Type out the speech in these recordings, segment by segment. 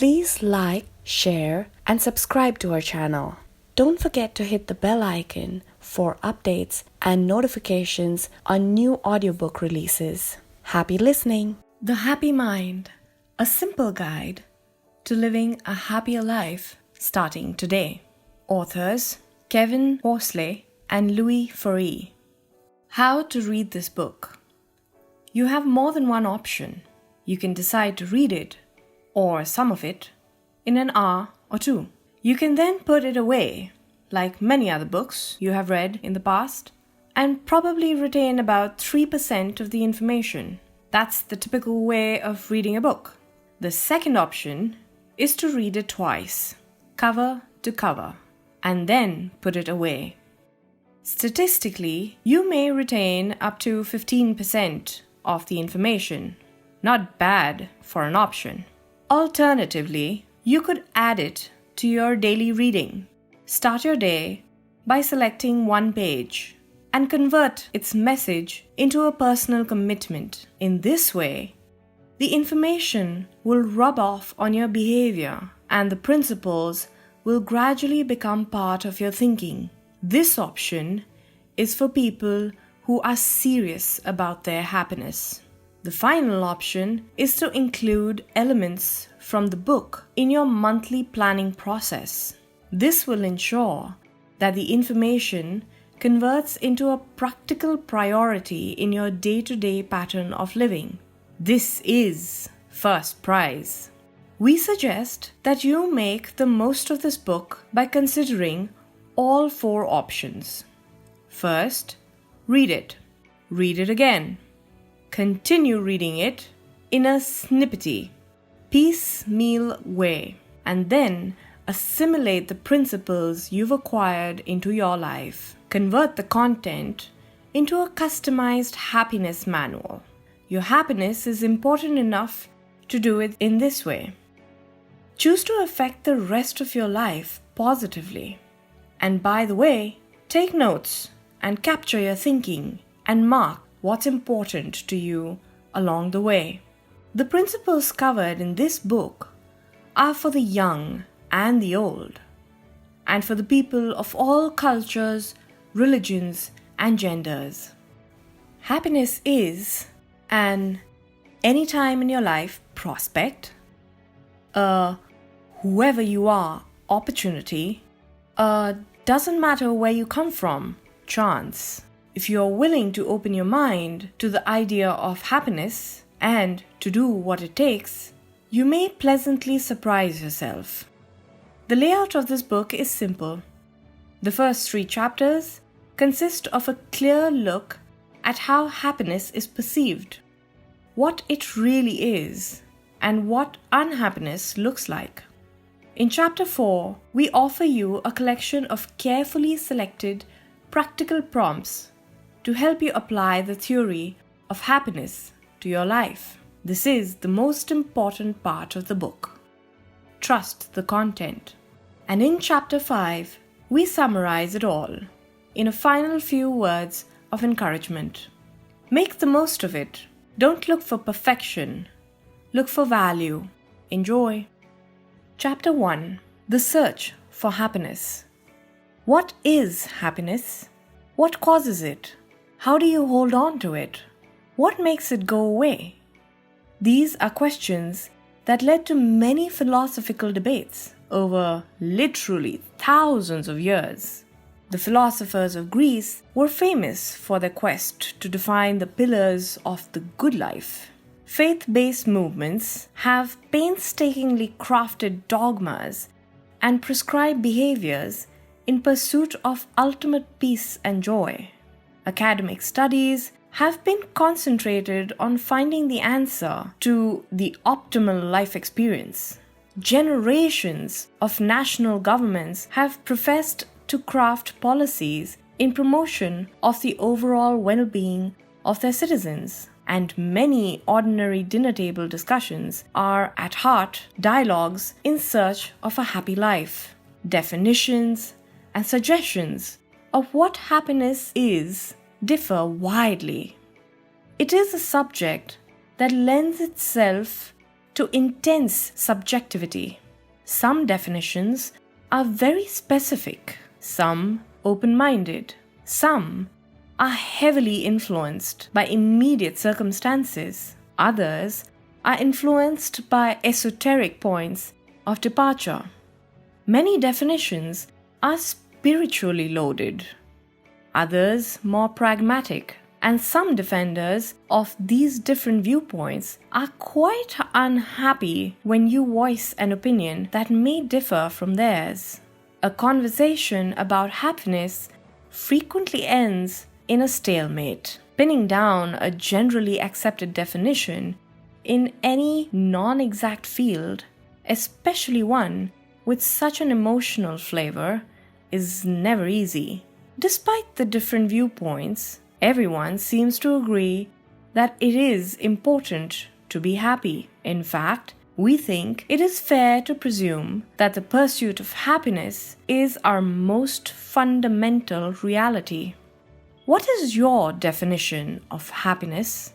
Please like, share, and subscribe to our channel. Don't forget to hit the bell icon for updates and notifications on new audiobook releases. Happy listening! The Happy Mind, a simple guide to living a happier life starting today. Authors Kevin Horsley and Fourie. How to read this book. You have more than one option. You can decide to read it, or some of it, in an hour or two. You can then put it away, like many other books you have read in the past, and probably retain about 3% of the information. That's the typical way of reading a book. The second option is to read it twice, cover to cover, and then put it away. Statistically, you may retain up to 15% of the information. Not bad for an option. Alternatively, you could add it to your daily reading. Start your day by selecting one page and convert its message into a personal commitment. In this way, the information will rub off on your behavior and the principles will gradually become part of your thinking. This option is for people who are serious about their happiness. The final option is to include elements from the book in your monthly planning process. This will ensure that the information converts into a practical priority in your day-to-day pattern of living. This is first prize. We suggest that you make the most of this book by considering all 4 options. First, read it. Read it again. Continue reading it in a snippety, piecemeal way, and then assimilate the principles you've acquired into your life. Convert the content into a customized happiness manual. Your happiness is important enough to do it in this way. Choose to affect the rest of your life positively. And by the way, take notes and capture your thinking and mark what's important to you along the way. The principles covered in this book are for the young and the old, and for the people of all cultures, religions, and genders. Happiness is an anytime in your life prospect, a whoever you are opportunity, a doesn't matter where you come from chance. If you are willing to open your mind to the idea of happiness and to do what it takes, you may pleasantly surprise yourself. The layout of this book is simple. The first 3 chapters consist of a clear look at how happiness is perceived, what it really is, and what unhappiness looks like. In chapter 4, we offer you a collection of carefully selected practical prompts to help you apply the theory of happiness to your life. This is the most important part of the book. Trust the content. And in chapter 5, we summarize it all in a final few words of encouragement. Make the most of it. Don't look for perfection. Look for value. Enjoy. Chapter 1. The Search for Happiness. What is happiness? What causes it? How do you hold on to it? What makes it go away? These are questions that led to many philosophical debates over literally thousands of years. The philosophers of Greece were famous for their quest to define the pillars of the good life. Faith-based movements have painstakingly crafted dogmas and prescribed behaviors in pursuit of ultimate peace and joy. Academic studies have been concentrated on finding the answer to the optimal life experience. Generations of national governments have professed to craft policies in promotion of the overall well-being of their citizens, and many ordinary dinner table discussions are at heart dialogues in search of a happy life. Definitions and suggestions of what happiness is differ widely. It is a subject that lends itself to to intense subjectivity. Some definitions are very specific, some open-minded, some are heavily influenced by immediate circumstances, others are influenced by esoteric points of departure. Many definitions are spiritually loaded, others more pragmatic, and some defenders of these different viewpoints are quite unhappy when you voice an opinion that may differ from theirs. A conversation about happiness frequently ends in a stalemate. Pinning down a generally accepted definition in any non-exact field, especially one with such an emotional flavor, is never easy. Despite the different viewpoints, everyone seems to agree that it is important to be happy. In fact, we think it is fair to presume that the pursuit of happiness is our most fundamental reality. What is your definition of happiness?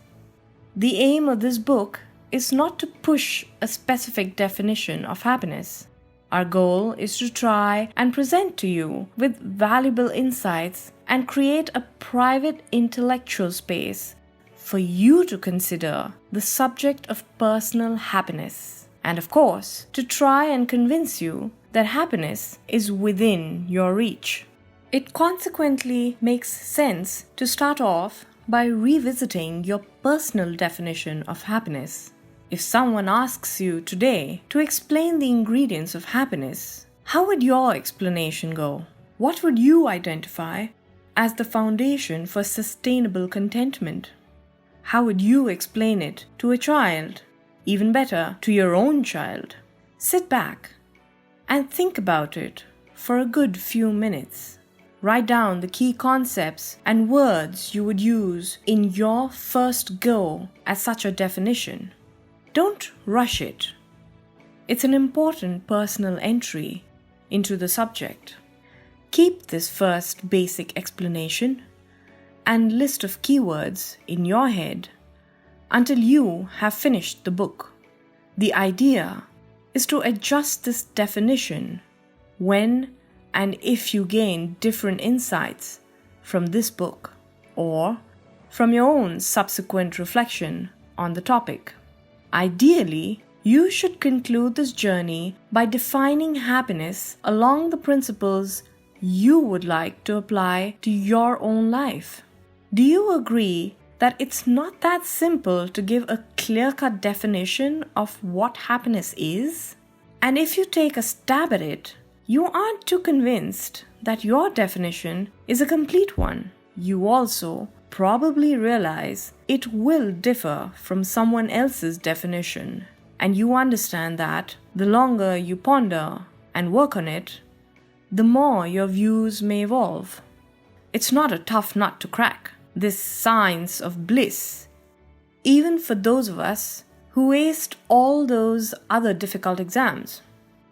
The aim of this book is not to push a specific definition of happiness. Our goal is to try and present to you with valuable insights and create a private intellectual space for you to consider the subject of personal happiness. And of course, to try and convince you that happiness is within your reach. It consequently makes sense to start off by revisiting your personal definition of happiness. If someone asks you today to explain the ingredients of happiness, how would your explanation go? What would you identify as the foundation for sustainable contentment? How would you explain it to a child? Even better, to your own child. Sit back and think about it for a good few minutes. Write down the key concepts and words you would use in your first go at such a definition. Don't rush it. It's an important personal entry into the subject. Keep this first basic explanation and list of keywords in your head until you have finished the book. The idea is to adjust this definition when and if you gain different insights from this book or from your own subsequent reflection on the topic. Ideally, you should conclude this journey by defining happiness along the principles you would like to apply to your own life. Do you agree that it's not that simple to give a clear-cut definition of what happiness is? And if you take a stab at it, you aren't too convinced that your definition is a complete one. You also probably realize it will differ from someone else's definition, and you understand that the longer you ponder and work on it, the more your views may evolve. It's not a tough nut to crack, this science of bliss, even for those of us who aced all those other difficult exams.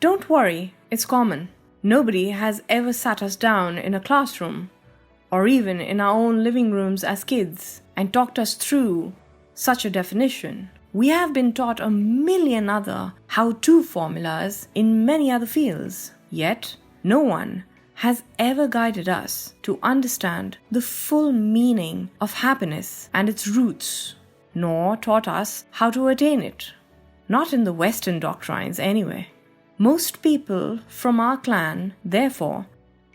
Don't worry, it's common. Nobody has ever sat us down in a classroom or even in our own living rooms as kids and talked us through such a definition. We have been taught a million other how-to formulas in many other fields, yet no one has ever guided us to understand the full meaning of happiness and its roots, nor taught us how to attain it. Not in the Western doctrines anyway. Most people from our clan, therefore,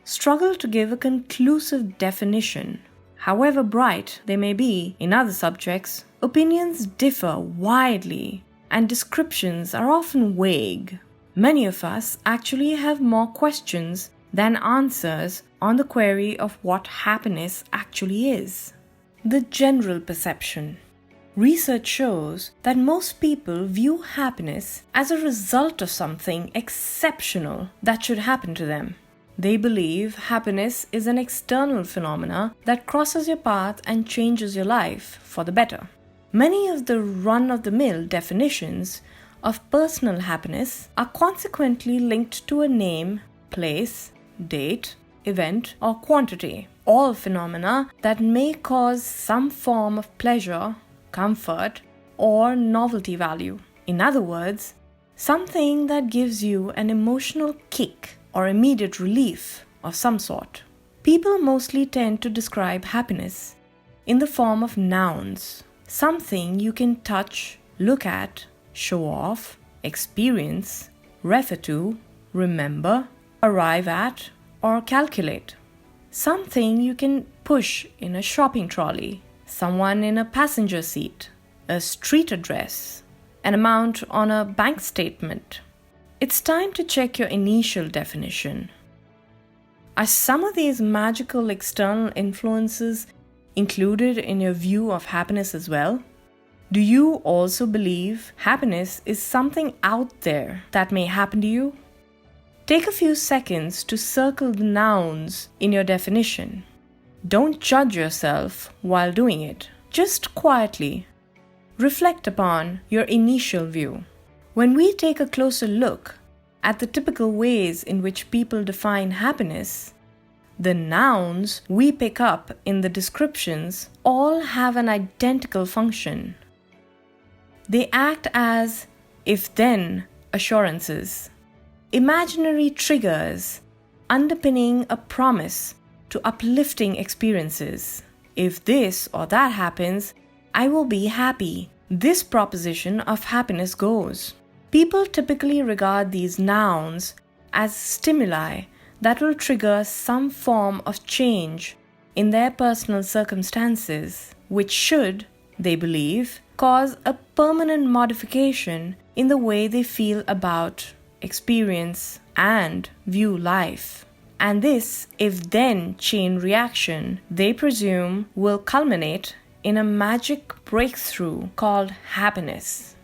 struggle to give a conclusive definition. However bright they may be in other subjects, opinions differ widely and descriptions are often vague. Many of us actually have more questions than answers on the query of what happiness actually is. The general perception. Research shows that most people view happiness as a result of something exceptional that should happen to them. They believe happiness is an external phenomena that crosses your path and changes your life for the better. Many of the run-of-the-mill definitions of personal happiness are consequently linked to a name, place, date, event, or quantity, all phenomena that may cause some form of pleasure, comfort, or novelty value. In other words, something that gives you an emotional kick or immediate relief of some sort. People mostly tend to describe happiness in the form of nouns, something you can touch, look at, show off, experience, refer to, remember, arrive at, or calculate. Something you can push in a shopping trolley, someone in a passenger seat, a street address, an amount on a bank statement. It's time to check your initial definition. Are some of these magical external influences included in your view of happiness as well? Do you also believe happiness is something out there that may happen to you? Take a few seconds to circle the nouns in your definition. Don't judge yourself while doing it. Just quietly reflect upon your initial view. When we take a closer look at the typical ways in which people define happiness, the nouns we pick up in the descriptions all have an identical function. They act as if-then assurances, imaginary triggers underpinning a promise to uplifting experiences. If this or that happens, I will be happy. This proposition of happiness goes. People typically regard these nouns as stimuli that will trigger some form of change in their personal circumstances, which should, they believe, cause a permanent modification in the way they feel about, experience, and view life. And this if-then chain reaction, they presume, will culminate in a magic breakthrough called happiness.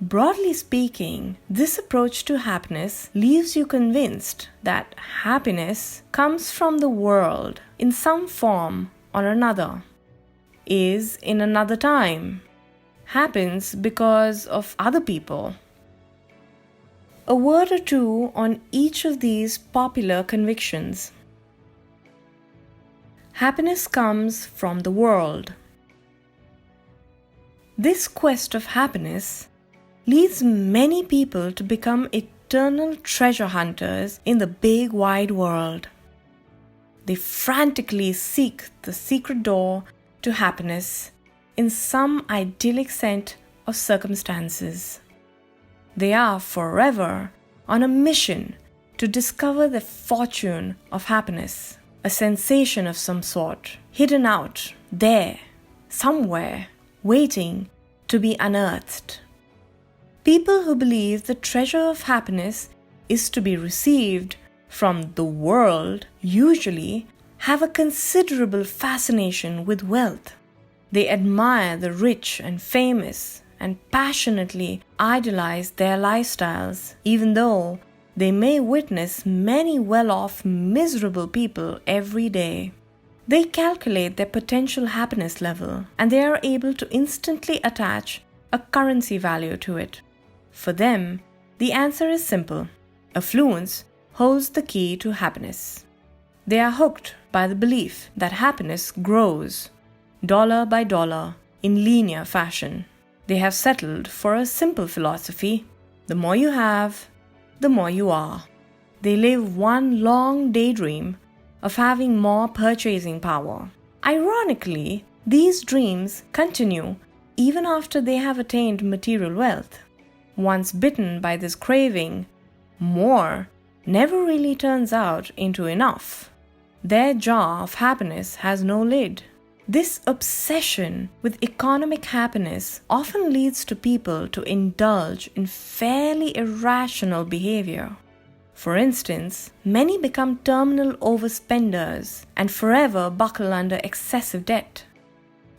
Broadly speaking, this approach to happiness leaves you convinced that happiness comes from the world in some form or another, is in another time, happens because of other people. A word or two on each of these popular convictions. Happiness comes from the world. This quest of happiness leads many people to become eternal treasure hunters in the big wide world. They frantically seek the secret door to happiness in some idyllic set of circumstances. They are forever on a mission to discover the fortune of happiness, a sensation of some sort, hidden out there, somewhere, waiting to be unearthed. People who believe the treasure of happiness is to be received from the world usually have a considerable fascination with wealth. They admire the rich and famous and passionately idolize their lifestyles, even though they may witness many well-off, miserable people every day. They calculate their potential happiness level and they are able to instantly attach a currency value to it. For them, the answer is simple. Affluence holds the key to happiness. They are hooked by the belief that happiness grows, dollar by dollar, in linear fashion. They have settled for a simple philosophy: the more you have, the more you are. They live one long daydream of having more purchasing power. Ironically, these dreams continue even after they have attained material wealth. Once bitten by this craving, more never really turns out into enough. Their jar of happiness has no lid. This obsession with economic happiness often leads to people to indulge in fairly irrational behavior. For instance, many become terminal overspenders and forever buckle under excessive debt,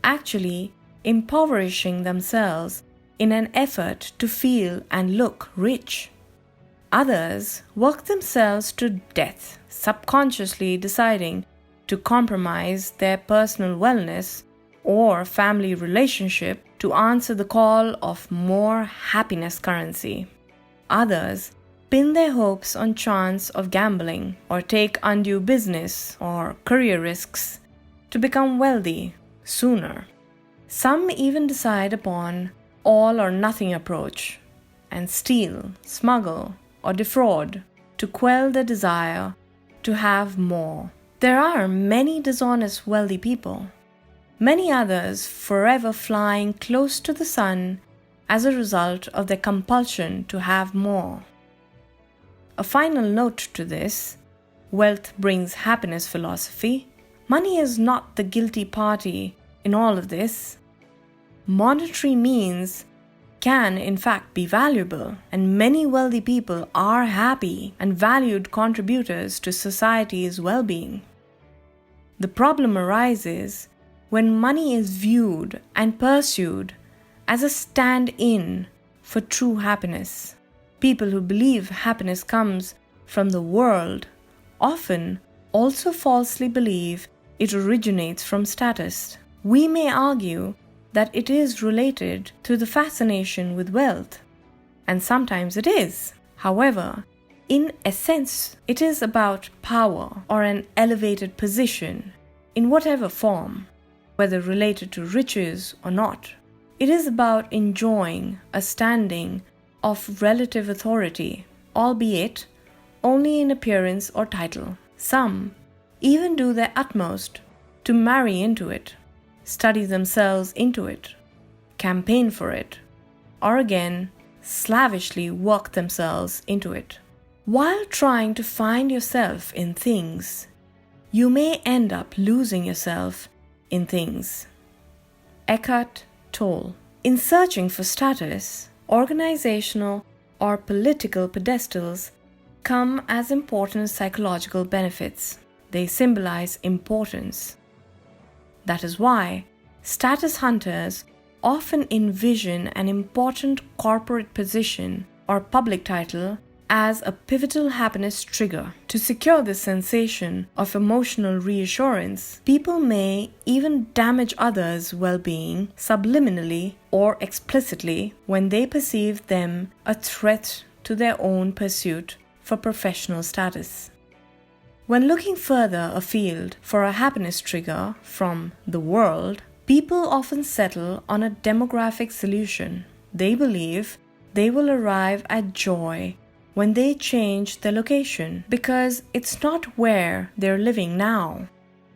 actually impoverishing themselves in an effort to feel and look rich. Others work themselves to death, subconsciously deciding to compromise their personal wellness or family relationship to answer the call of more happiness currency. Others pin their hopes on chance of gambling or take undue business or career risks to become wealthy sooner. Some even decide upon all or nothing approach, and steal, smuggle, or defraud to quell the desire to have more. There are many dishonest wealthy people, many others forever flying close to the sun as a result of their compulsion to have more. A final note to this wealth brings happiness philosophy: money is not the guilty party in all of this. Monetary means can in fact be valuable, and many wealthy people are happy and valued contributors to society's well-being. The problem arises when money is viewed and pursued as a stand-in for true happiness. People who believe happiness comes from the world often also falsely believe it originates from status. We may argue that it is related to the fascination with wealth, and sometimes it is. However, in essence, it is about power or an elevated position in whatever form, whether related to riches or not. It is about enjoying a standing of relative authority, albeit only in appearance or title. Some even do their utmost to marry into it, study themselves into it, campaign for it, or again, slavishly work themselves into it. While trying to find yourself in things, you may end up losing yourself in things. Eckhart Tolle. In searching for status, organizational or political pedestals come as important psychological benefits. They symbolize importance. That is why status hunters often envision an important corporate position or public title as a pivotal happiness trigger. To secure this sensation of emotional reassurance, people may even damage others' well-being subliminally or explicitly when they perceive them a threat to their own pursuit for professional status. When looking further afield for a happiness trigger from the world, people often settle on a demographic solution. They believe they will arrive at joy when they change their location because it's not where they're living now.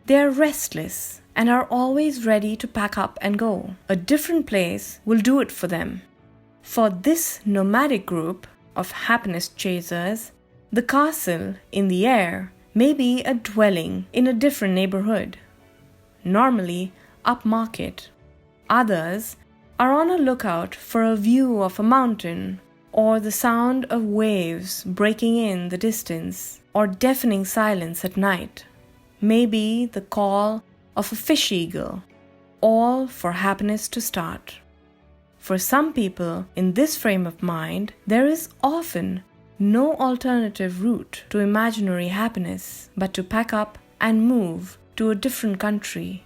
They're restless and are always ready to pack up and go. A different place will do it for them. For this nomadic group of happiness chasers, the castle in the air may be a dwelling in a different neighborhood, normally upmarket. Others are on a lookout for a view of a mountain or the sound of waves breaking in the distance or deafening silence at night. Maybe the call of a fish eagle, all for happiness to start. For some people in this frame of mind, there is often no alternative route to imaginary happiness but to pack up and move to a different country.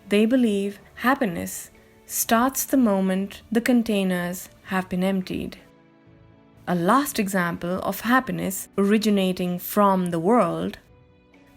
They believe happiness starts the moment the containers have been emptied. A last example of happiness originating from the world: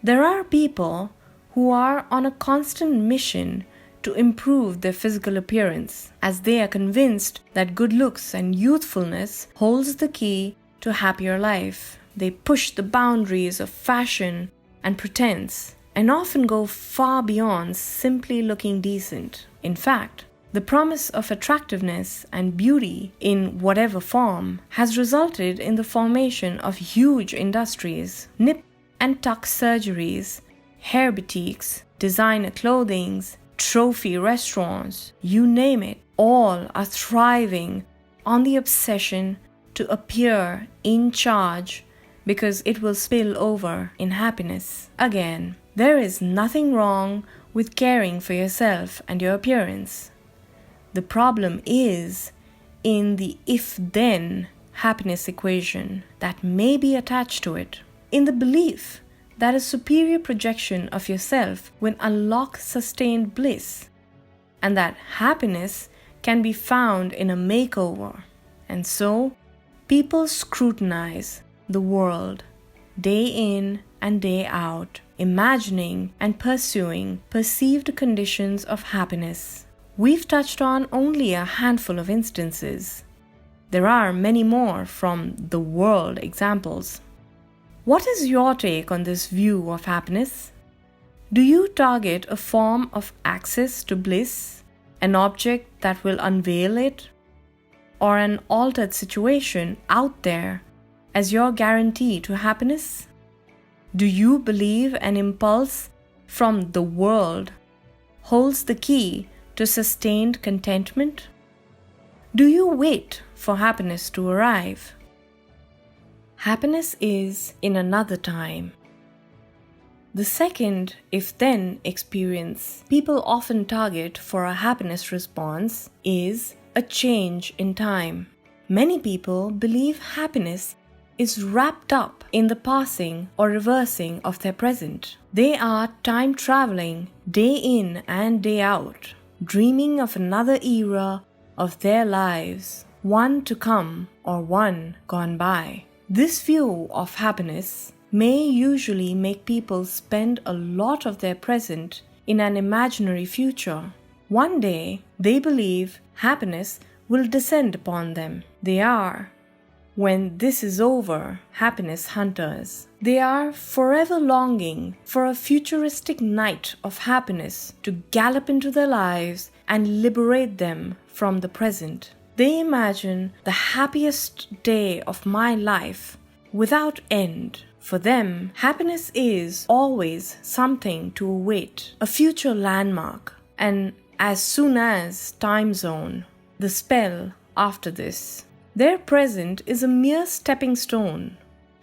there are people who are on a constant mission to improve their physical appearance, as they are convinced that good looks and youthfulness holds the key to a happier life. They push the boundaries of fashion and pretense, and often go far beyond simply looking decent. In fact, the promise of attractiveness and beauty in whatever form has resulted in the formation of huge industries, nip and tuck surgeries, hair boutiques, designer clothings, trophy restaurants, you name it, all are thriving on the obsession to appear in charge because it will spill over in happiness. Again, there is nothing wrong with caring for yourself and your appearance. The problem is in the if-then happiness equation that may be attached to it, in the belief that a superior projection of yourself will unlock sustained bliss, and that happiness can be found in a makeover. And so, people scrutinize the world day in and day out, imagining and pursuing perceived conditions of happiness. We've touched on only a handful of instances. there are many more from the world examples. What is your take on this view of happiness? Do you target a form of access to bliss, an object that will unveil it, or an altered situation out there as your guarantee to happiness? Do you believe an impulse from the world holds the key to sustained contentment? Do you wait for happiness to arrive? Happiness is in another time. The second if-then experience people often target for a happiness response is a change in time. Many people believe happiness is wrapped up in the passing or reversing of their present. They are time traveling day in and day out, dreaming of another era of their lives, one to come or one gone by. This view of happiness may usually make people spend a lot of their present in an imaginary future. One day, they believe happiness will descend upon them. They are, when this is over, happiness hunters. They are forever longing for a futuristic night of happiness to gallop into their lives and liberate them from the present. They imagine the happiest day of my life without end. For them, happiness is always something to await, a future landmark, and as soon as time zone, the spell after this. Their present is a mere stepping stone,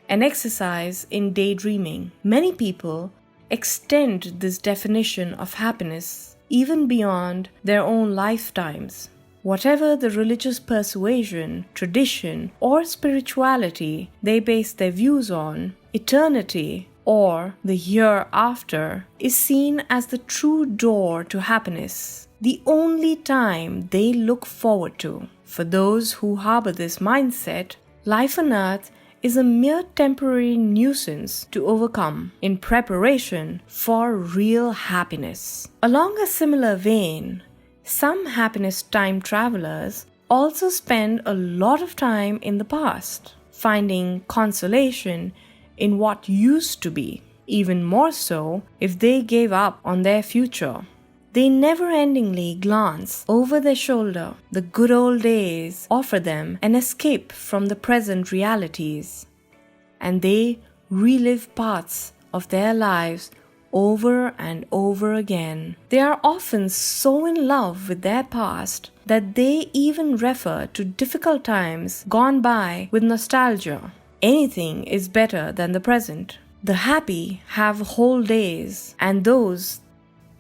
an exercise in daydreaming. Many people extend this definition of happiness even beyond their own lifetimes. Whatever the religious persuasion, tradition, or spirituality they base their views on, eternity or the hereafter is seen as the true door to happiness, the only time they look forward to. For those who harbor this mindset, life on earth is a mere temporary nuisance to overcome in preparation for real happiness. Along a similar vein, some happiness time travelers also spend a lot of time in the past, finding consolation in what used to be, even more so if they gave up on their future. They never-endingly glance over their shoulder. The good old days offer them an escape from the present realities, and they relive parts of their lives over and over again. They are often so in love with their past that they even refer to difficult times gone by with nostalgia. Anything is better than the present. The happy have whole days, and those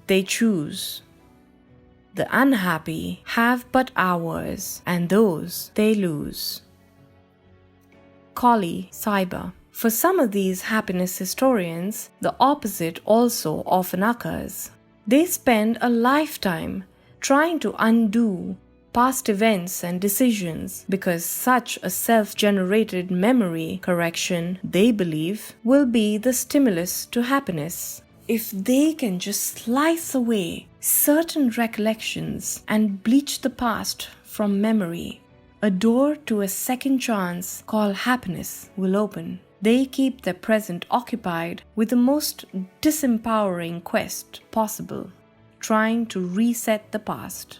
they choose. The unhappy have but hours, and those they lose. Collie Cyber. For some of these happiness historians, the opposite also often occurs. They spend a lifetime trying to undo past events and decisions because such a self-generated memory correction, they believe, will be the stimulus to happiness. If they can just slice away certain recollections and bleach the past from memory, a door to a second chance called happiness will open. They keep their present occupied with the most disempowering quest possible, trying to reset the past.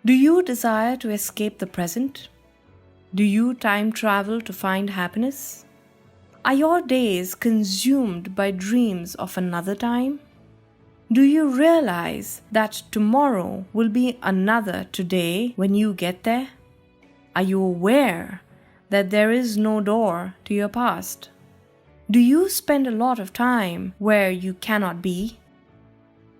Do you desire to escape the present? Do you time travel to find happiness? Are your days consumed by dreams of another time? Do you realize that tomorrow will be another today when you get there? Are you aware that there is no door to your past? Do you spend a lot of time where you cannot be?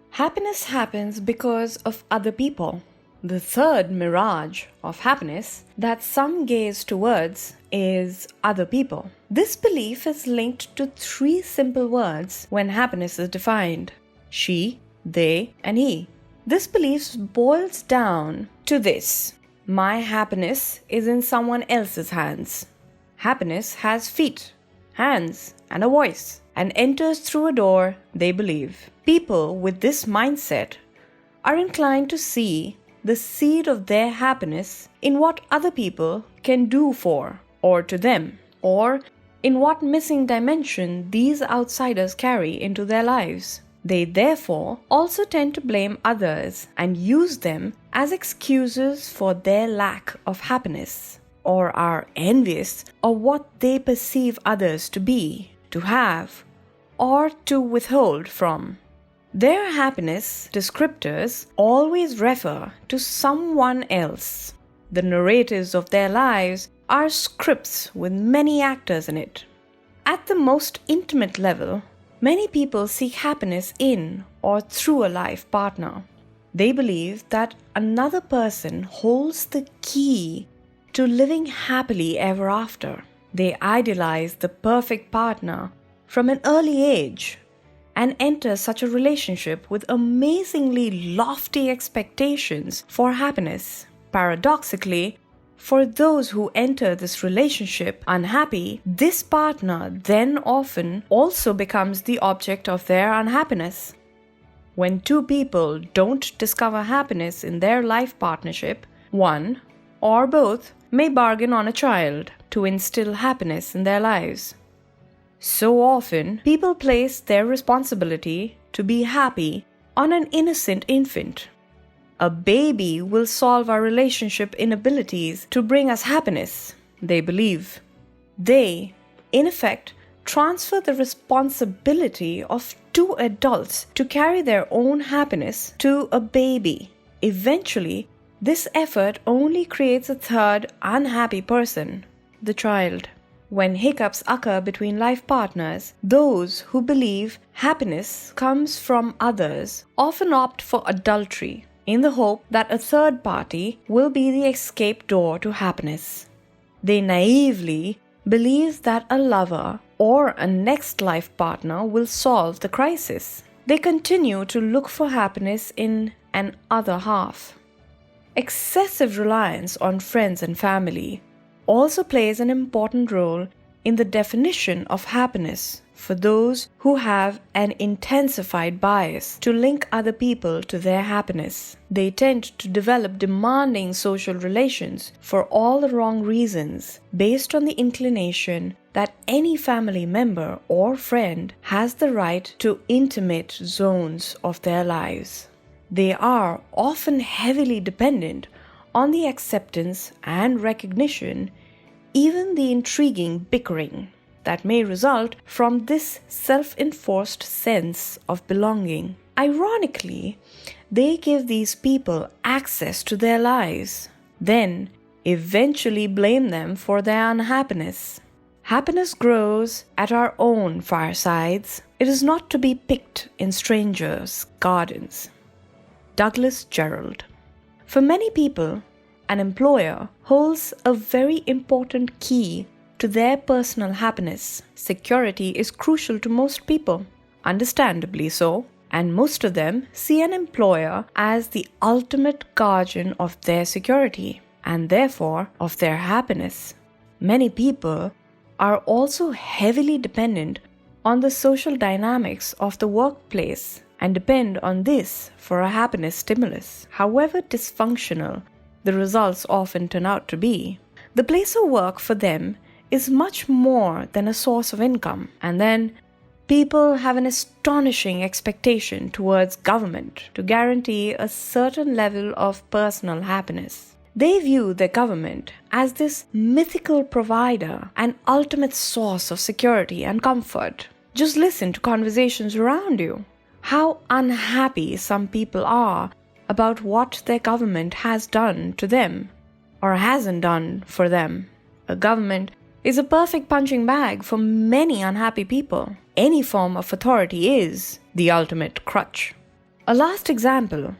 Happiness happens because of other people. The third mirage of happiness that some gaze towards is other people. This belief is linked to three simple words when happiness is defined: she, they, and he. This belief boils down to this: my happiness is in someone else's hands. Happiness has feet, hands, and a voice, and enters through a door they believe. People with this mindset are inclined to see the seed of their happiness in what other people can do for or to them, or in what missing dimension these outsiders carry into their lives. They therefore also tend to blame others and use them as excuses for their lack of happiness, or are envious of what they perceive others to be, to have, or to withhold from. Their happiness descriptors always refer to someone else. The narratives of their lives are scripts with many actors in it. At the most intimate level, many people seek happiness in or through a life partner. They believe that another person holds the key to living happily ever after. They idealize the perfect partner from an early age and enter such a relationship with amazingly lofty expectations for happiness. Paradoxically, for those who enter this relationship unhappy, this partner then often also becomes the object of their unhappiness. When two people don't discover happiness in their life partnership, one or both may bargain on a child to instill happiness in their lives. So often, people place their responsibility to be happy on an innocent infant. A baby will solve our relationship inabilities to bring us happiness, they believe. They, in effect, transfer the responsibility of two adults to carry their own happiness to a baby. Eventually, this effort only creates a third unhappy person, the child. When hiccups occur between life partners, those who believe happiness comes from others often opt for adultery in the hope that a third party will be the escape door to happiness. They naively believe that a lover or a next life partner will solve the crisis. They continue to look for happiness in an other half. Excessive reliance on friends and family also plays an important role in the definition of happiness for those who have an intensified bias to link other people to their happiness. They tend to develop demanding social relations for all the wrong reasons, based on the inclination that any family member or friend has the right to intimate zones of their lives. They are often heavily dependent on the acceptance and recognition, even the intriguing bickering that may result from this self-enforced sense of belonging. Ironically, they give these people access to their lives, then eventually blame them for their unhappiness. Happiness grows at our own firesides. It is not to be picked in strangers' gardens. Douglas Gerald. For many people, an employer holds a very important key to their personal happiness. Security is crucial to most people, understandably so, and most of them see an employer as the ultimate guardian of their security and therefore of their happiness. Many people are also heavily dependent on the social dynamics of the workplace and depend on this for a happiness stimulus. However dysfunctional the results often turn out to be, the place of work for them is much more than a source of income. And then people have an astonishing expectation towards government to guarantee a certain level of personal happiness. They view the government as this mythical provider and ultimate source of security and comfort. Just listen to conversations around you. How unhappy some people are about what their government has done to them or hasn't done for them. A government is a perfect punching bag for many unhappy people. Any form of authority is the ultimate crutch. A last example.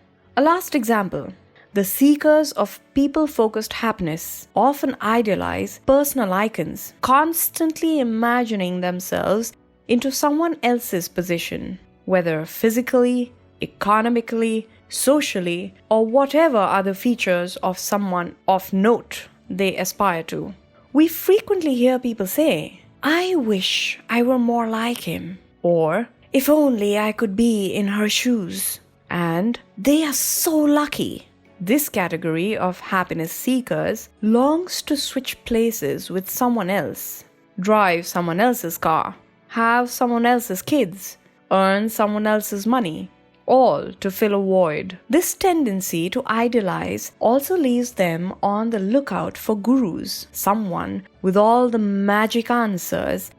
The seekers of people-focused happiness often idealize personal icons, constantly imagining themselves into someone else's position, whether physically, economically, socially, or whatever other features of someone of note they aspire to. We frequently hear people say, "I wish I were more like him," or "if only I could be in her shoes," and "they are so lucky." This category of happiness seekers longs to switch places with someone else, drive someone else's car, have someone else's kids, earn someone else's money, all to fill a void. This tendency to idealize also leaves them on the lookout for gurus, someone with all the magic answers,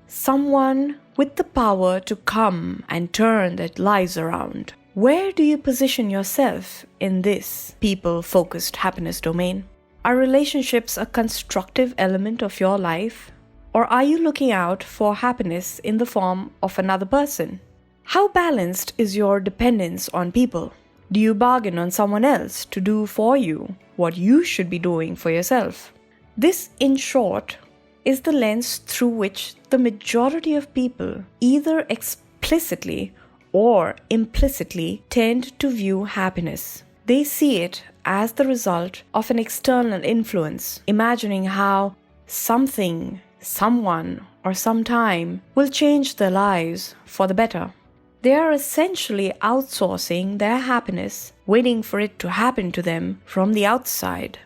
someone with the power to come and turn their lives around. Where do you position yourself in this people-focused happiness domain? Are relationships a constructive element of your life? Or are you looking out for happiness in the form of another person? How balanced is your dependence on people? Do you bargain on someone else to do for you what you should be doing for yourself? This, in short, is the lens through which the majority of people either explicitly or implicitly tend to view happiness. They see it as the result of an external influence, imagining how something, someone, or sometime will change their lives for the better. They are essentially outsourcing their happiness, waiting for it to happen to them from the outside.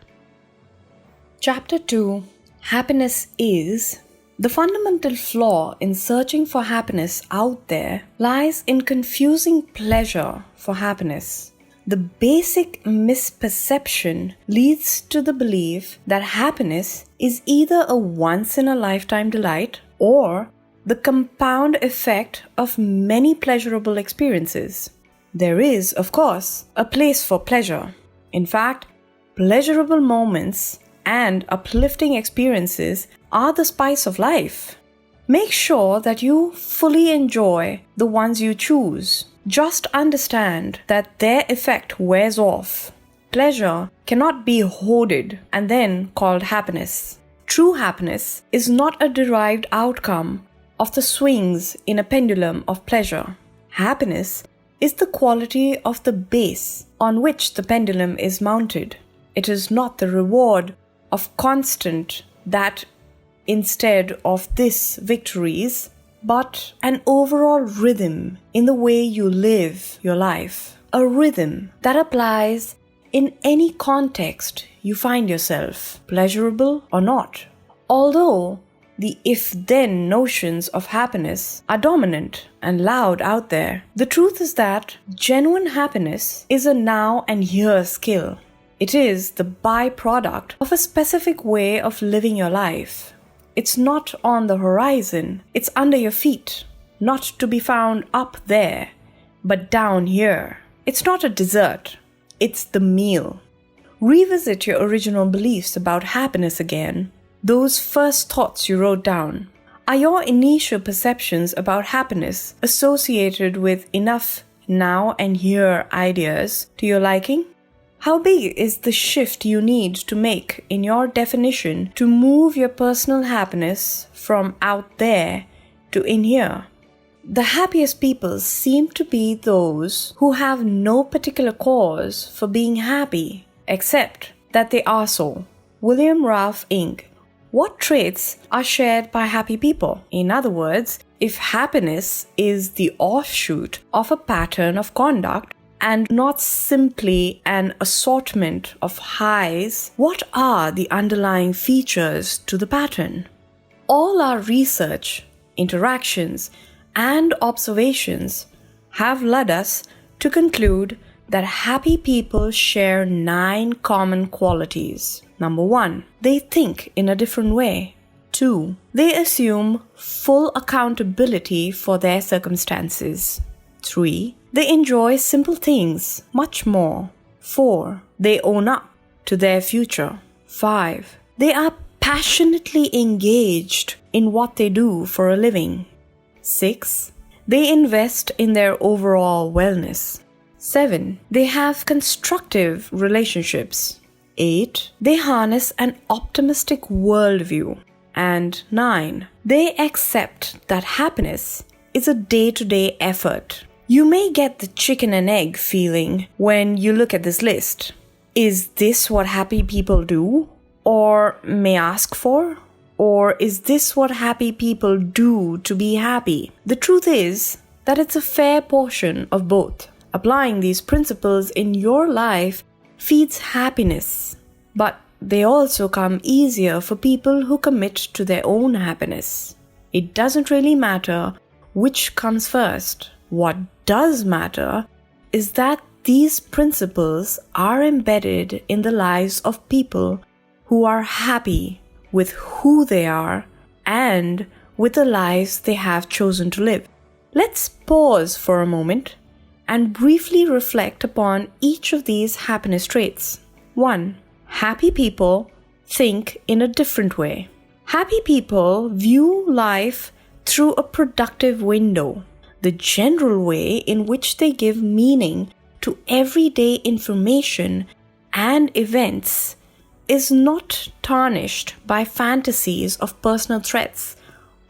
Chapter 2: Happiness is. The fundamental flaw in searching for happiness out there lies in confusing pleasure for happiness. The basic misperception leads to the belief that happiness is either a once-in-a-lifetime delight or the compound effect of many pleasurable experiences. There is, of course, a place for pleasure. In fact, pleasurable moments and uplifting experiences are the spice of life. Make sure that you fully enjoy the ones you choose. Just understand that their effect wears off. Pleasure cannot be hoarded and then called happiness. True happiness is not a derived outcome of the swings in a pendulum of pleasure. Happiness is the quality of the base on which the pendulum is mounted. It is not the reward of constant that instead of this victories, but an overall rhythm in the way you live your life. A rhythm that applies in any context you find yourself, pleasurable or not. Although the if-then notions of happiness are dominant and loud out there, the truth is that genuine happiness is a now and here skill. It is the byproduct of a specific way of living your life. It's not on the horizon, it's under your feet, not to be found up there, but down here. It's not a dessert, it's the meal. Revisit your original beliefs about happiness again. Those first thoughts you wrote down. Are your initial perceptions about happiness associated with enough now and here ideas to your liking? How big is the shift you need to make in your definition to move your personal happiness from out there to in here? The happiest people seem to be those who have no particular cause for being happy, except that they are so. William Ralph Inc. What traits are shared by happy people? In other words, if happiness is the offshoot of a pattern of conduct and not simply an assortment of highs, what are the underlying features to the pattern? All our research, interactions, and observations have led us to conclude that happy people share 9 common qualities. Number 1, they think in a different way. 2, they assume full accountability for their circumstances. 3, they enjoy simple things much more. 4, they own up to their future. 5, they are passionately engaged in what they do for a living. 6, they invest in their overall wellness. 7, they have constructive relationships. 8, they harness an optimistic worldview. And 9, they accept that happiness is a day-to-day effort. You may get the chicken and egg feeling when you look at this list. Is this what happy people do? Or may ask for? Or is this what happy people do to be happy? The truth is that it's a fair portion of both. Applying these principles in your life feeds happiness, but they also come easier for people who commit to their own happiness. It doesn't really matter which comes first. What does matter is that these principles are embedded in the lives of people who are happy with who they are and with the lives they have chosen to live. Let's pause for a moment and briefly reflect upon each of these happiness traits. 1. Happy people think in a different way. Happy people view life through a productive window. The general way in which they give meaning to everyday information and events is not tarnished by fantasies of personal threats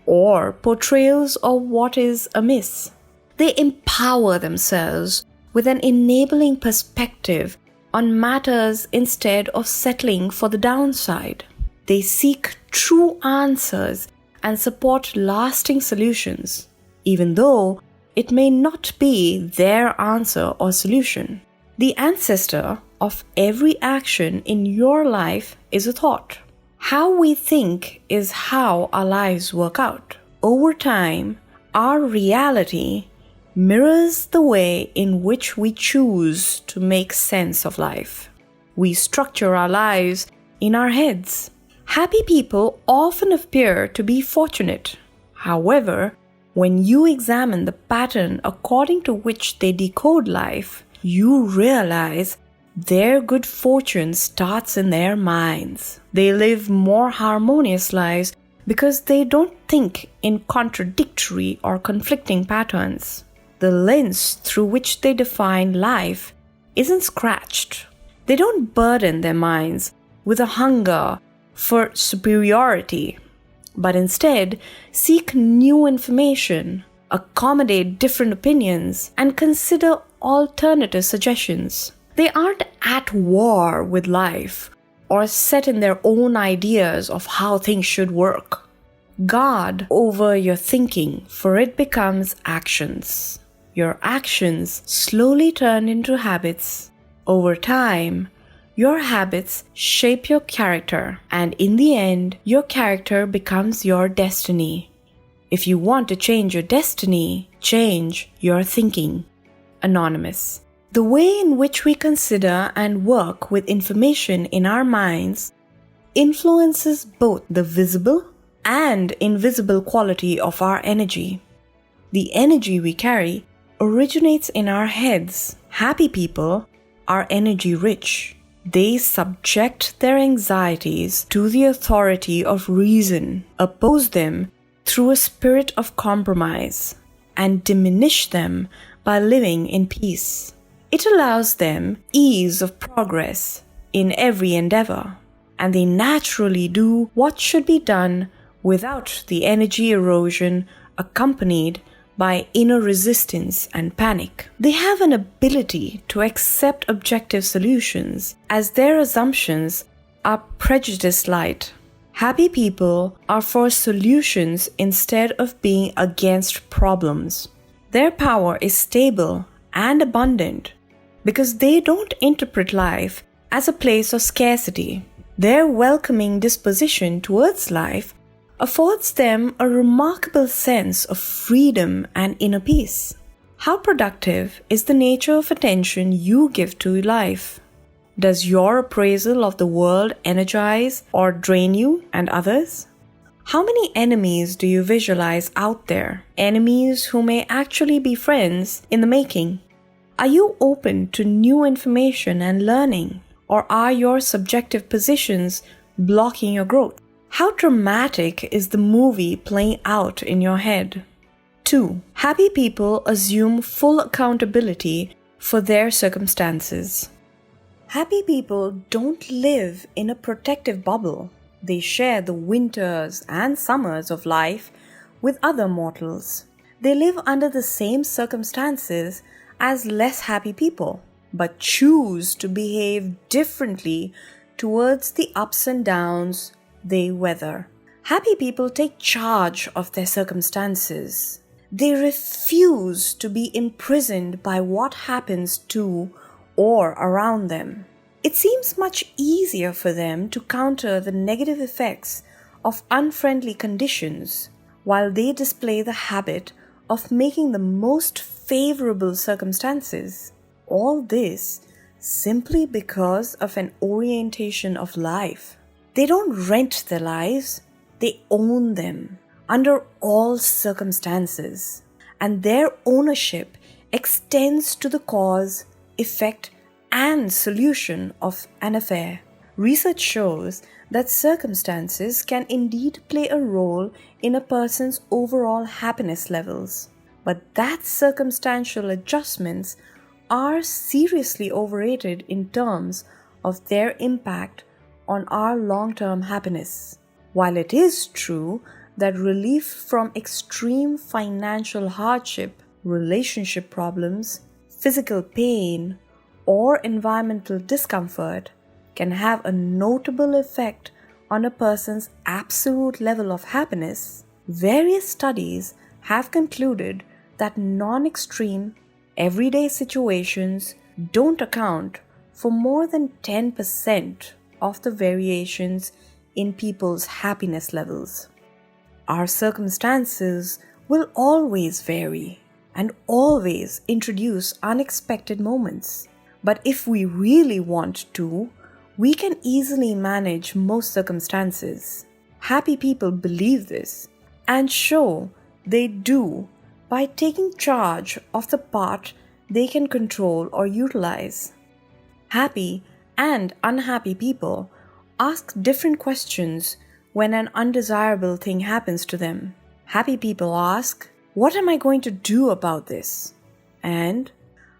or portrayals of what is amiss. They empower themselves with an enabling perspective on matters instead of settling for the downside. They seek true answers and support lasting solutions, even though it may not be their answer or solution. The ancestor of every action in your life is a thought. How we think is how our lives work out. Over time, our reality mirrors the way in which we choose to make sense of life. We structure our lives in our heads. Happy people often appear to be fortunate. However, when you examine the pattern according to which they decode life, you realize their good fortune starts in their minds. They live more harmonious lives because they don't think in contradictory or conflicting patterns. The lens through which they define life isn't scratched. They don't burden their minds with a hunger for superiority, but instead seek new information, accommodate different opinions, and consider alternative suggestions. They aren't at war with life or set in their own ideas of how things should work. Guard over your thinking, for it becomes actions. Your actions slowly turn into habits. Over time, your habits shape your character, and in the end, your character becomes your destiny. If you want to change your destiny, change your thinking. Anonymous. The way in which we consider and work with information in our minds influences both the visible and invisible quality of our energy. The energy we carry originates in our heads. Happy people are energy rich. They subject their anxieties to the authority of reason, oppose them through a spirit of compromise, and diminish them by living in peace. It allows them ease of progress in every endeavor, and they naturally do what should be done without the energy erosion accompanied by inner resistance and panic. They have an ability to accept objective solutions as their assumptions are prejudice light. Happy people are for solutions instead of being against problems. Their power is stable and abundant because they don't interpret life as a place of scarcity. Their welcoming disposition towards life affords them a remarkable sense of freedom and inner peace. How productive is the nature of attention you give to life? Does your appraisal of the world energize or drain you and others? How many enemies do you visualize out there? Enemies who may actually be friends in the making. Are you open to new information and learning, or are your subjective positions blocking your growth? How dramatic is the movie playing out in your head? 2. Happy people assume full accountability for their circumstances. Happy people don't live in a protective bubble. They share the winters and summers of life with other mortals. They live under the same circumstances as less happy people, but choose to behave differently towards the ups and downs they weather. Happy people take charge of their circumstances. They refuse to be imprisoned by what happens to or around them. It seems much easier for them to counter the negative effects of unfriendly conditions while they display the habit of making the most favorable circumstances. All this simply because of an orientation of life. They don't rent their lives, they own them under all circumstances, and their ownership extends to the cause, effect, and solution of an affair. Research shows that circumstances can indeed play a role in a person's overall happiness levels, but that circumstantial adjustments are seriously overrated in terms of their impact on our long-term happiness. While it is true that relief from extreme financial hardship, relationship problems, physical pain, or environmental discomfort can have a notable effect on a person's absolute level of happiness, various studies have concluded that non-extreme, everyday situations don't account for more than 10% of the variations in people's happiness levels. Our circumstances will always vary and always introduce unexpected moments. But if we really want to, we can easily manage most circumstances. Happy people believe this and show they do by taking charge of the part they can control or utilize. Happy and unhappy people ask different questions when an undesirable thing happens to them. Happy people ask, "What am I going to do about this?" And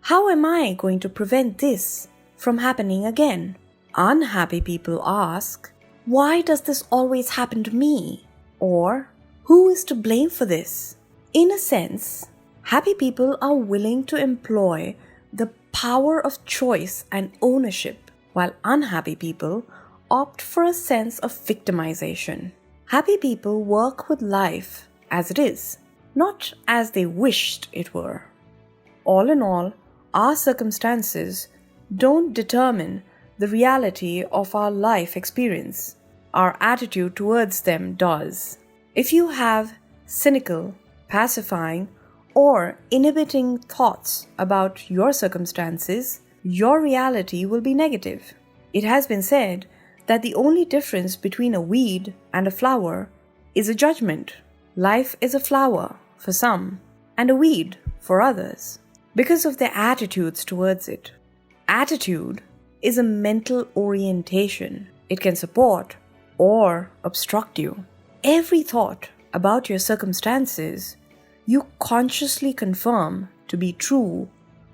"How am I going to prevent this from happening again?" Unhappy people ask, "Why does this always happen to me?" Or, "Who is to blame for this?" In a sense, happy people are willing to employ the power of choice and ownership, while unhappy people opt for a sense of victimization. Happy people work with life as it is, not as they wished it were. All in all, our circumstances don't determine the reality of our life experience. Our attitude towards them does. If you have cynical, pacifying, or inhibiting thoughts about your circumstances, your reality will be negative. It has been said that the only difference between a weed and a flower is a judgment. Life is a flower for some and a weed for others, because of their attitudes towards it. Attitude is a mental orientation. It can support or obstruct you. Every thought about your circumstances you consciously confirm to be true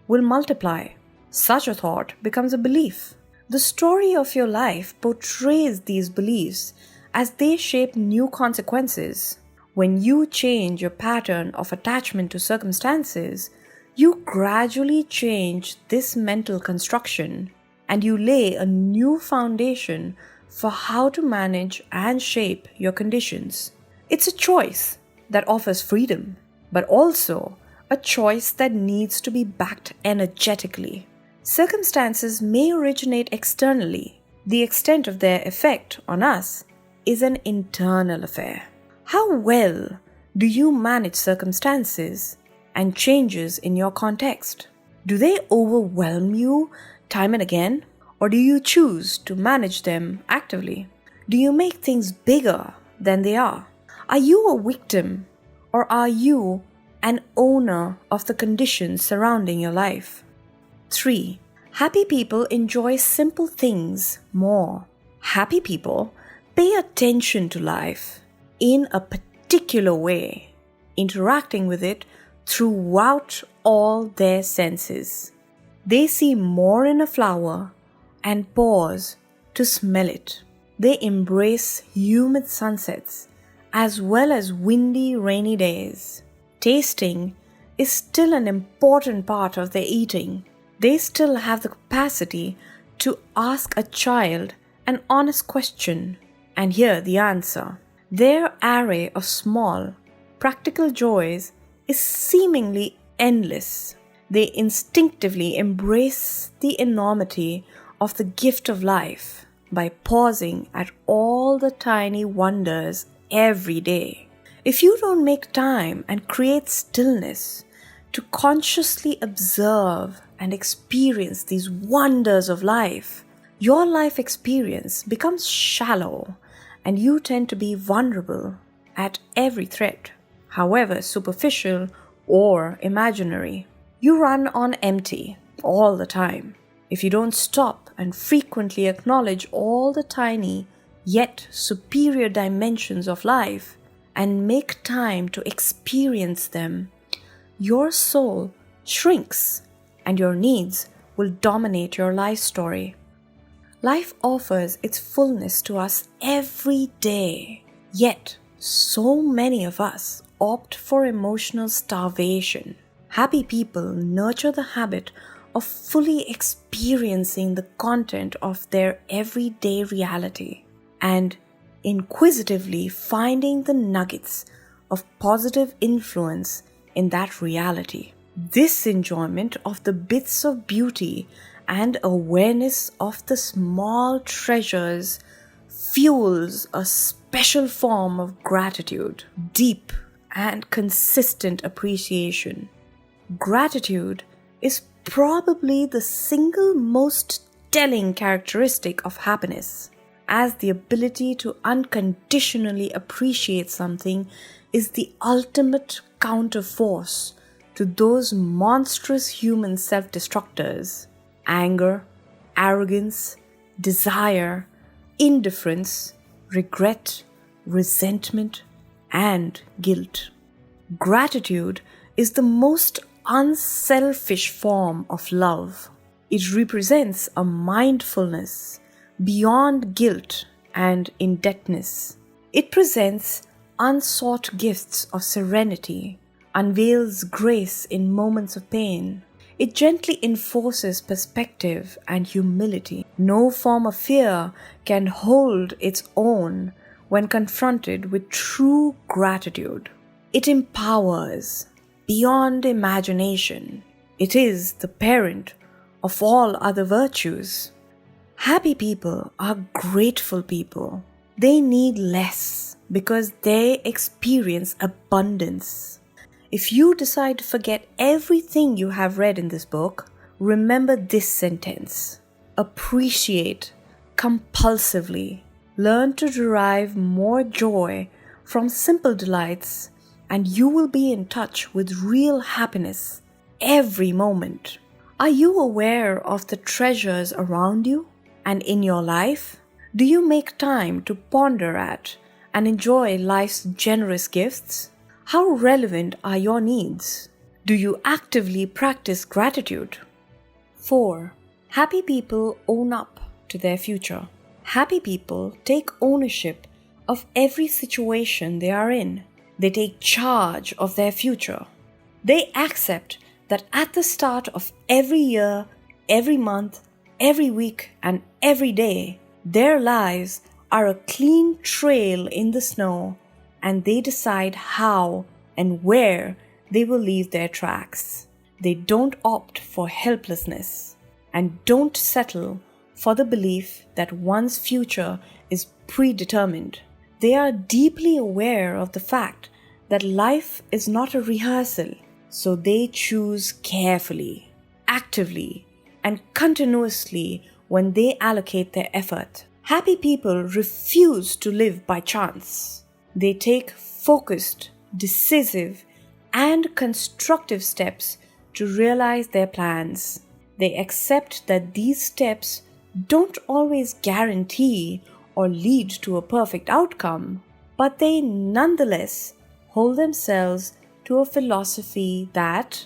will multiply. Such a thought becomes a belief. The story of your life portrays these beliefs as they shape new consequences. When you change your pattern of attachment to circumstances, you gradually change this mental construction and you lay a new foundation for how to manage and shape your conditions. It's a choice that offers freedom, but also a choice that needs to be backed energetically. Circumstances may originate externally. The extent of their effect on us is an internal affair. How well do you manage circumstances and changes in your context? Do they overwhelm you time and again, or do you choose to manage them actively? Do you make things bigger than they are? Are you a victim, or are you an owner of the conditions surrounding your life? 3. Happy people enjoy simple things more. Happy people pay attention to life in a particular way, interacting with it throughout all their senses. They see more in a flower and pause to smell it. They embrace humid sunsets as well as windy, rainy days. Tasting is still an important part of their eating. They still have the capacity to ask a child an honest question and hear the answer. Their array of small, practical joys is seemingly endless. They instinctively embrace the enormity of the gift of life by pausing at all the tiny wonders every day. If you don't make time and create stillness to consciously observe and experience these wonders of life, your life experience becomes shallow and you tend to be vulnerable at every threat, however superficial or imaginary. You run on empty all the time. If you don't stop and frequently acknowledge all the tiny yet superior dimensions of life and make time to experience them, your soul shrinks and your needs will dominate your life story. Life offers its fullness to us every day, yet so many of us opt for emotional starvation. Happy people nurture the habit of fully experiencing the content of their everyday reality and inquisitively finding the nuggets of positive influence in that reality. This enjoyment of the bits of beauty and awareness of the small treasures fuels a special form of gratitude, deep and consistent appreciation. Gratitude is probably the single most telling characteristic of happiness, as the ability to unconditionally appreciate something is the ultimate counterforce to those monstrous human self-destructors: anger, arrogance, desire, indifference, regret, resentment, and guilt. Gratitude is the most unselfish form of love. It represents a mindfulness beyond guilt and indebtedness. It presents unsought gifts of serenity, unveils grace in moments of pain. It gently enforces perspective and humility. No form of fear can hold its own when confronted with true gratitude. It empowers beyond imagination. It is the parent of all other virtues. Happy people are grateful people. They need less because they experience abundance. If you decide to forget everything you have read in this book, remember this sentence: appreciate compulsively. Learn to derive more joy from simple delights, and you will be in touch with real happiness every moment. Are you aware of the treasures around you and in your life? Do you make time to ponder at and enjoy life's generous gifts? How relevant are your needs? Do you actively practice gratitude? 4. Happy people own up to their future. Happy people take ownership of every situation they are in. They take charge of their future. They accept that at the start of every year, every month, every week, and every day, their lives are a clean trail in the snow, and they decide how and where they will leave their tracks. They don't opt for helplessness and don't settle for the belief that one's future is predetermined. They are deeply aware of the fact that life is not a rehearsal, so they choose carefully, actively, and continuously when they allocate their effort. Happy people refuse to live by chance. They take focused, decisive, and constructive steps to realize their plans. They accept that these steps don't always guarantee or lead to a perfect outcome, but they nonetheless hold themselves to a philosophy that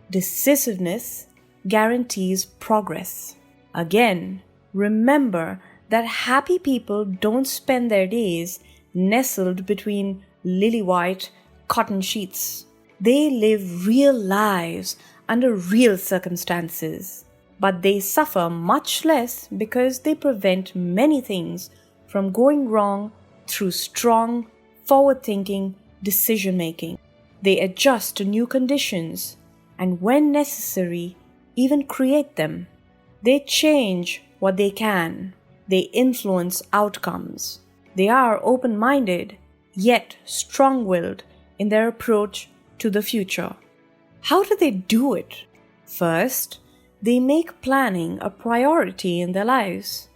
decisiveness guarantees progress. Again, remember that happy people don't spend their days nestled between lily-white cotton sheets. They live real lives under real circumstances, but they suffer much less because they prevent many things from going wrong through strong, forward-thinking decision-making. They adjust to new conditions and, when necessary, even create them. They change what they can. They influence outcomes. They are open-minded, yet strong-willed in their approach to the future. How do they do it? First, they make planning a priority in their lives.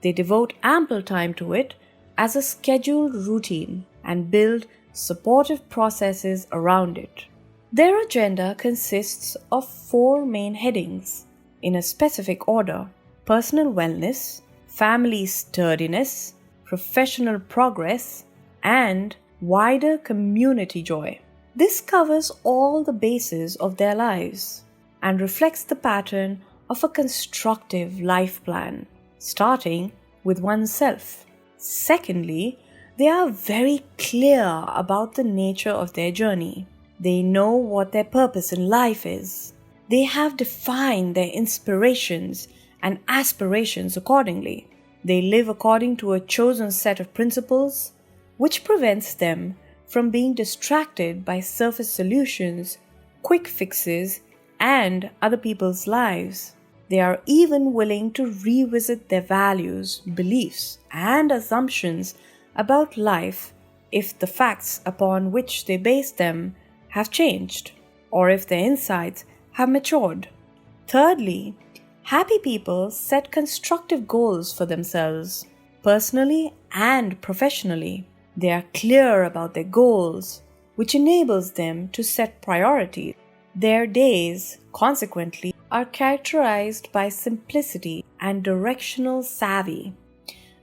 They devote ample time to it as a scheduled routine and build supportive processes around it. Their agenda consists of 4 main headings in a specific order: personal wellness, family sturdiness, professional progress, and wider community joy. This covers all the bases of their lives and reflects the pattern of a constructive life plan, starting with oneself. Secondly, they are very clear about the nature of their journey. They know what their purpose in life is. They have defined their inspirations and aspirations accordingly. They live according to a chosen set of principles, which prevents them from being distracted by surface solutions, quick fixes, and other people's lives. They are even willing to revisit their values, beliefs, and assumptions about life if the facts upon which they base them have changed, or if their insights have matured. Thirdly, happy people set constructive goals for themselves, personally and professionally. They are clear about their goals, which enables them to set priorities. Their days, consequently, are characterized by simplicity and directional savvy,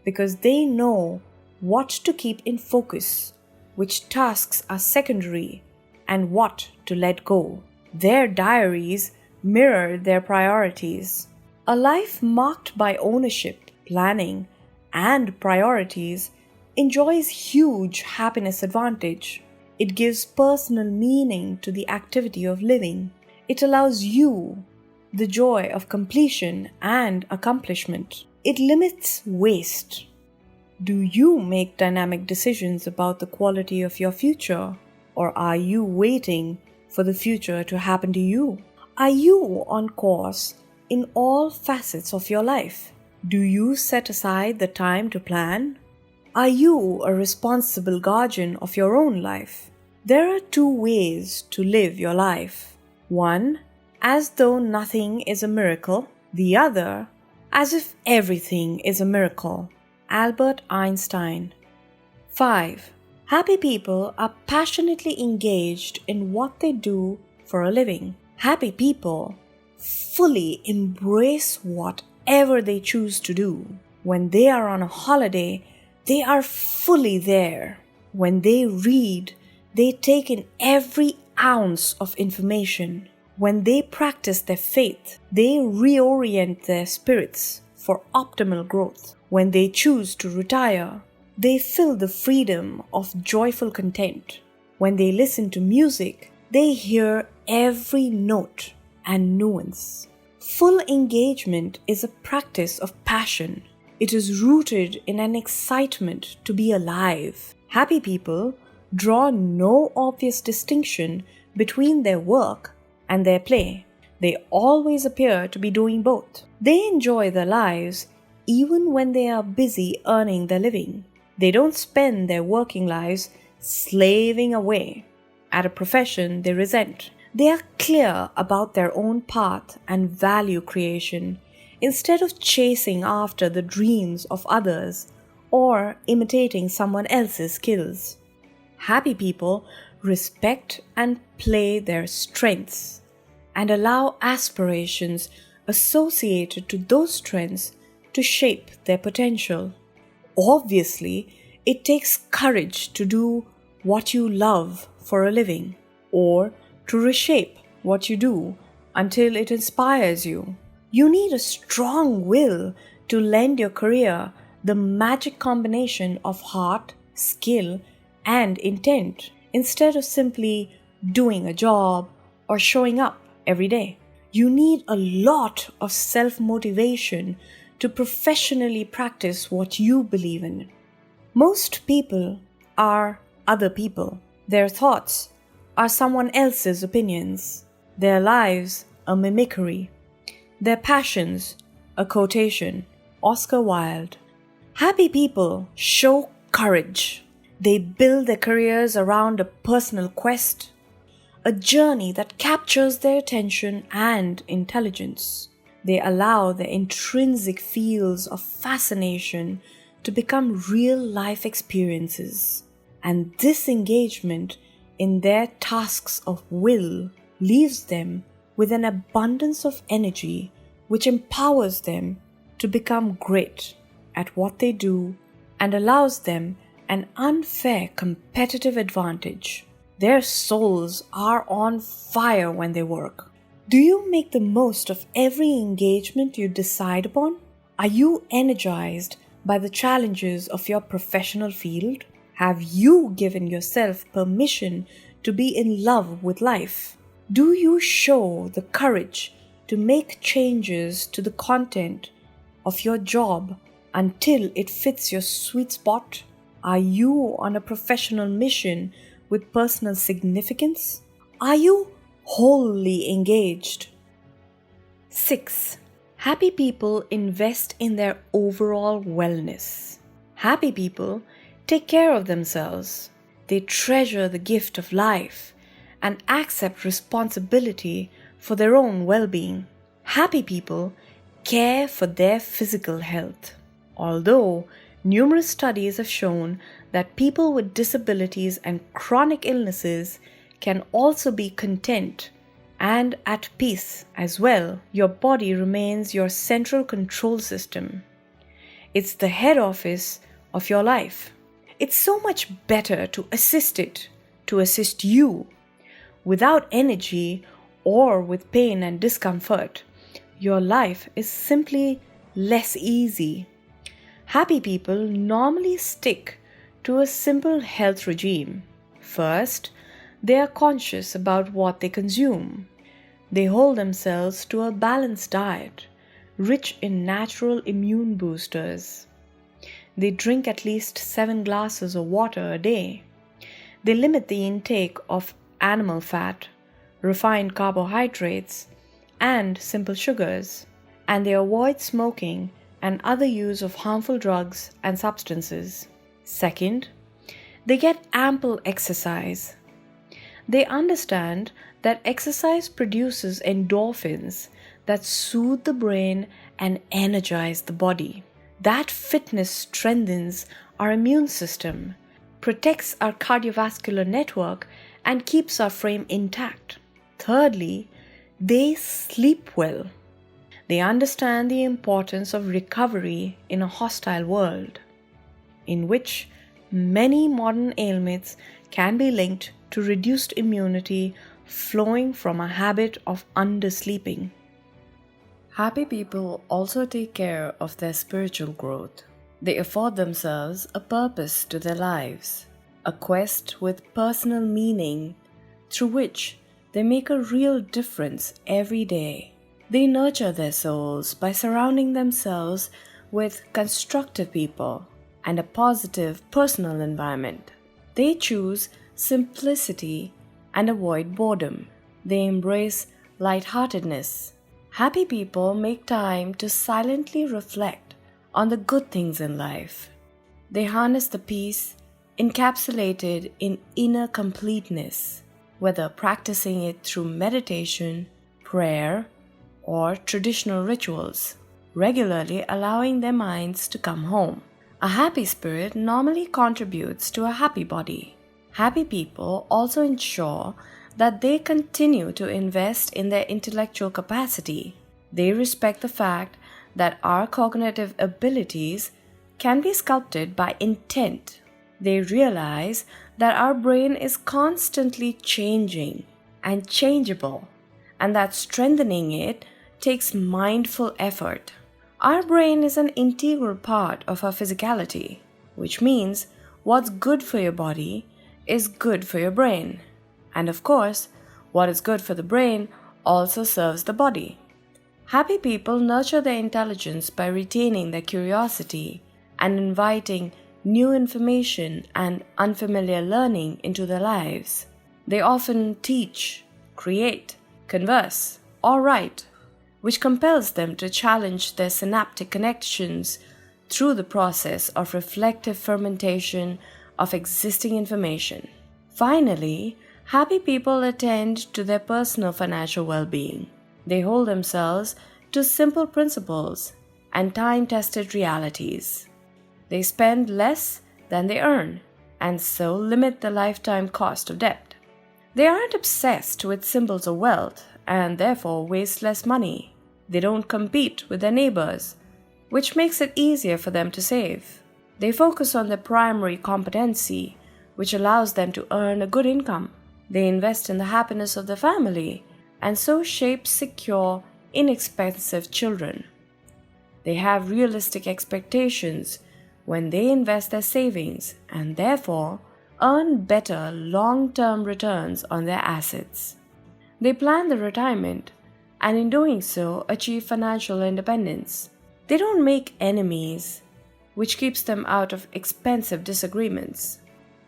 because they know what to keep in focus, which tasks are secondary, and what to let go. Their diaries mirror their priorities. A life marked by ownership, planning, and priorities enjoys huge happiness advantage. It gives personal meaning to the activity of living. It allows you the joy of completion and accomplishment. It limits waste. Do you make dynamic decisions about the quality of your future? Or are you waiting for the future to happen to you? Are you on course in all facets of your life? Do you set aside the time to plan? Are you a responsible guardian of your own life? There are 2 ways to live your life. One, as though nothing is a miracle. The other, as if everything is a miracle. Albert Einstein. 5. Happy people are passionately engaged in what they do for a living. Happy people fully embrace whatever they choose to do. When they are on a holiday, they are fully there. When they read, they take in every ounce of information. When they practice their faith, they reorient their spirits for optimal growth. When they choose to retire, they feel the freedom of joyful content. When they listen to music, they hear every note and nuance. Full engagement is a practice of passion. It is rooted in an excitement to be alive. Happy people draw no obvious distinction between their work and their play. They always appear to be doing both. They enjoy their lives even when they are busy earning their living. They don't spend their working lives slaving away at a profession they resent. They are clear about their own path and value creation instead of chasing after the dreams of others or imitating someone else's skills. Happy people respect and play their strengths and allow aspirations associated to those strengths to shape their potential. Obviously, it takes courage to do what you love for a living, or to reshape what you do until it inspires you. You need a strong will to lend your career the magic combination of heart, skill, and intent, instead of simply doing a job or showing up every day. You need a lot of self-motivation to professionally practice what you believe in. Most people are other people. Their thoughts are someone else's opinions. Their lives a mimicry. Their passions a quotation. Oscar Wilde. Happy people show courage. They build their careers around a personal quest, a journey that captures their attention and intelligence. They allow their intrinsic fields of fascination to become real-life experiences. And this engagement in their tasks of will leaves them with an abundance of energy which empowers them to become great at what they do and allows them an unfair competitive advantage. Their souls are on fire when they work. Do you make the most of every engagement you decide upon? Are you energized by the challenges of your professional field? Have you given yourself permission to be in love with life? Do you show the courage to make changes to the content of your job until it fits your sweet spot? Are you on a professional mission with personal significance? Are you wholly engaged? 6. Happy people invest in their overall wellness. Happy people take care of themselves. They treasure the gift of life and accept responsibility for their own well-being. Happy people care for their physical health. Although numerous studies have shown that people with disabilities and chronic illnesses can also be content and at peace as well, your body remains your central control system. It's the head office of your life. It's so much better to assist you. Without energy or with pain and discomfort, your life is simply less easy. Happy people normally stick to a simple health regime. First, they are conscious about what they consume. They hold themselves to a balanced diet, rich in natural immune boosters. They drink at least 7 glasses of water a day. They limit the intake of animal fat, refined carbohydrates, and simple sugars, and they avoid smoking and other use of harmful drugs and substances. Second, they get ample exercise. They understand that exercise produces endorphins that soothe the brain and energize the body. That fitness strengthens our immune system, protects our cardiovascular network, and keeps our frame intact. Thirdly, they sleep well. They understand the importance of recovery in a hostile world, in which many modern ailments can be linked to reduced immunity flowing from a habit of undersleeping. Happy people also take care of their spiritual growth. They afford themselves a purpose to their lives, a quest with personal meaning through which they make a real difference every day. They nurture their souls by surrounding themselves with constructive people and a positive personal environment. They choose simplicity and avoid boredom. They embrace lightheartedness. Happy people make time to silently reflect on the good things in life. They harness the peace encapsulated in inner completeness, whether practicing it through meditation, prayer, or traditional rituals, regularly allowing their minds to come home. A happy spirit normally contributes to a happy body. Happy people also ensure that they continue to invest in their intellectual capacity. They respect the fact that our cognitive abilities can be sculpted by intent. They realize that our brain is constantly changing and changeable, and that strengthening it takes mindful effort. Our brain is an integral part of our physicality, which means what's good for your body is good for your brain. And of course, what is good for the brain also serves the body. Happy people nurture their intelligence by retaining their curiosity and inviting new information and unfamiliar learning into their lives. They often teach, create, converse, or write which compels them to challenge their synaptic connections through the process of reflective fermentation of existing information. Finally, happy people attend to their personal financial well-being. They hold themselves to simple principles and time-tested realities. They spend less than they earn, and so limit the lifetime cost of debt. They aren't obsessed with symbols of wealth and therefore waste less money. They don't compete with their neighbors, which makes it easier for them to save. They focus on their primary competency, which allows them to earn a good income. They invest in the happiness of the family and so shape secure, inexpensive children. They have realistic expectations when they invest their savings and therefore earn better long-term returns on their assets. They plan their retirement and in doing so achieve financial independence. They don't make enemies, which keeps them out of expensive disagreements.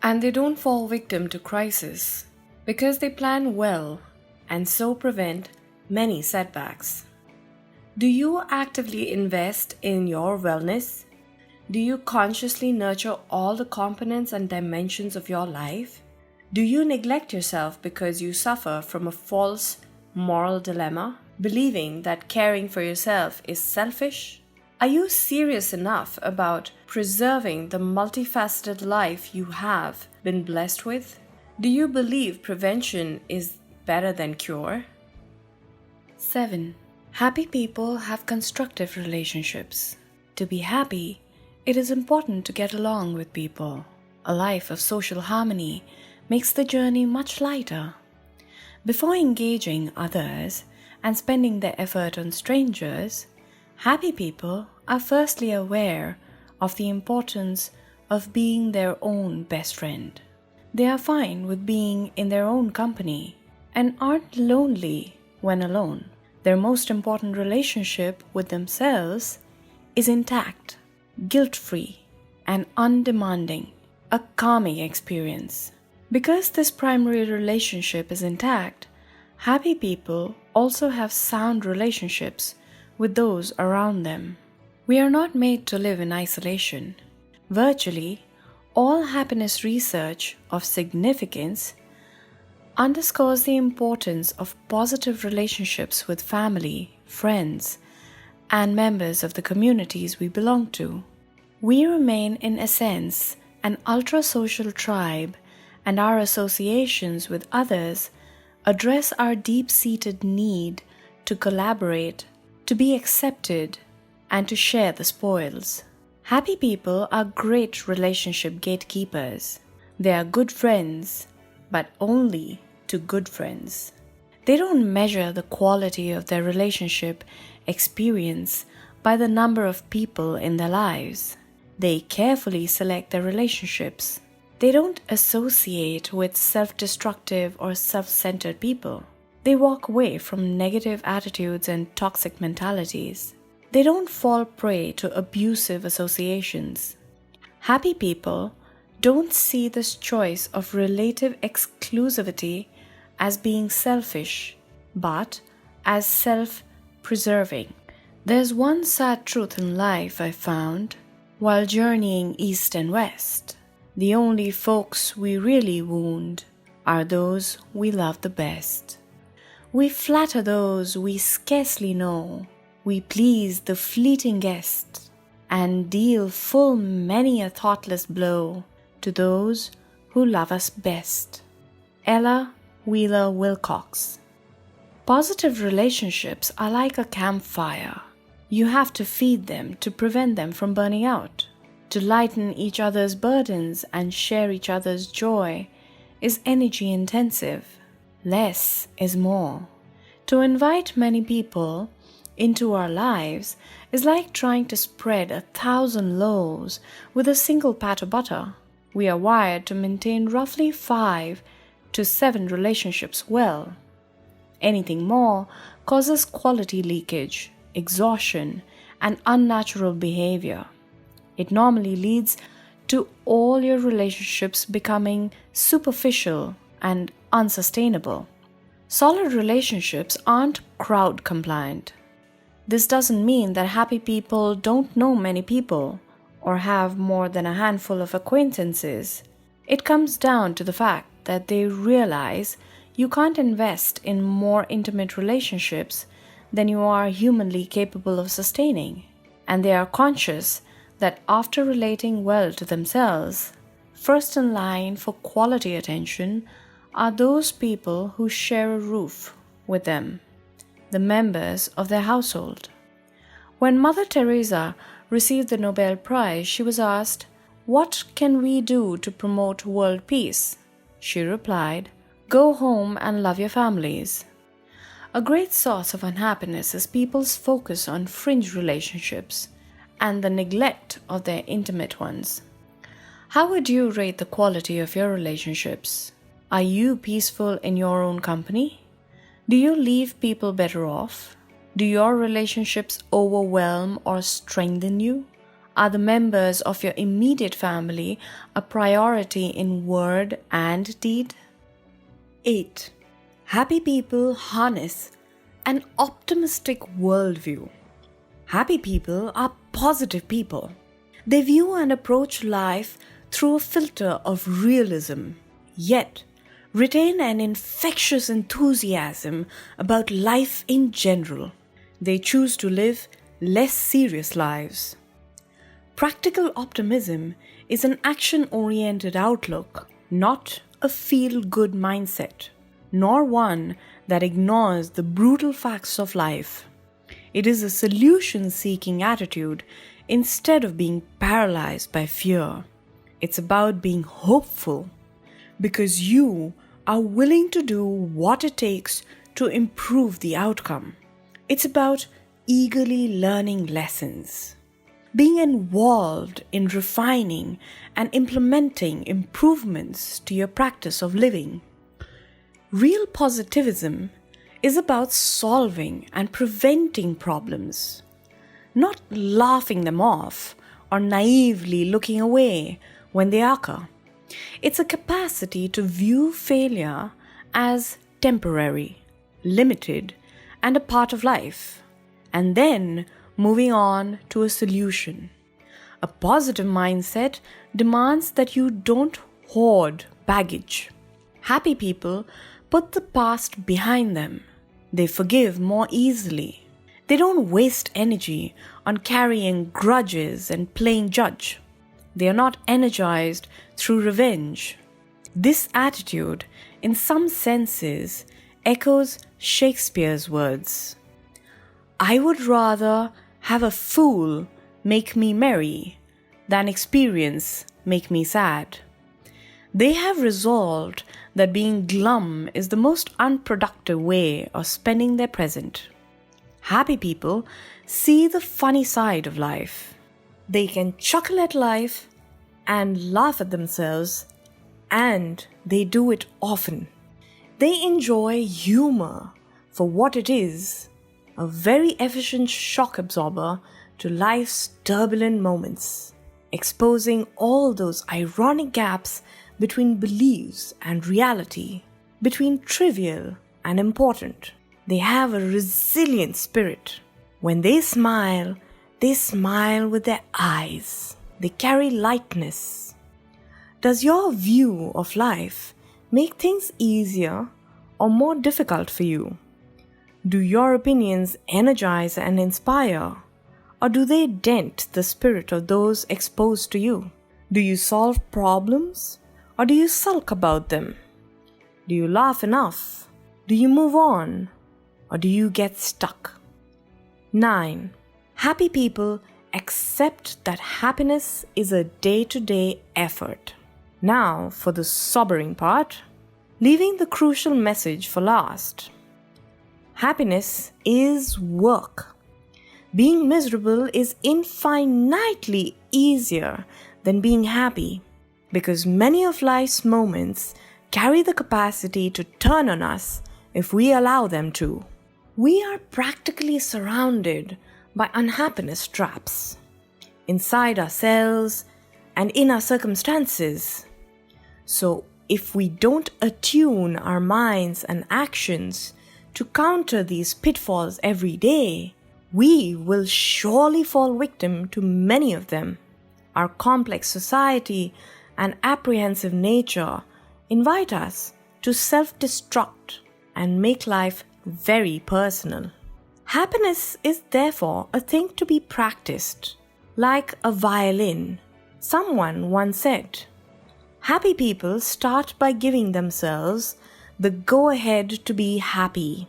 And they don't fall victim to crisis because they plan well and so prevent many setbacks. Do you actively invest in your wellness? Do you consciously nurture all the components and dimensions of your life? Do you neglect yourself because you suffer from a false moral dilemma, believing that caring for yourself is selfish? Are you serious enough about preserving the multifaceted life you have been blessed with? Do you believe prevention is better than cure? 7. Happy people have constructive relationships. To be happy, it is important to get along with people. A life of social harmony makes the journey much lighter. Before engaging others and spending their effort on strangers, happy people are firstly aware of the importance of being their own best friend. They are fine with being in their own company and aren't lonely when alone. Their most important relationship with themselves is intact, guilt-free, and undemanding, a calming experience. Because this primary relationship is intact, happy people also have sound relationships with those around them. We are not made to live in isolation. Virtually, all happiness research of significance underscores the importance of positive relationships with family, friends, and members of the communities we belong to. We remain, in essence, an ultra-social tribe, and our associations with others address our deep-seated need to collaborate, to be accepted, and to share the spoils. Happy people are great relationship gatekeepers. They are good friends, but only to good friends. They don't measure the quality of their relationship experience by the number of people in their lives. They carefully select their relationships. They don't associate with self-destructive or self-centered people. They walk away from negative attitudes and toxic mentalities. They don't fall prey to abusive associations. Happy people don't see this choice of relative exclusivity as being selfish, but as self-preserving. There's one sad truth in life I found while journeying east and west. The only folks we really wound are those we love the best. We flatter those we scarcely know. We please the fleeting guest and deal full many a thoughtless blow to those who love us best. Ella Wheeler Wilcox. Positive relationships are like a campfire. You have to feed them to prevent them from burning out. To lighten each other's burdens and share each other's joy is energy intensive. Less is more. To invite many people into our lives is like trying to spread 1,000 loaves with a single pat of butter. We are wired to maintain roughly 5 to 7 relationships well. Anything more causes quality leakage, exhaustion, and unnatural behavior. It normally leads to all your relationships becoming superficial and unsustainable. Solid relationships aren't crowd compliant. This doesn't mean that happy people don't know many people or have more than a handful of acquaintances. It comes down to the fact that they realize you can't invest in more intimate relationships than you are humanly capable of sustaining. And they are conscious that after relating well to themselves, first in line for quality attention are those people who share a roof with them, the members of their household. When Mother Teresa received the Nobel Prize, she was asked, "What can we do to promote world peace?" She replied, "Go home and love your families." A great source of unhappiness is people's focus on fringe relationships and the neglect of their intimate ones. How would you rate the quality of your relationships? Are you peaceful in your own company? Do you leave people better off? Do your relationships overwhelm or strengthen you? Are the members of your immediate family a priority in word and deed? 8. Happy people harness an optimistic worldview. Happy people are positive people. They view and approach life through a filter of realism, yet retain an infectious enthusiasm about life in general. They choose to live less serious lives. Practical optimism is an action-oriented outlook, not a feel-good mindset, nor one that ignores the brutal facts of life. It is a solution-seeking attitude instead of being paralyzed by fear. It's about being hopeful because you are willing to do what it takes to improve the outcome. It's about eagerly learning lessons, being involved in refining and implementing improvements to your practice of living. Real positivism is about solving and preventing problems, not laughing them off or naively looking away when they occur. It's a capacity to view failure as temporary, limited, and a part of life, and then moving on to a solution. A positive mindset demands that you don't hoard baggage. Happy people put the past behind them. They forgive more easily. They don't waste energy on carrying grudges and playing judge. They are not energized through revenge. This attitude, in some senses, echoes Shakespeare's words. "I would rather have a fool make me merry than experience make me sad." They have resolved that being glum is the most unproductive way of spending their present. Happy people see the funny side of life. They can chuckle at life and laugh at themselves, and they do it often. They enjoy humor for what it is, a very efficient shock absorber to life's turbulent moments, exposing all those ironic gaps between beliefs and reality, between trivial and important. They have a resilient spirit. When they smile with their eyes. They carry lightness. Does your view of life make things easier or more difficult for you? Do your opinions energize and inspire, or do they dent the spirit of those exposed to you? Do you solve problems, or do you sulk about them? Do you laugh enough? Do you move on, or do you get stuck? 9. Happy people accept that happiness is a day-to-day effort. Now for the sobering part, leaving the crucial message for last. Happiness is work. Being miserable is infinitely easier than being happy, because many of life's moments carry the capacity to turn on us if we allow them to. We are practically surrounded by unhappiness traps, inside ourselves and in our circumstances. So if we don't attune our minds and actions to counter these pitfalls every day, we will surely fall victim to many of them. Our complex society and apprehensive nature invite us to self-destruct and make life very personal. Happiness is therefore a thing to be practiced, like a violin. Someone once said, "Happy people start by giving themselves the go-ahead to be happy.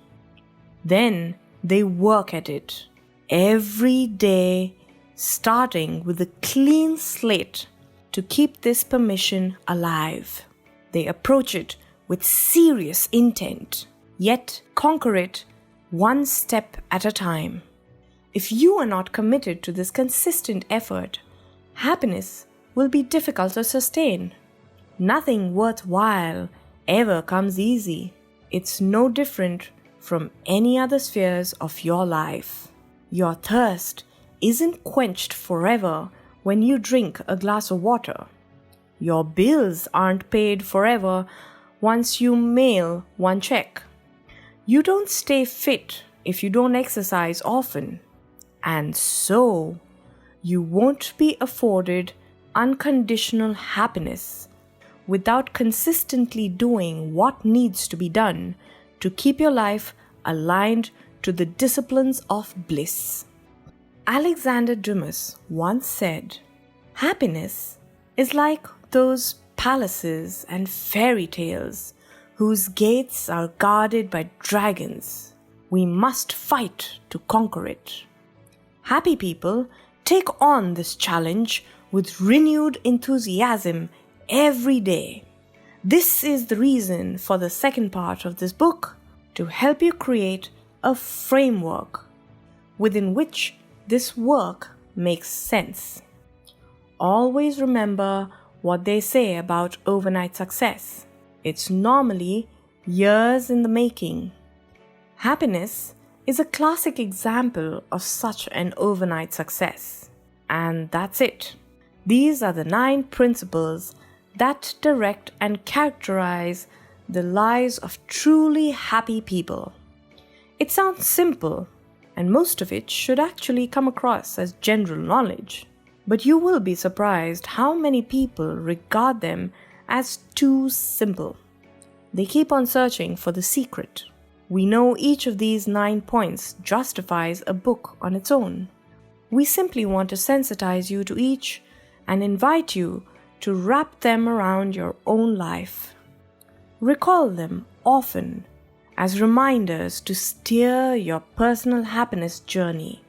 Then they work at it every day, starting with a clean slate to keep this permission alive. They approach it with serious intent, yet conquer it one step at a time. If you are not committed to this consistent effort, happiness will be difficult to sustain. Nothing worthwhile ever comes easy. It's no different from any other spheres of your life. Your thirst isn't quenched forever when you drink a glass of water. Your bills aren't paid forever once you mail one check. You don't stay fit if you don't exercise often. And so, you won't be afforded unconditional happiness without consistently doing what needs to be done to keep your life aligned to the disciplines of bliss. Alexander Dumas once said, "Happiness is like those palaces and fairy tales whose gates are guarded by dragons. We must fight to conquer it." Happy people take on this challenge with renewed enthusiasm every day. This is the reason for the second part of this book, to help you create a framework within which this work makes sense. Always remember what they say about overnight success. It's normally years in the making. Happiness is a classic example of such an overnight success. And that's it. These are the 9 principles that direct and characterize the lives of truly happy people. It sounds simple, and most of it should actually come across as general knowledge. But you will be surprised how many people regard them as too simple. They keep on searching for the secret. We know each of these 9 points justifies a book on its own. We simply want to sensitize you to each and invite you to wrap them around your own life. Recall them often as reminders to steer your personal happiness journey.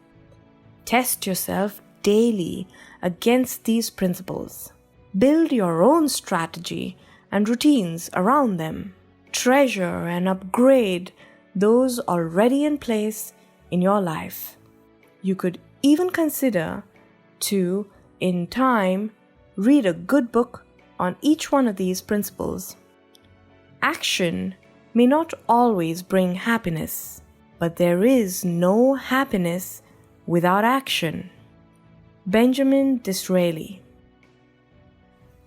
Test yourself daily against these principles. Build your own strategy and routines around them. Treasure and upgrade those already in place in your life. You could even consider to, in time, read a good book on each one of these principles. Action may not always bring happiness, but there is no happiness without action. Benjamin Disraeli.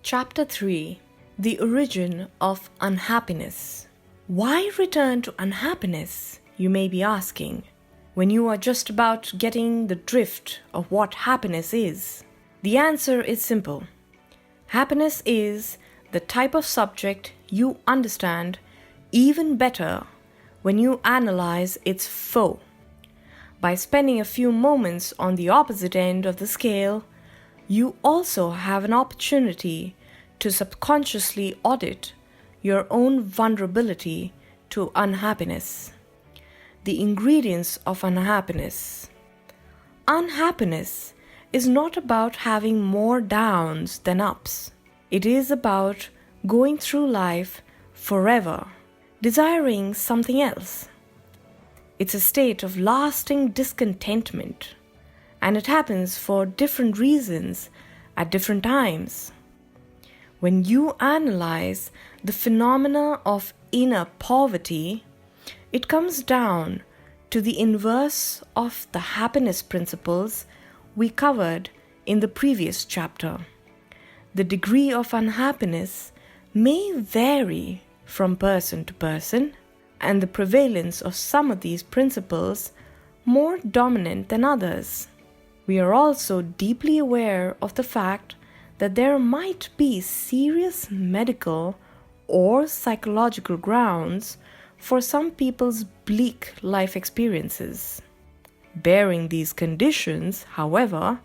Chapter 3. The Origin of Unhappiness. Why return to unhappiness, you may be asking, when you are just about getting the drift of what happiness is? The answer is simple. Happiness is the type of subject you understand even better when you analyze its foe. By spending a few moments on the opposite end of the scale, you also have an opportunity to subconsciously audit your own vulnerability to unhappiness. The ingredients of unhappiness. Unhappiness is not about having more downs than ups. It is about going through life forever, desiring something else. It's a state of lasting discontentment, and it happens for different reasons at different times. When you analyze the phenomena of inner poverty, it comes down to the inverse of the happiness principles we covered in the previous chapter. The degree of unhappiness may vary from person to person, and the prevalence of some of these principles more dominant than others. We are also deeply aware of the fact that there might be serious medical or psychological grounds for some people's bleak life experiences. Bearing these conditions, however,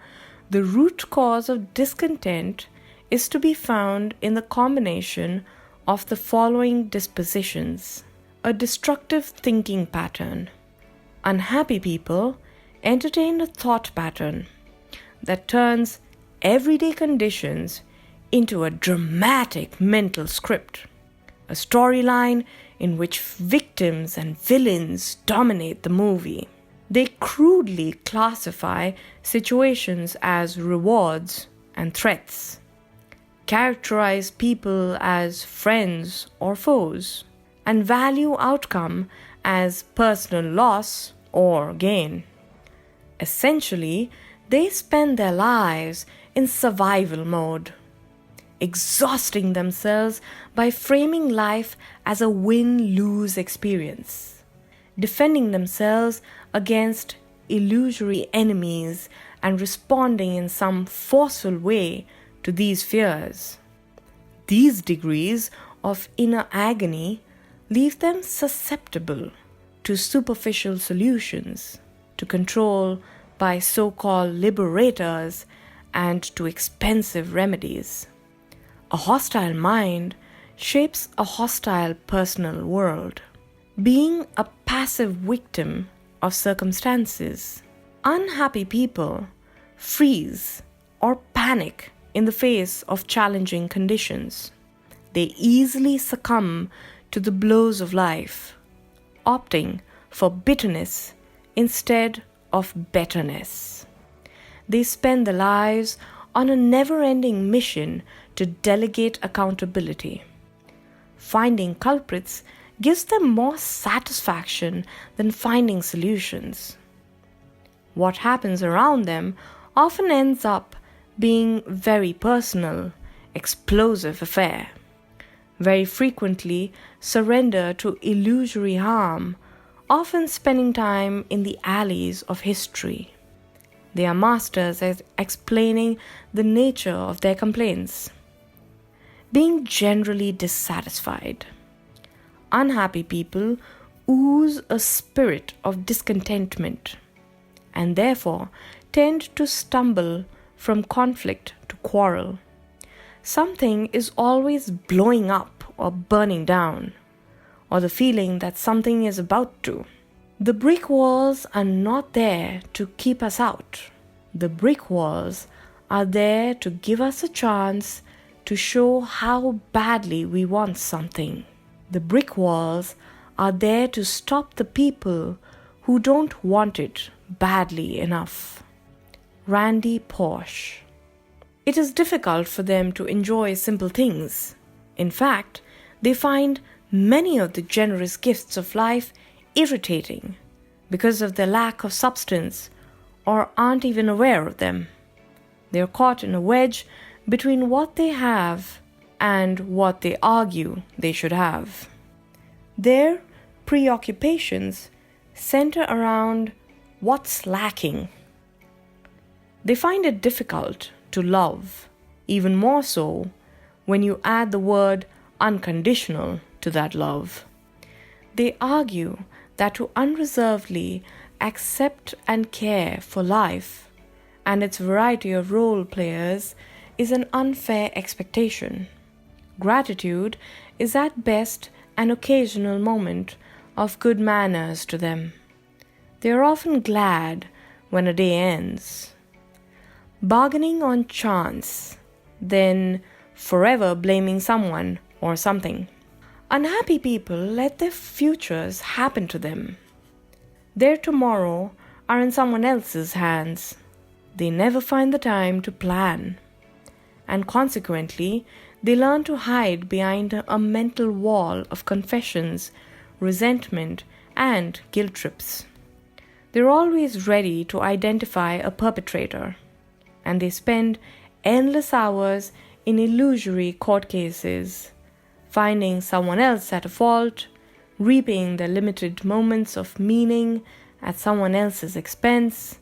the root cause of discontent is to be found in the combination of the following dispositions: a destructive thinking pattern. Unhappy people entertain a thought pattern that turns everyday conditions into a dramatic mental script, a storyline in which victims and villains dominate the movie. They crudely classify situations as rewards and threats, characterize people as friends or foes, and value outcome as personal loss or gain. Essentially, they spend their lives in survival mode, exhausting themselves by framing life as a win-lose experience, defending themselves against illusory enemies and responding in some forceful way to these fears. These degrees of inner agony leave them susceptible to superficial solutions, to control by so-called liberators, and to expensive remedies. A hostile mind shapes a hostile personal world. Being a passive victim of circumstances, unhappy people freeze or panic in the face of challenging conditions. They easily succumb to the blows of life, opting for bitterness instead of betterness. They spend their lives on a never-ending mission to delegate accountability. Finding culprits gives them more satisfaction than finding solutions. What happens around them often ends up being very personal, explosive affair. Very frequently surrender to illusory harm, often spending time in the alleys of history. They are masters at explaining the nature of their complaints. Being generally dissatisfied. Unhappy people ooze a spirit of discontentment and therefore tend to stumble from conflict to quarrel. Something is always blowing up or burning down, or the feeling that something is about to. The brick walls are not there to keep us out. The brick walls are there to give us a chance to show how badly we want something. The brick walls are there to stop the people who don't want it badly enough. Randy Pausch. It is difficult for them to enjoy simple things. In fact, they find many of the generous gifts of life irritating because of their lack of substance or aren't even aware of them. They are caught in a wedge between what they have and what they argue they should have. Their preoccupations center around what's lacking. They find it difficult to love, even more so when you add the word unconditional to that love. They argue that to unreservedly accept and care for life and its variety of role players is an unfair expectation. Gratitude is at best an occasional moment of good manners to them. They are often glad when a day ends. Bargaining on chance, then forever blaming someone or something. Unhappy people let their futures happen to them. Their tomorrow are in someone else's hands. They never find the time to plan. And consequently, they learn to hide behind a mental wall of confessions, resentment, and guilt trips. They're always ready to identify a perpetrator, and they spend endless hours in illusory court cases, finding someone else at fault, reaping their limited moments of meaning, at someone else's expense,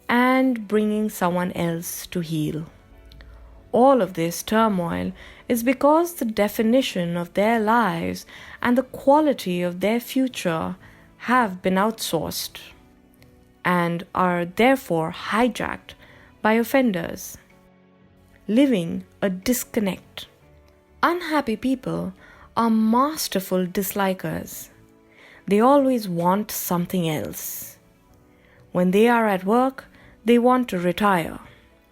and bringing someone else to heel. All of this turmoil is because the definition of their lives and the quality of their future have been outsourced and are therefore hijacked by offenders, living a disconnect. Unhappy people are masterful dislikers. They always want something else. When they are at work, they want to retire.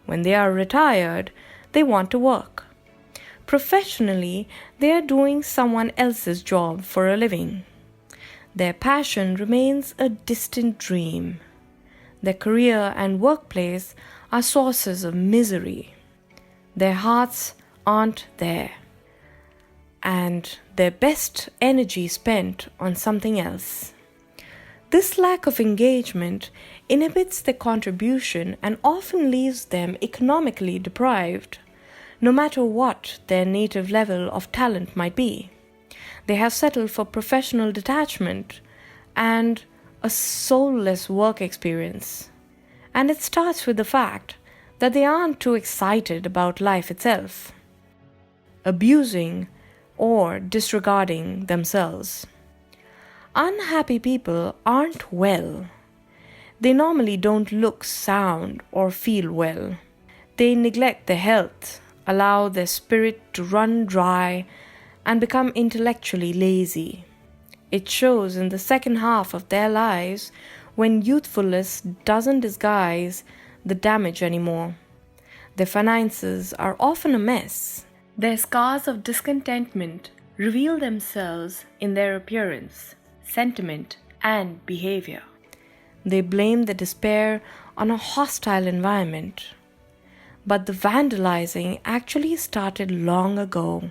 When they are retired, they want to work. Professionally, they are doing someone else's job for a living. Their passion remains a distant dream. Their career and workplace are sources of misery. Their hearts aren't there, and their best energy spent on something else. This lack of engagement inhibits their contribution and often leaves them economically deprived, no matter what their native level of talent might be. They have settled for professional detachment and a soulless work experience. And it starts with the fact that they aren't too excited about life itself, abusing or disregarding themselves. Unhappy people aren't well. They normally don't look, sound, or feel well. They neglect their health, allow their spirit to run dry, and become intellectually lazy. It shows in the second half of their lives when youthfulness doesn't disguise the damage anymore. Their finances are often a mess. Their scars of discontentment reveal themselves in their appearance, sentiment, and behavior. They blame the despair on a hostile environment. But the vandalizing actually started long ago,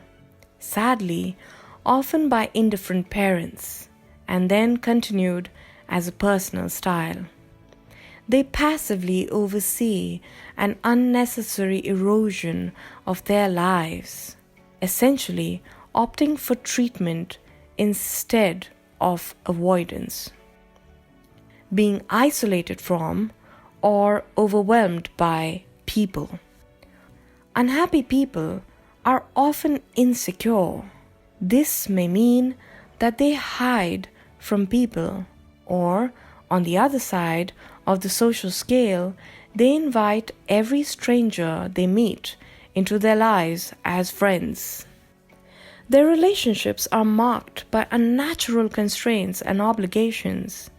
sadly, often by indifferent parents, and then continued as a personal style. They passively oversee an unnecessary erosion of their lives, essentially opting for treatment instead of avoidance. Being isolated from or overwhelmed by people. Unhappy people are often insecure. This may mean that they hide from people, or on the other side of the social scale, they invite every stranger they meet into their lives as friends. Their relationships are marked by unnatural constraints and obligations,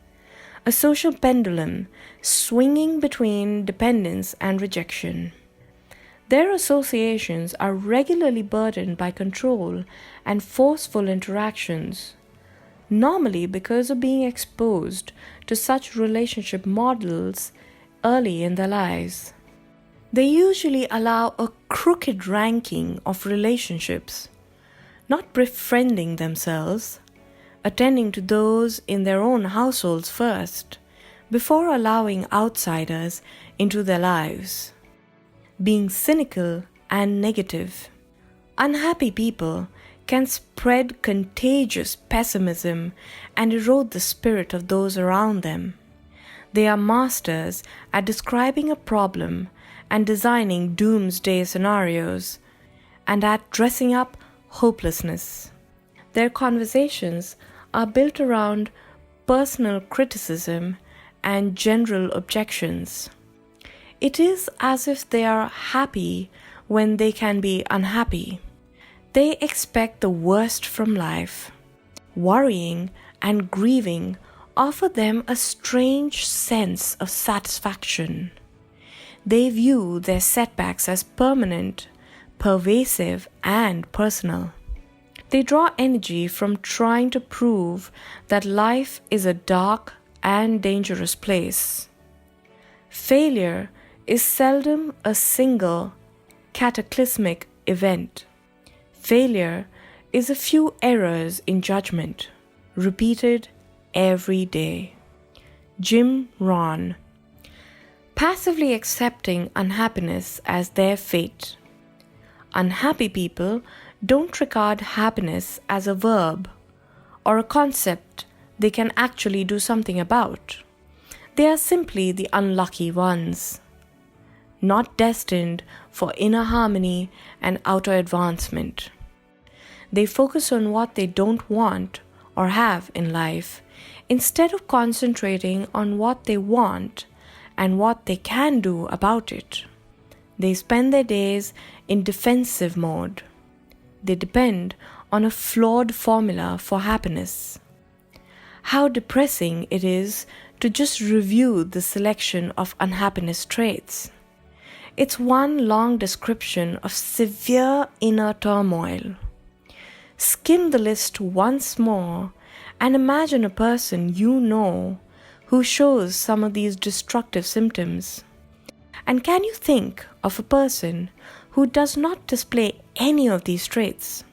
a social pendulum swinging between dependence and rejection. Their associations are regularly burdened by control and forceful interactions, normally because of being exposed to such relationship models early in their lives. They usually allow a crooked ranking of relationships, not befriending themselves, attending to those in their own households first, before allowing outsiders into their lives. Being cynical and negative. Unhappy people can spread contagious pessimism and erode the spirit of those around them. They are masters at describing a problem and designing doomsday scenarios, and at dressing up hopelessness. Their conversations are built around personal criticism and general objections. It is as if they are happy when they can be unhappy. They expect the worst from life. Worrying and grieving offer them a strange sense of satisfaction. They view their setbacks as permanent, pervasive, and personal. They draw energy from trying to prove that life is a dark and dangerous place. Failure is seldom a single, cataclysmic event. Failure is a few errors in judgment, repeated every day. Jim Rohn. Passively accepting unhappiness as their fate. Unhappy people don't regard happiness as a verb or a concept they can actually do something about. They are simply the unlucky ones, not destined for inner harmony and outer advancement. They focus on what they don't want or have in life, instead of concentrating on what they want and what they can do about it. They spend their days in defensive mode. They depend on a flawed formula for happiness. How depressing it is to just review the selection of unhappiness traits. It's one long description of severe inner turmoil. Skim the list once more and imagine a person you know who shows some of these destructive symptoms. And can you think of a person who does not display any of these traits?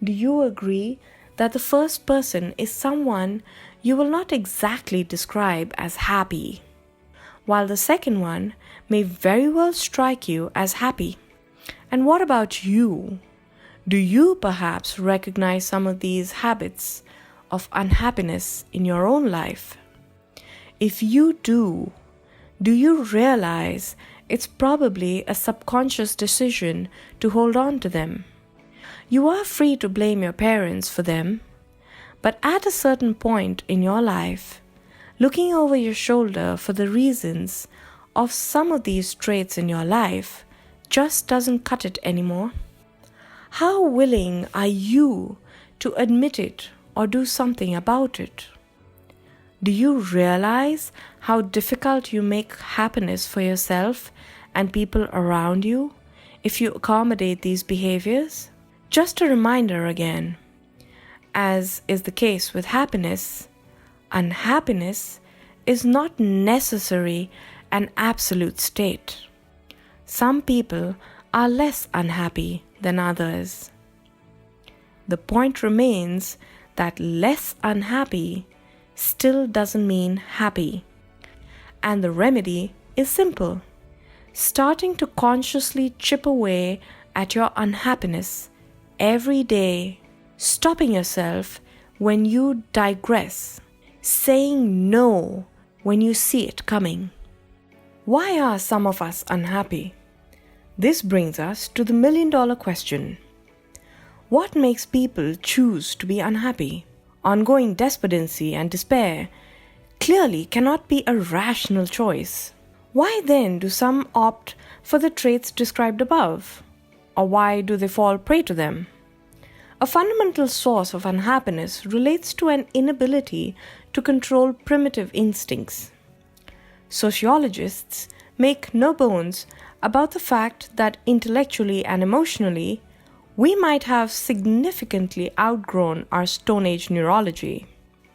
Do you agree that the first person is someone you will not exactly describe as happy, while the second one may very well strike you as happy? And what about you? Do you perhaps recognize some of these habits of unhappiness in your own life? If you do you realize it's probably a subconscious decision to hold on to them? You are free to blame your parents for them, but at a certain point in your life, looking over your shoulder for the reasons of some of these traits in your life just doesn't cut it anymore. How willing are you to admit it or do something about it? Do you realize how difficult you make happiness for yourself and people around you if you accommodate these behaviors? Just a reminder again, as is the case with happiness, unhappiness is not necessarily an absolute state. Some people are less unhappy than others. The point remains that less unhappy still doesn't mean happy. And the remedy is simple. Starting to consciously chip away at your unhappiness every day, stopping yourself when you digress, saying no when you see it coming. Why are some of us unhappy? This brings us to the million-dollar question. What makes people choose to be unhappy? Ongoing despondency and despair clearly cannot be a rational choice. Why then do some opt for the traits described above? Or why do they fall prey to them? A fundamental source of unhappiness relates to an inability to control primitive instincts. Sociologists make no bones about the fact that intellectually and emotionally, we might have significantly outgrown our Stone Age neurology,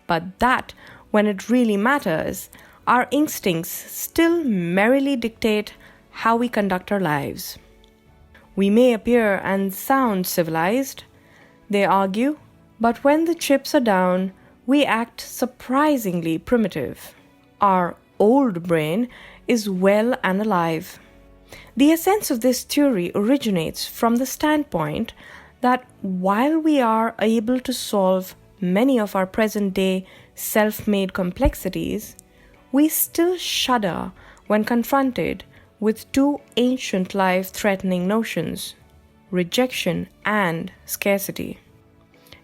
but that, when it really matters, our instincts still merrily dictate how we conduct our lives. We may appear and sound civilized, they argue, but when the chips are down, we act surprisingly primitive. Our old brain is well and alive. The essence of this theory originates from the standpoint that while we are able to solve many of our present-day self-made complexities, we still shudder when confronted with two ancient life-threatening notions: rejection and scarcity.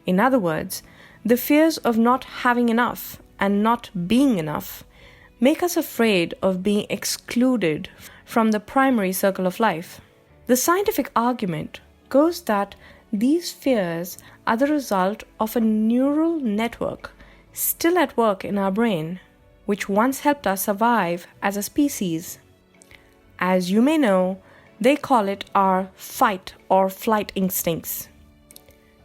In other words, the fears of not having enough and not being enough make us afraid of being excluded from the primary circle of life. The scientific argument goes that these fears are the result of a neural network still at work in our brain, which once helped us survive as a species. As you may know, they call it our fight or flight instincts.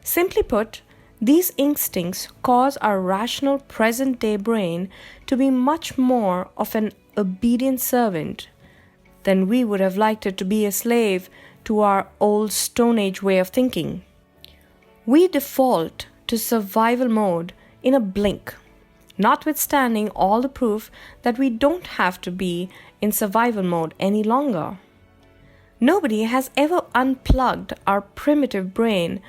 Simply put, these instincts cause our rational present-day brain to be much more of an obedient servant than we would have liked it to be a slave to our old Stone Age way of thinking. We default to survival mode in a blink, notwithstanding all the proof that we don't have to be in survival mode any longer. Nobody has ever unplugged our primitive brain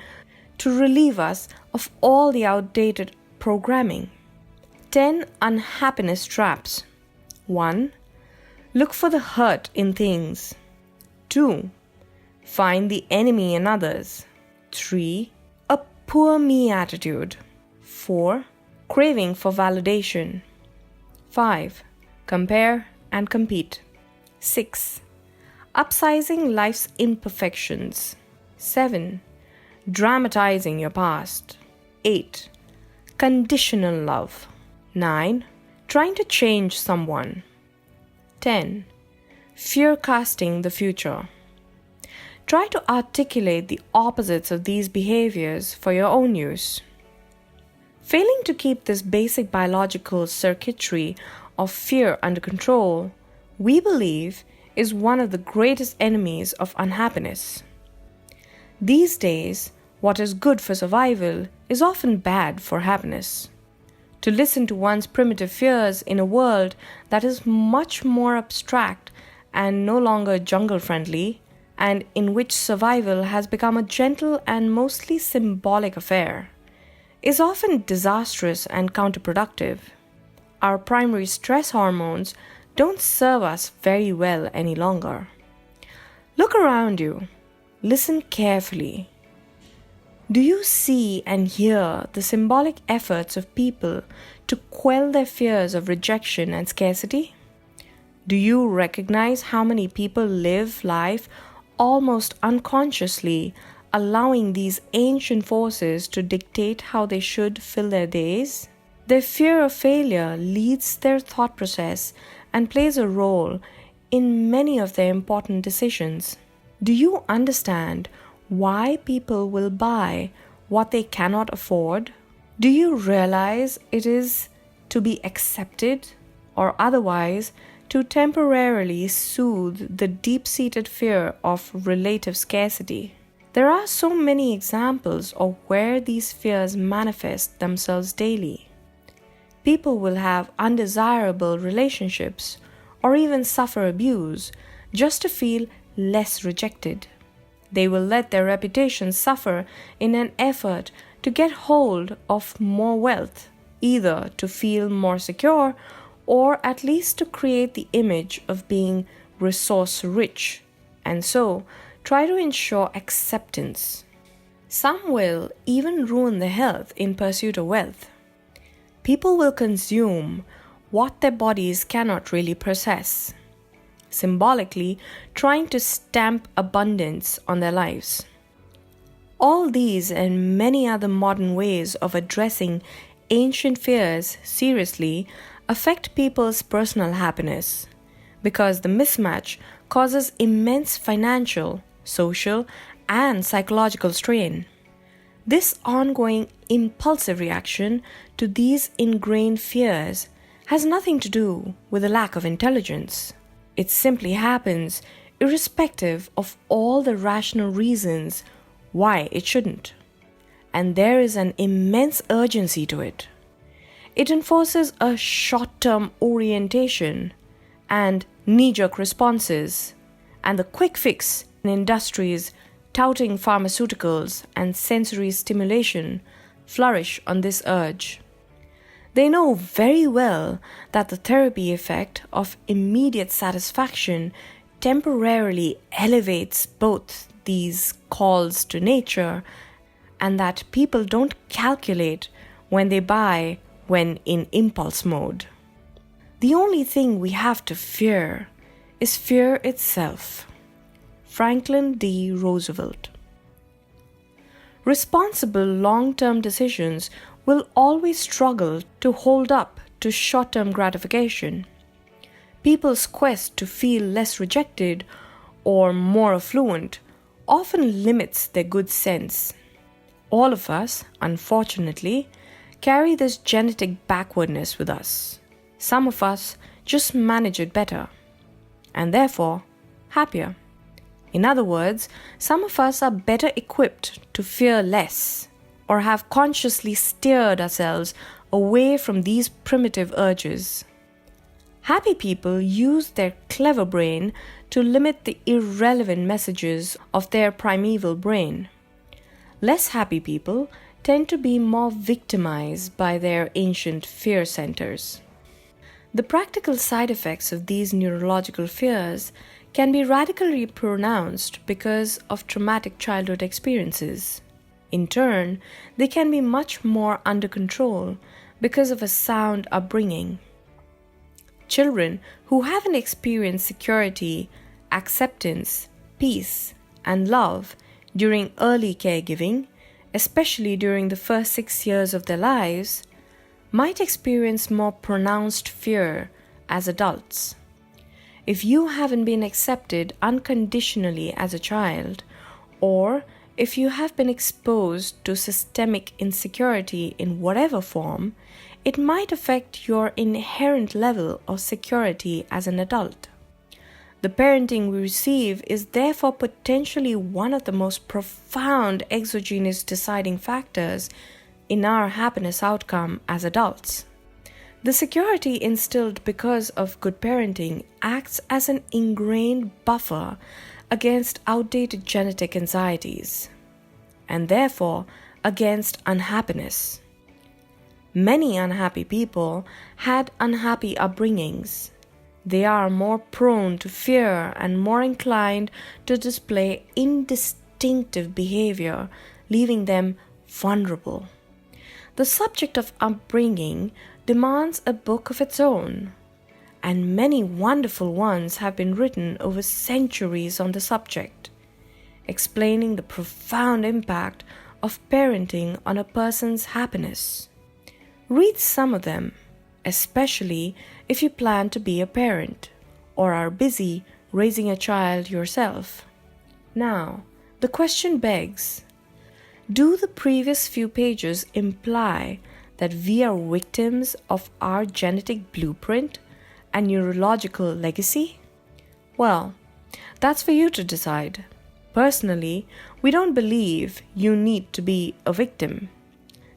to relieve us of all the outdated programming. 10 unhappiness traps. 1. Look for the hurt in things. 2. Find the enemy in others. 3. A poor me attitude. 4. Craving for validation. 5. Compare and compete. 6. Upsizing life's imperfections. 7. Dramatizing your past. 8. Conditional love. 9. Trying to change someone. 10. Fear casting the future. Try to articulate the opposites of these behaviors for your own use. Failing to keep this basic biological circuitry of fear under control, we believe, is one of the greatest enemies of unhappiness. These days, what is good for survival is often bad for happiness. To listen to one's primitive fears in a world that is much more abstract and no longer jungle-friendly, and in which survival has become a gentle and mostly symbolic affair, is often disastrous and counterproductive. Our primary stress hormones don't serve us very well any longer. Look around you. Listen carefully. Do you see and hear the symbolic efforts of people to quell their fears of rejection and scarcity? Do you recognize how many people live life almost unconsciously, allowing these ancient forces to dictate how they should fill their days? Their fear of failure leads their thought process and plays a role in many of their important decisions. Do you understand why people will buy what they cannot afford? Do you realize it is to be accepted, or otherwise to temporarily soothe the deep-seated fear of relative scarcity? There are so many examples of where these fears manifest themselves daily. People will have undesirable relationships or even suffer abuse just to feel less rejected. They will let their reputation suffer in an effort to get hold of more wealth, either to feel more secure or at least to create the image of being resource-rich, and so try to ensure acceptance. Some will even ruin their health in pursuit of wealth. People will consume what their bodies cannot really process, symbolically trying to stamp abundance on their lives. All these and many other modern ways of addressing ancient fears seriously affect people's personal happiness, because the mismatch causes immense financial, social, and psychological strain. This ongoing impulsive reaction to these ingrained fears has nothing to do with a lack of intelligence. It simply happens irrespective of all the rational reasons why it shouldn't. And there is an immense urgency to it. It enforces a short-term orientation and knee-jerk responses, and the quick fix in industries touting pharmaceuticals and sensory stimulation flourish on this urge. They know very well that the therapy effect of immediate satisfaction temporarily elevates both these calls to nature, and that people don't calculate when they buy when in impulse mode. The only thing we have to fear is fear itself. Franklin D. Roosevelt. Responsible long-term decisions will always struggle to hold up to short-term gratification. People's quest to feel less rejected or more affluent often limits their good sense. All of us, unfortunately, carry this genetic backwardness with us. Some of us just manage it better, and therefore happier. In other words, some of us are better equipped to fear less, or have consciously steered ourselves away from these primitive urges. Happy people use their clever brain to limit the irrelevant messages of their primeval brain. Less happy people tend to be more victimized by their ancient fear centers. The practical side effects of these neurological fears can be radically pronounced because of traumatic childhood experiences. In turn, they can be much more under control because of a sound upbringing. Children who haven't experienced security, acceptance, peace, and love during early caregiving, especially during the first 6 years of their lives, might experience more pronounced fear as adults. If you haven't been accepted unconditionally as a child, or if you have been exposed to systemic insecurity in whatever form, it might affect your inherent level of security as an adult. The parenting we receive is therefore potentially one of the most profound exogenous deciding factors in our happiness outcome as adults. The security instilled because of good parenting acts as an ingrained buffer against outdated genetic anxieties, and therefore against unhappiness. Many unhappy people had unhappy upbringings. They are more prone to fear and more inclined to display indistinctive behavior, leaving them vulnerable. The subject of upbringing demands a book of its own, and many wonderful ones have been written over centuries on the subject, explaining the profound impact of parenting on a person's happiness. Read some of them, especially if you plan to be a parent or are busy raising a child yourself. Now, the question begs, do the previous few pages imply that we are victims of our genetic blueprint and neurological legacy? Well, that's for you to decide. Personally, we don't believe you need to be a victim,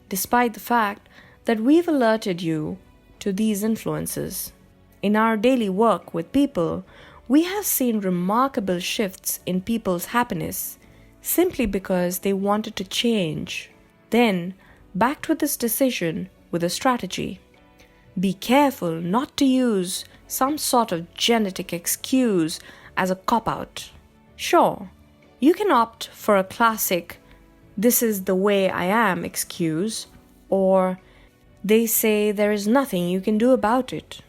despite the fact that we've alerted you to these influences. In our daily work with people, we have seen remarkable shifts in people's happiness simply because they wanted to change, then backed with this decision with a strategy. Be careful not to use some sort of genetic excuse as a cop-out. Sure, you can opt for a classic "this is the way I am" excuse, or "they say there is nothing you can do about it."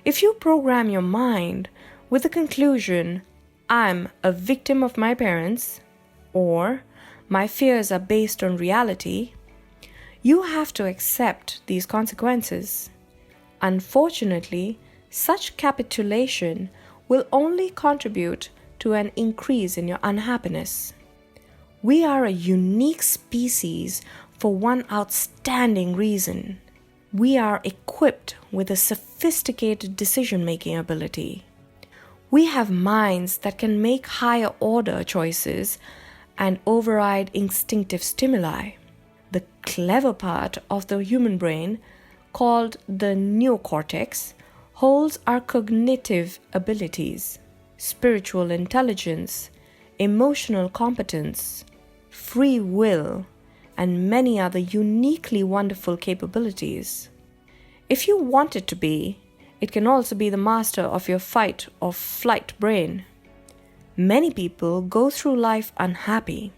If you program your mind with the conclusion, "I'm a victim of my parents," or "my fears are based on reality," you have to accept these consequences. Unfortunately, such capitulation will only contribute to an increase in your unhappiness. We are a unique species for one outstanding reason. We are equipped with a sophisticated decision-making ability. We have minds that can make higher order choices and override instinctive stimuli. The clever part of the human brain, called the neocortex, holds our cognitive abilities, spiritual intelligence, emotional competence, free will, and many other uniquely wonderful capabilities. If you want it to be, it can also be the master of your fight or flight brain. Many people go through life unhappy,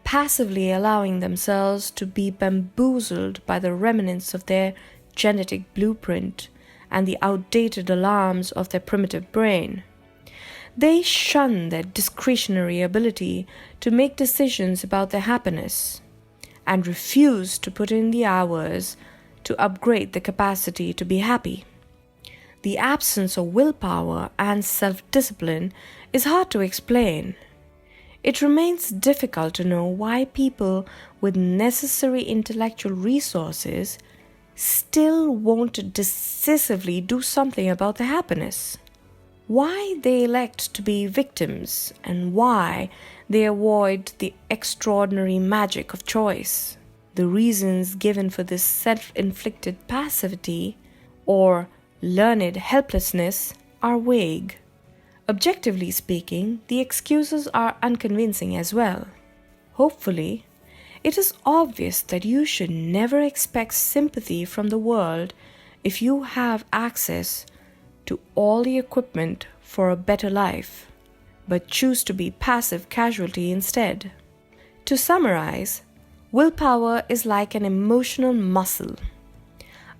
passively allowing themselves to be bamboozled by the remnants of their genetic blueprint and the outdated alarms of their primitive brain. They shun their discretionary ability to make decisions about their happiness and refuse to put in the hours to upgrade the capacity to be happy. The absence of willpower and self-discipline is hard to explain. It remains difficult to know why people with necessary intellectual resources still won't decisively do something about their happiness. Why they elect to be victims, and why they avoid the extraordinary magic of choice. The reasons given for this self-inflicted passivity or learned helplessness are vague. Objectively speaking, the excuses are unconvincing as well. Hopefully, it is obvious that you should never expect sympathy from the world if you have access to all the equipment for a better life, but choose to be passive casualty instead. To summarize, willpower is like an emotional muscle,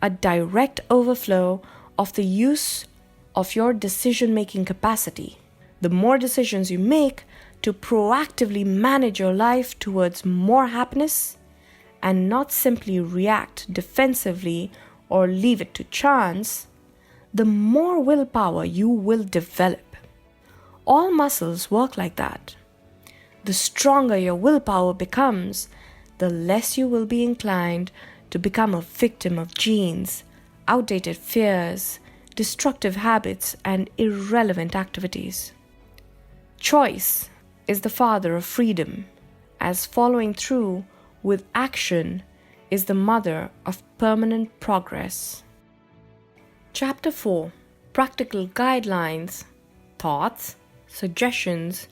a direct overflow of the use of your decision-making capacity. The more decisions you make to proactively manage your life towards more happiness and not simply react defensively or leave it to chance, the more willpower you will develop. All muscles work like that. The stronger your willpower becomes, the less you will be inclined to become a victim of genes, outdated fears, destructive habits, and irrelevant activities. Choice is the father of freedom, as following through with action is the mother of permanent progress. Chapter 4. Practical Guidelines, Thoughts, Suggestions,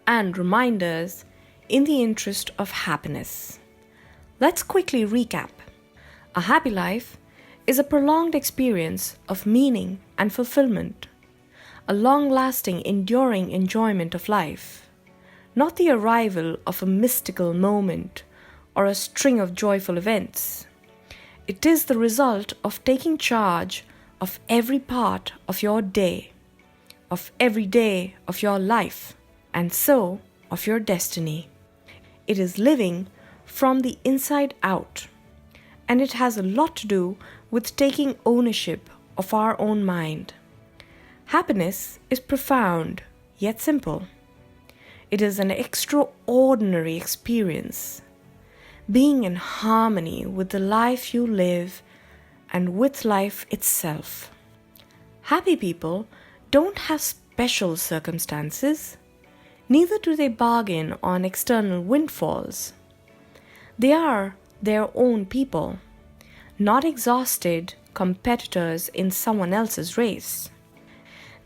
and Reminders in the Interest of Happiness. Let's quickly recap. A happy life is a prolonged experience of meaning and fulfillment, a long-lasting, enduring enjoyment of life, not the arrival of a mystical moment or a string of joyful events. It is the result of taking charge of every part of your day, of every day of your life, and so of your destiny. It is living from the inside out, and it has a lot to do with taking ownership of our own mind. Happiness is profound, yet simple. It is an extraordinary experience, being in harmony with the life you live and with life itself. Happy people don't have special circumstances, neither do they bargain on external windfalls. They are their own people, not exhausted competitors in someone else's race.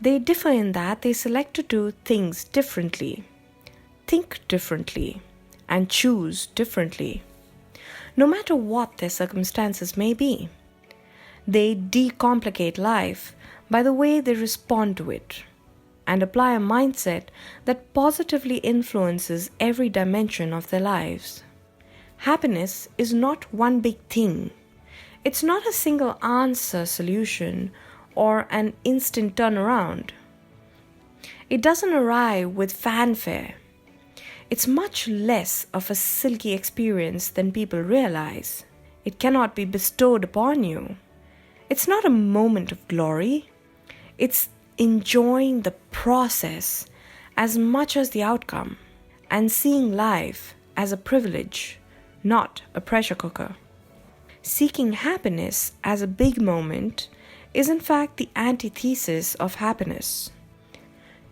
They differ in that they select to do things differently, think differently, and choose differently, no matter what their circumstances may be. They decomplicate life by the way they respond to it, and apply a mindset that positively influences every dimension of their lives. Happiness is not one big thing. It's not a single answer solution or an instant turnaround. It doesn't arrive with fanfare. It's much less of a silky experience than people realize. It cannot be bestowed upon you. It's not a moment of glory. It's enjoying the process as much as the outcome, and seeing life as a privilege, not a pressure cooker. Seeking happiness as a big moment is in fact the antithesis of happiness.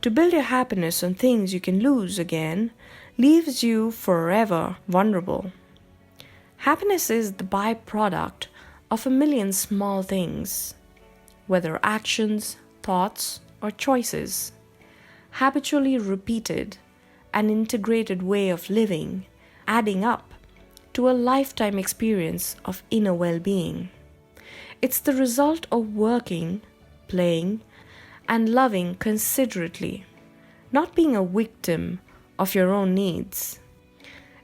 To build your happiness on things you can lose again leaves you forever vulnerable. Happiness is the byproduct of a million small things, whether actions, thoughts, or choices, habitually repeated, an integrated way of living, adding up to a lifetime experience of inner well-being. It's the result of working, playing, and loving considerately, not being a victim of your own needs.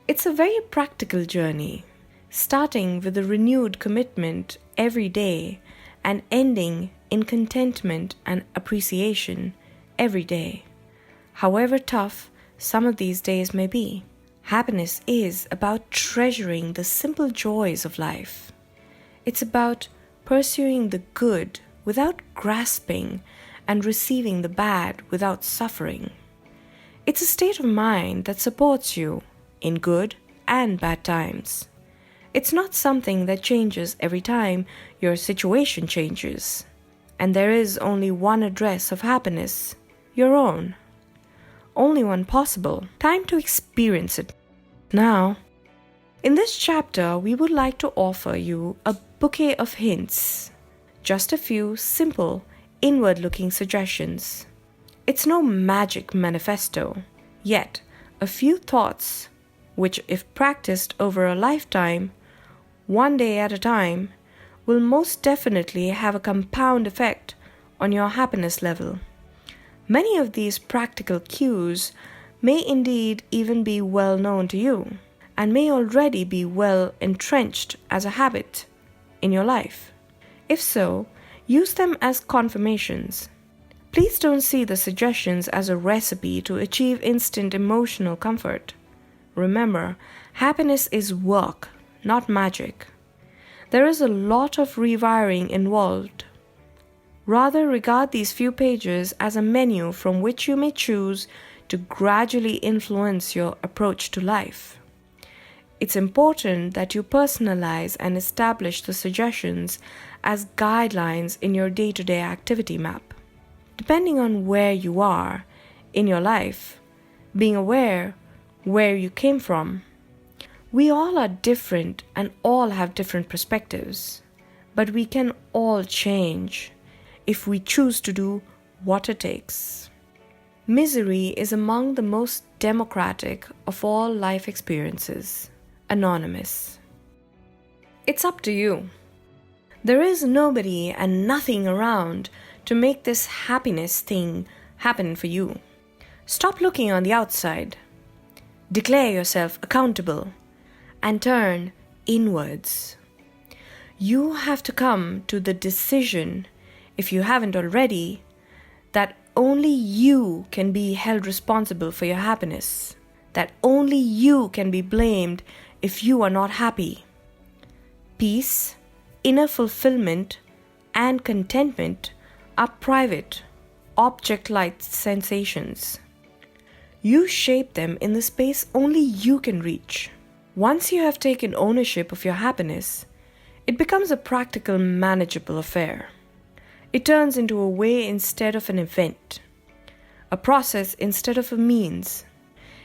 It's a very practical journey, starting with a renewed commitment every day and ending in contentment and appreciation every day. However tough some of these days may be, happiness is about treasuring the simple joys of life. It's about pursuing the good without grasping and receiving the bad without suffering. It's a state of mind that supports you in good and bad times. It's not something that changes every time your situation changes. And there is only one address of happiness, your own. Only one possible. Time to experience it now. In this chapter, we would like to offer you a bouquet of hints. Just a few simple, inward-looking suggestions. It's no magic manifesto, yet a few thoughts which, if practiced over a lifetime, one day at a time, will most definitely have a compound effect on your happiness level. Many of these practical cues may indeed even be well known to you and may already be well entrenched as a habit in your life. If so, use them as confirmations. Please don't see the suggestions as a recipe to achieve instant emotional comfort. Remember, happiness is work, not magic. There is a lot of rewiring involved. Rather, regard these few pages as a menu from which you may choose to gradually influence your approach to life. It's important that you personalize and establish the suggestions as guidelines in your day-to-day activity map. Depending on where you are in your life, being aware where you came from. We all are different and all have different perspectives, but we can all change if we choose to do what it takes. Misery is among the most democratic of all life experiences. Anonymous. It's up to you. There is nobody and nothing around to make this happiness thing happen for you. Stop looking on the outside. Declare yourself accountable and turn inwards. You have to come to the decision, if you haven't already, that only you can be held responsible for your happiness, that only you can be blamed if you are not happy. Peace, inner fulfillment, and contentment are private, object-like sensations. You shape them in the space only you can reach. Once you have taken ownership of your happiness, it becomes a practical, manageable affair. It turns into a way instead of an event, a process instead of a means.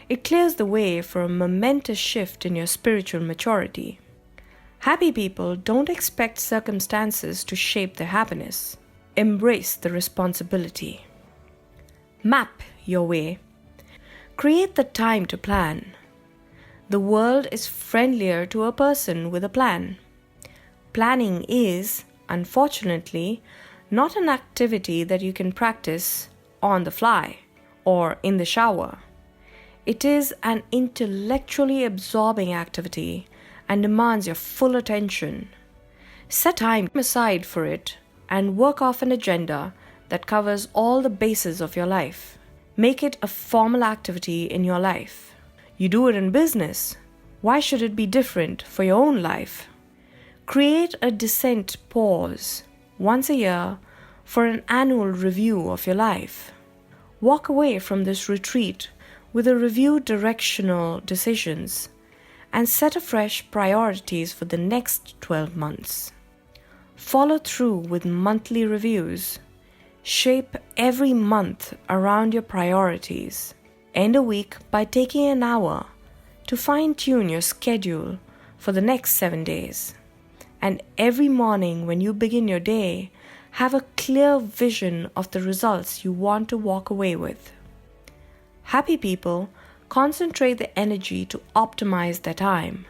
It clears the way for a momentous shift in your spiritual maturity. Happy people don't expect circumstances to shape their happiness. Embrace the responsibility. Map your way. Create the time to plan. The world is friendlier to a person with a plan. Planning is, unfortunately, not an activity that you can practice on the fly or in the shower. It is an intellectually absorbing activity and demands your full attention. Set time aside for it and work off an agenda that covers all the bases of your life. Make it a formal activity in your life. You do it in business. Why should it be different for your own life? Create a decent pause once a year for an annual review of your life. Walk away from this retreat with a review directional decisions and set afresh priorities for the next 12 months. Follow through with monthly reviews. Shape every month around your priorities. End a week by taking an hour to fine-tune your schedule for the next 7 days. And every morning when you begin your day, have a clear vision of the results you want to walk away with. Happy people concentrate the energy to optimize their time.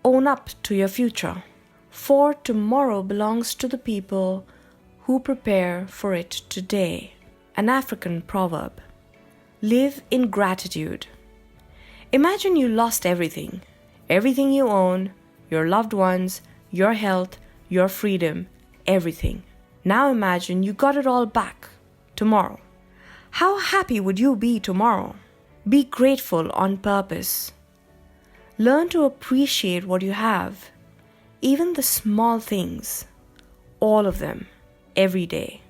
Own up to your future, for tomorrow belongs to the people who prepare for it today. An African proverb. Live in gratitude. Imagine you lost everything. Everything you own, your loved ones, your health, your freedom, everything. Now imagine you got it all back tomorrow. How happy would you be tomorrow? Be grateful on purpose. Learn to appreciate what you have, even the small things, all of them, every day.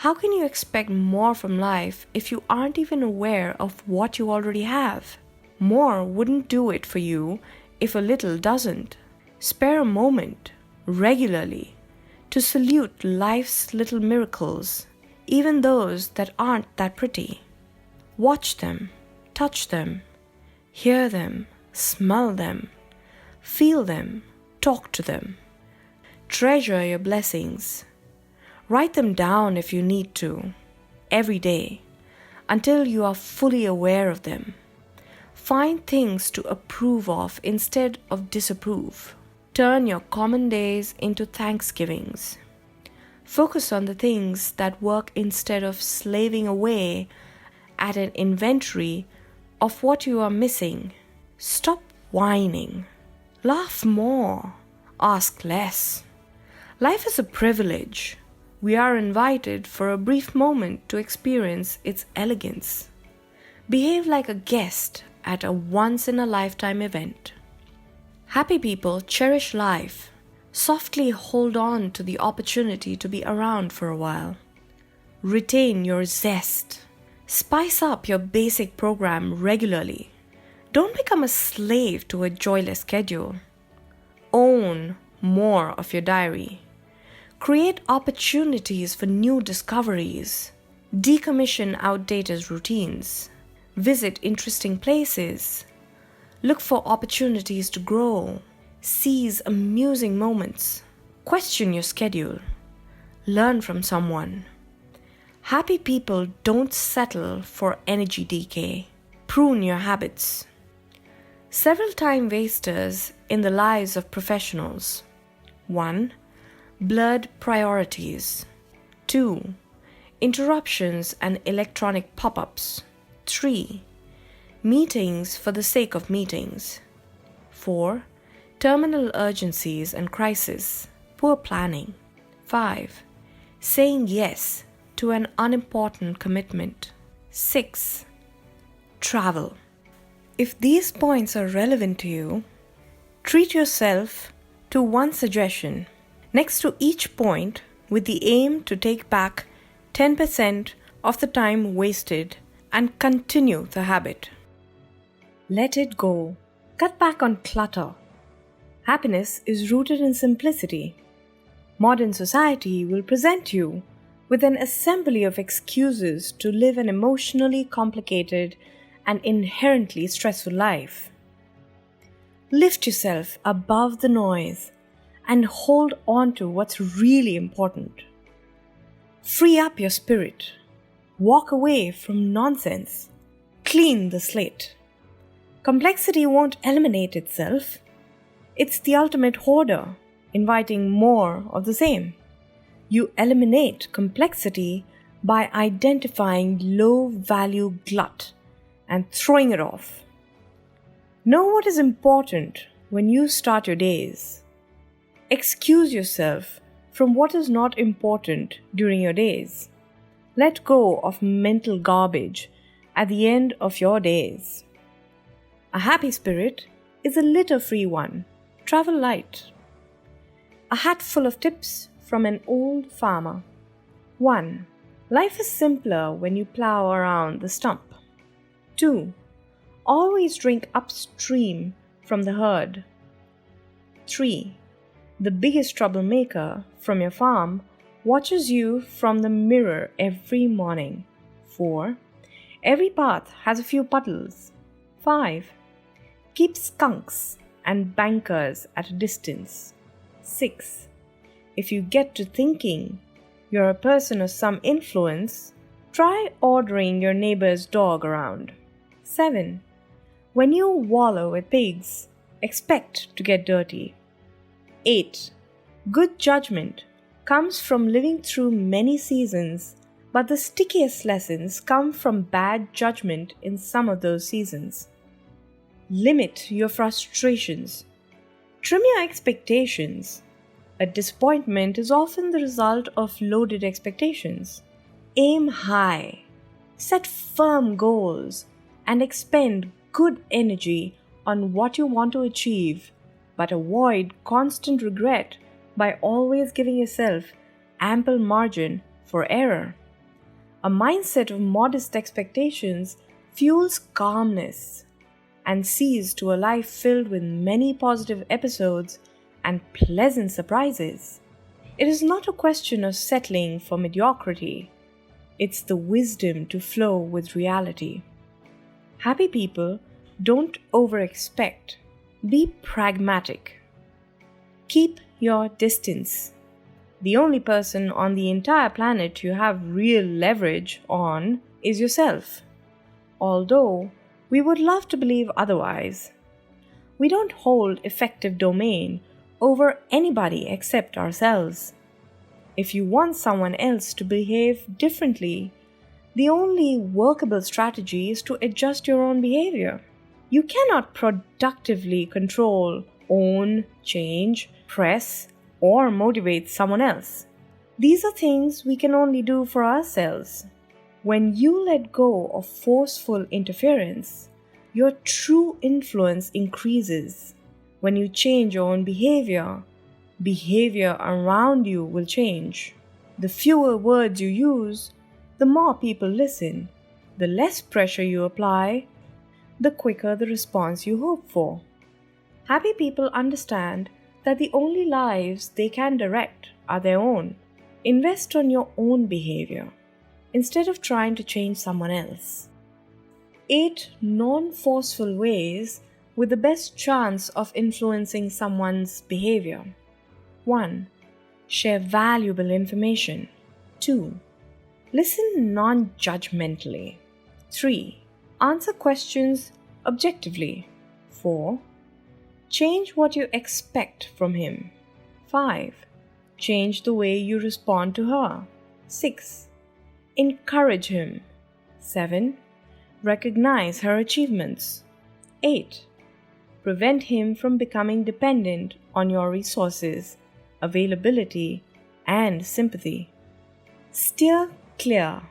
How can you expect more from life if you aren't even aware of what you already have? More wouldn't do it for you if a little doesn't. Spare a moment, regularly, to salute life's little miracles, even those that aren't that pretty. Watch them, touch them, hear them, smell them, feel them, talk to them. Treasure your blessings. Write them down if you need to, every day, until you are fully aware of them. Find things to approve of instead of disapprove. Turn your common days into Thanksgivings. Focus on the things that work instead of slaving away at an inventory of what you are missing. Stop whining. Laugh more. Ask less. Life is a privilege. We are invited for a brief moment to experience its elegance. Behave like a guest at a once-in-a-lifetime event. Happy people cherish life. Softly hold on to the opportunity to be around for a while. Retain your zest. Spice up your basic program regularly. Don't become a slave to a joyless schedule. Own more of your diary. Create opportunities for new discoveries. Decommission outdated routines. Visit interesting places. Look for opportunities to grow. Seize amusing moments. Question your schedule. Learn from someone. Happy people don't settle for energy decay. Prune your habits. Several time wasters in the lives of professionals. 1. Blurred priorities. 2. Interruptions and electronic pop-ups. 3. Meetings for the sake of meetings. 4. Terminal urgencies and crises. Poor planning. 5. Saying yes to an unimportant commitment. 6. Travel. If these points are relevant to you, treat yourself to one suggestion next to each point with the aim to take back 10% of the time wasted and continue the habit. Let it go. Cut back on clutter. Happiness is rooted in simplicity. Modern society will present you with an assembly of excuses to live an emotionally complicated and inherently stressful life. Lift yourself above the noise and hold on to what's really important. Free up your spirit. Walk away from nonsense. Clean the slate. Complexity won't eliminate itself. It's the ultimate hoarder, inviting more of the same. You eliminate complexity by identifying low-value glut and throwing it off. Know what is important when you start your days. Excuse yourself from what is not important during your days. Let go of mental garbage at the end of your days. A happy spirit is a litter-free one. Travel light. A hat full of tips from an old farmer. 1. Life is simpler when you plow around the stump. 2. Always drink upstream from the herd. 3. The biggest troublemaker from your farm watches you from the mirror every morning. 4. Every path has a few puddles. 5. Keep skunks and bankers at a distance. 6. If you get to thinking you're a person of some influence, try ordering your neighbor's dog around. 7. When you wallow with pigs, expect to get dirty. 8. Good judgment comes from living through many seasons, but the stickiest lessons come from bad judgment in some of those seasons. Limit your frustrations. Trim your expectations. A disappointment is often the result of loaded expectations. Aim high. Set firm goals and expend good energy on what you want to achieve, but avoid constant regret by always giving yourself ample margin for error. A mindset of modest expectations fuels calmness and sees to a life filled with many positive episodes and pleasant surprises. It is not a question of settling for mediocrity. It's the wisdom to flow with reality. Happy people don't over-expect. Be pragmatic. Keep your distance. The only person on the entire planet you have real leverage on is yourself. Although we would love to believe otherwise. We don't hold effective domain over anybody except ourselves. If you want someone else to behave differently, the only workable strategy is to adjust your own behavior. You cannot productively control, own, change, press, or motivate someone else. These are things we can only do for ourselves. When you let go of forceful interference, your true influence increases. When you change your own behavior, behavior around you will change. The fewer words you use, the more people listen. The less pressure you apply, the quicker the response you hope for. Happy people understand that the only lives they can direct are their own. Invest on your own behavior instead of trying to change someone else. 8 non-forceful ways with the best chance of influencing someone's behavior. 1. Share valuable information. 2. Listen non-judgmentally. 3. Answer questions objectively. 4. Change what you expect from him. 5. Change the way you respond to her. 6. Encourage him. 7. Recognize her achievements. 8. Prevent him from becoming dependent on your resources, availability, and sympathy. Steer clear.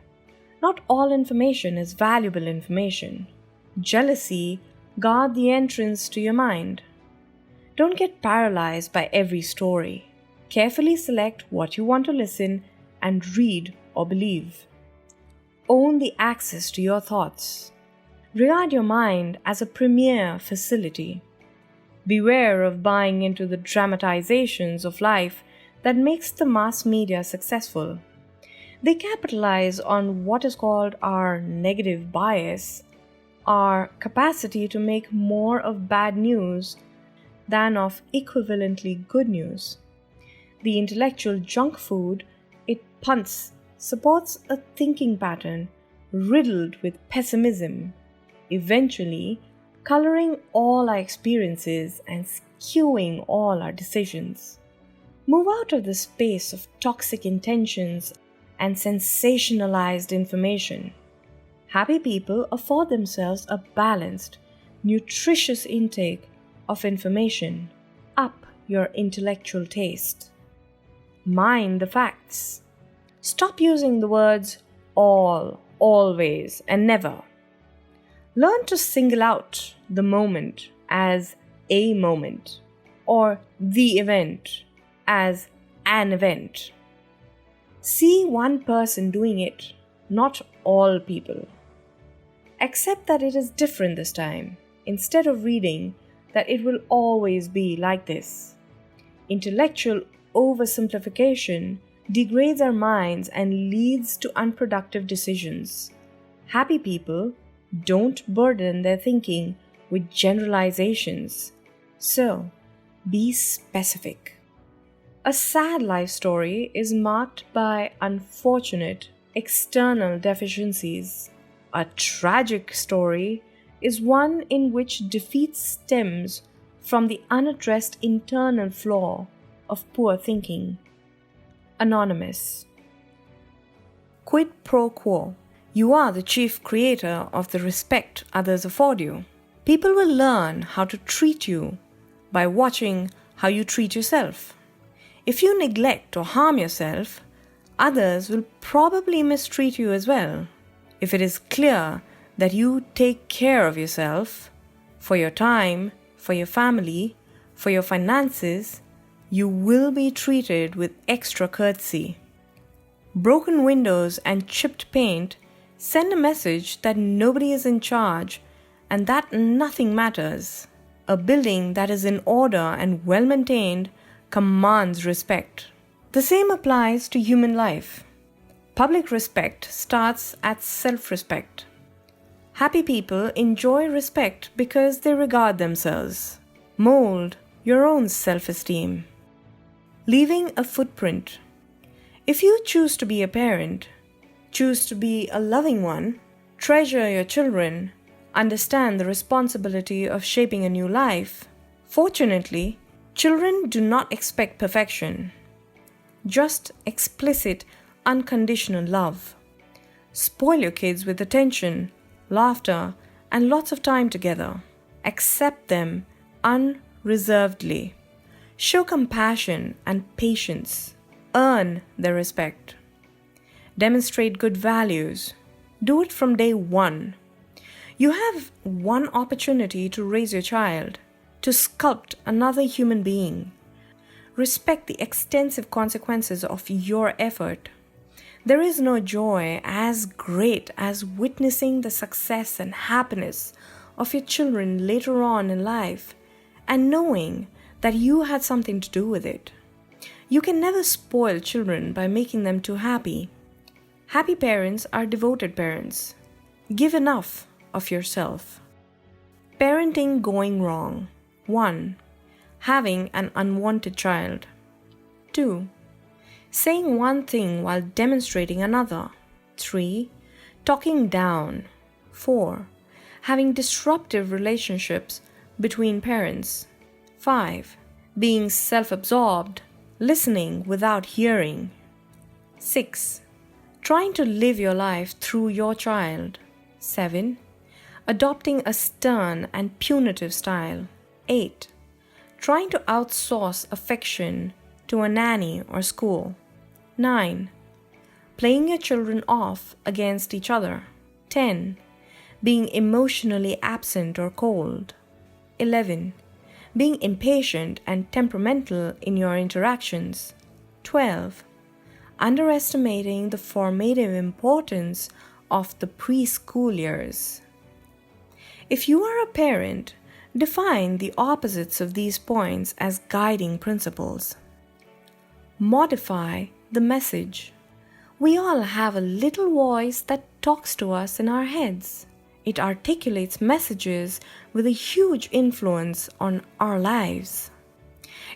Not all information is valuable information. Jealousy guard the entrance to your mind. Don't get paralyzed by every story. Carefully select what you want to listen and read or believe. Own the access to your thoughts. Regard your mind as a premier facility. Beware of buying into the dramatizations of life that makes the mass media successful. They capitalize on what is called our negative bias, our capacity to make more of bad news than of equivalently good news. The intellectual junk food it punts supports a thinking pattern riddled with pessimism, eventually coloring all our experiences and skewing all our decisions. Move out of the space of toxic intentions and sensationalized information. Happy people afford themselves a balanced, nutritious intake of information. Up your intellectual taste. Mind the facts. Stop using the words all, always, and never. Learn to single out the moment as a moment or the event as an event. See one person doing it, not all people. Accept that it is different this time, instead of reading that it will always be like this. Intellectual oversimplification degrades our minds and leads to unproductive decisions. Happy people don't burden their thinking with generalizations. So, be specific. A sad life story is marked by unfortunate external deficiencies. A tragic story is one in which defeat stems from the unaddressed internal flaw of poor thinking. Anonymous. Quid pro quo. You are the chief creator of the respect others afford you. People will learn how to treat you by watching how you treat yourself. If you neglect or harm yourself, others will probably mistreat you as well. If it is clear that you take care of yourself, for your time, for your family, for your finances, you will be treated with extra courtesy. Broken windows and chipped paint send a message that nobody is in charge and that nothing matters. A building that is in order and well maintained commands respect. The same applies to human life. Public respect starts at self-respect. Happy people enjoy respect because they regard themselves. Mold your own self-esteem. Leaving a footprint. If you choose to be a parent, choose to be a loving one, treasure your children, understand the responsibility of shaping a new life, fortunately, Children do not expect perfection, just explicit, unconditional love. Spoil your kids with attention, laughter, and lots of time together. Accept them unreservedly. Show compassion and patience. Earn their respect. Demonstrate good values. Do it from day one. You have one opportunity to raise your child, to sculpt another human being. Respect the extensive consequences of your effort. There is no joy as great as witnessing the success and happiness of your children later on in life and knowing that you had something to do with it. You can never spoil children by making them too happy. Happy parents are devoted parents. Give enough of yourself. Parenting going wrong. 1. Having an unwanted child. 2. Saying one thing while demonstrating another. 3. Talking down. 4. Having disruptive relationships between parents. 5. Being self-absorbed, listening without hearing. 6. Trying to live your life through your child. 7. Adopting a stern and punitive style. 8. Trying to outsource affection to a nanny or school. 9. Playing your children off against each other. 10. Being emotionally absent or cold. 11. Being impatient and temperamental in your interactions. 12. Underestimating the formative importance of the preschool years. If you are a parent, define the opposites of these points as guiding principles. Modify the message. We all have a little voice that talks to us in our heads. It articulates messages with a huge influence on our lives.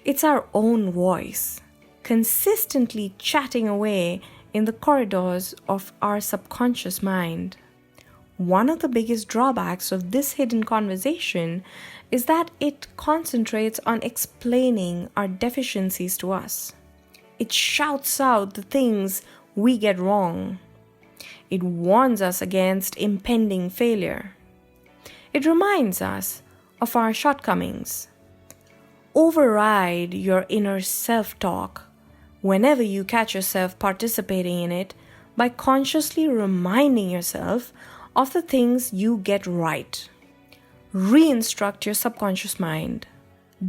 It's our own voice, consistently chatting away in the corridors of our subconscious mind. One of the biggest drawbacks of this hidden conversation is that it concentrates on explaining our deficiencies to us. It shouts out the things we get wrong. It warns us against impending failure. It reminds us of our shortcomings. Override your inner self-talk whenever you catch yourself participating in it by consciously reminding yourself of the things you get right. Re-instruct your subconscious mind.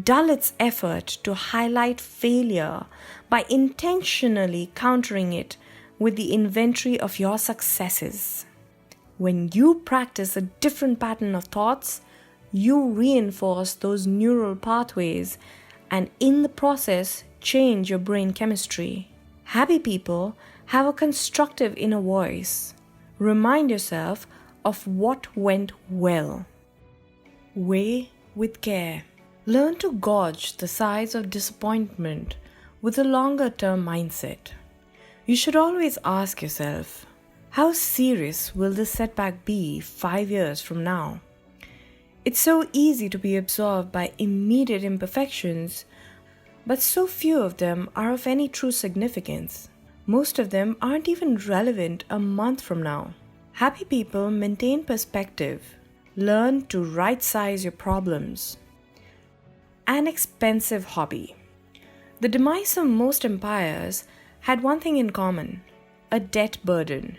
Dull its effort to highlight failure by intentionally countering it with the inventory of your successes. When you practice a different pattern of thoughts, you reinforce those neural pathways and in the process change your brain chemistry. Happy people have a constructive inner voice. Remind yourself of what went well. Weigh with care. Learn to gauge the size of disappointment with a longer-term mindset. You should always ask yourself, how serious will this setback be 5 years from now? It's so easy to be absorbed by immediate imperfections, but so few of them are of any true significance. Most of them aren't even relevant a month from now. Happy people maintain perspective. Learn to right-size your problems. An expensive hobby. The demise of most empires had one thing in common: a debt burden.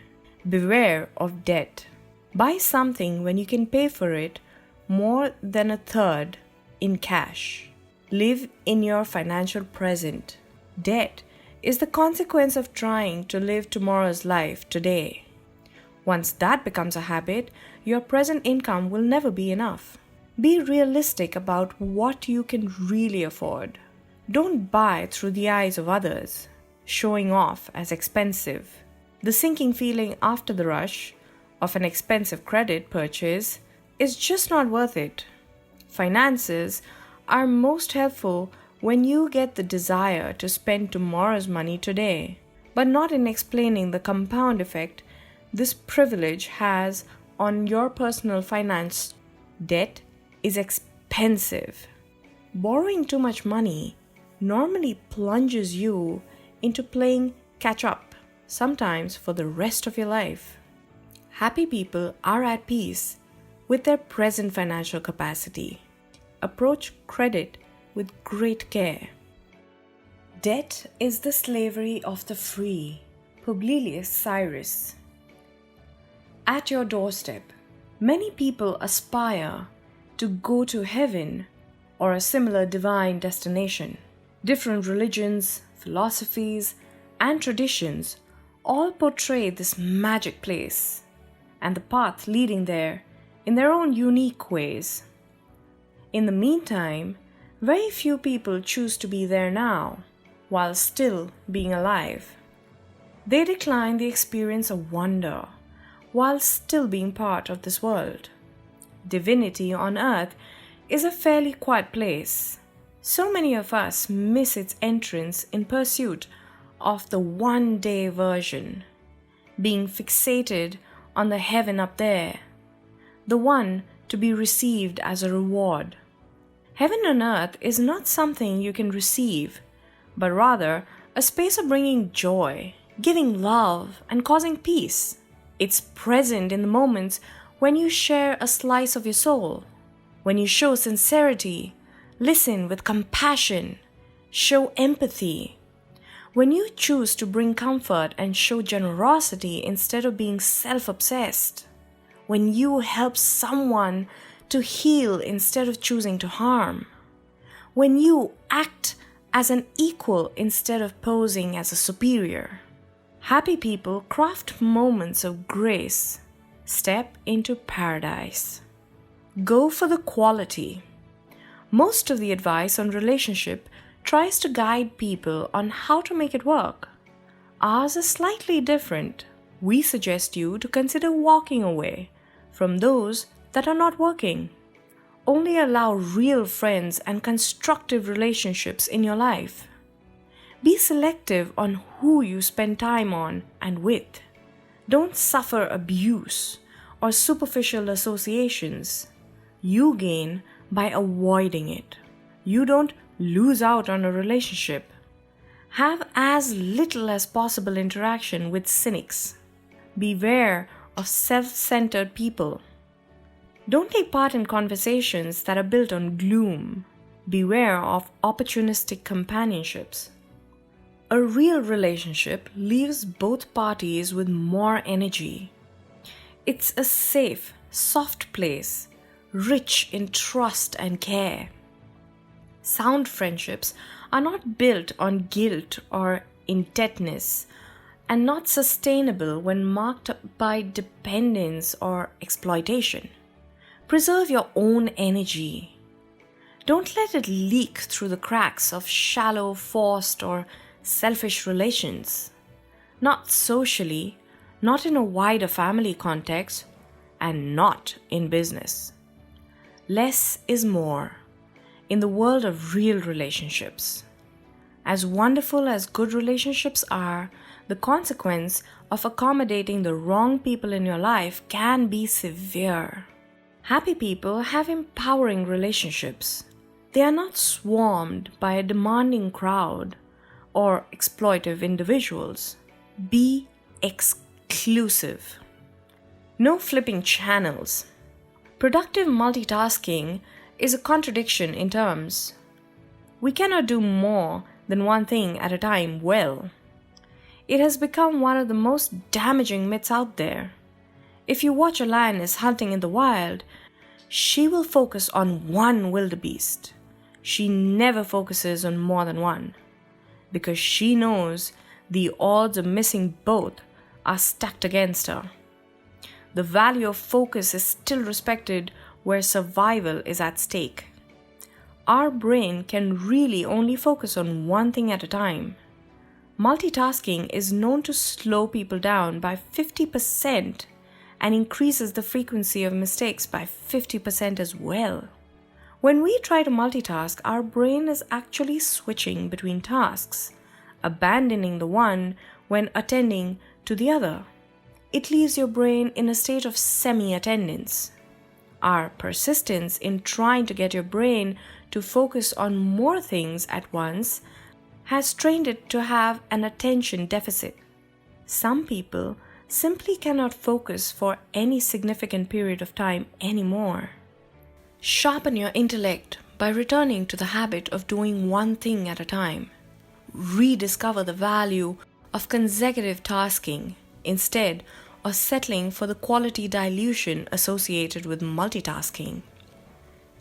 Beware of debt. Buy something when you can pay for it more than a third in cash. Live in your financial present. Debt is the consequence of trying to live tomorrow's life today. Once that becomes a habit, your present income will never be enough. Be realistic about what you can really afford. Don't buy through the eyes of others, showing off as expensive. The sinking feeling after the rush of an expensive credit purchase is just not worth it. Finances are most helpful when you get the desire to spend tomorrow's money today, but not in explaining the compound effect this privilege has on your personal finance. Debt is expensive. Borrowing too much money normally plunges you into playing catch up, sometimes for the rest of your life. Happy people are at peace with their present financial capacity. Approach credit with great care. Debt is the slavery of the free. Publius Cyrus. At your doorstep, many people aspire to go to heaven or a similar divine destination. Different religions, philosophies, and traditions all portray this magic place and the path leading there in their own unique ways. In the meantime, very few people choose to be there now, while still being alive. They decline the experience of wonder, while still being part of this world. Divinity on earth is a fairly quiet place. So many of us miss its entrance in pursuit of the one-day version, being fixated on the heaven up there, the one to be received as a reward. Heaven on earth is not something you can receive, but rather a space of bringing joy, giving love, and causing peace. It's present in the moments when you share a slice of your soul, when you show sincerity, listen with compassion, show empathy, when you choose to bring comfort and show generosity instead of being self-obsessed, when you help someone to heal instead of choosing to harm, when you act as an equal instead of posing as a superior. Happy people craft moments of grace. Step into paradise. Go for the quality. Most of the advice on relationship tries to guide people on how to make it work. Ours is slightly different. We suggest you to consider walking away from those that are not working. Only allow real friends and constructive relationships in your life. Be selective on who you spend time on and with. Don't suffer abuse or superficial associations. You gain by avoiding it. You don't lose out on a relationship. Have as little as possible interaction with cynics. Beware of self-centered people. Don't take part in conversations that are built on gloom. Beware of opportunistic companionships. A real relationship leaves both parties with more energy. It's a safe, soft place, rich in trust and care. Sound friendships are not built on guilt or indebtedness and not sustainable when marked by dependence or exploitation. Preserve your own energy. Don't let it leak through the cracks of shallow, forced, or selfish relations. Not socially, not in a wider family context, and not in business. Less is more in the world of real relationships. As wonderful as good relationships are, the consequence of accommodating the wrong people in your life can be severe. Happy people have empowering relationships. They are not swarmed by a demanding crowd or exploitive individuals. Be exclusive. No flipping channels. Productive multitasking is a contradiction in terms. We cannot do more than one thing at a time well. It has become one of the most damaging myths out there. If you watch a lioness hunting in the wild, she will focus on one wildebeest. She never focuses on more than one, because she knows the odds of missing both are stacked against her. The value of focus is still respected where survival is at stake. Our brain can really only focus on one thing at a time. Multitasking is known to slow people down by 50% and increases the frequency of mistakes by 50% as well. When we try to multitask, our brain is actually switching between tasks, abandoning the one when attending to the other. It leaves your brain in a state of semi-attendance. Our persistence in trying to get your brain to focus on more things at once has trained it to have an attention deficit. Some people simply cannot focus for any significant period of time anymore. Sharpen your intellect by returning to the habit of doing one thing at a time. Rediscover the value of consecutive tasking instead of settling for the quality dilution associated with multitasking.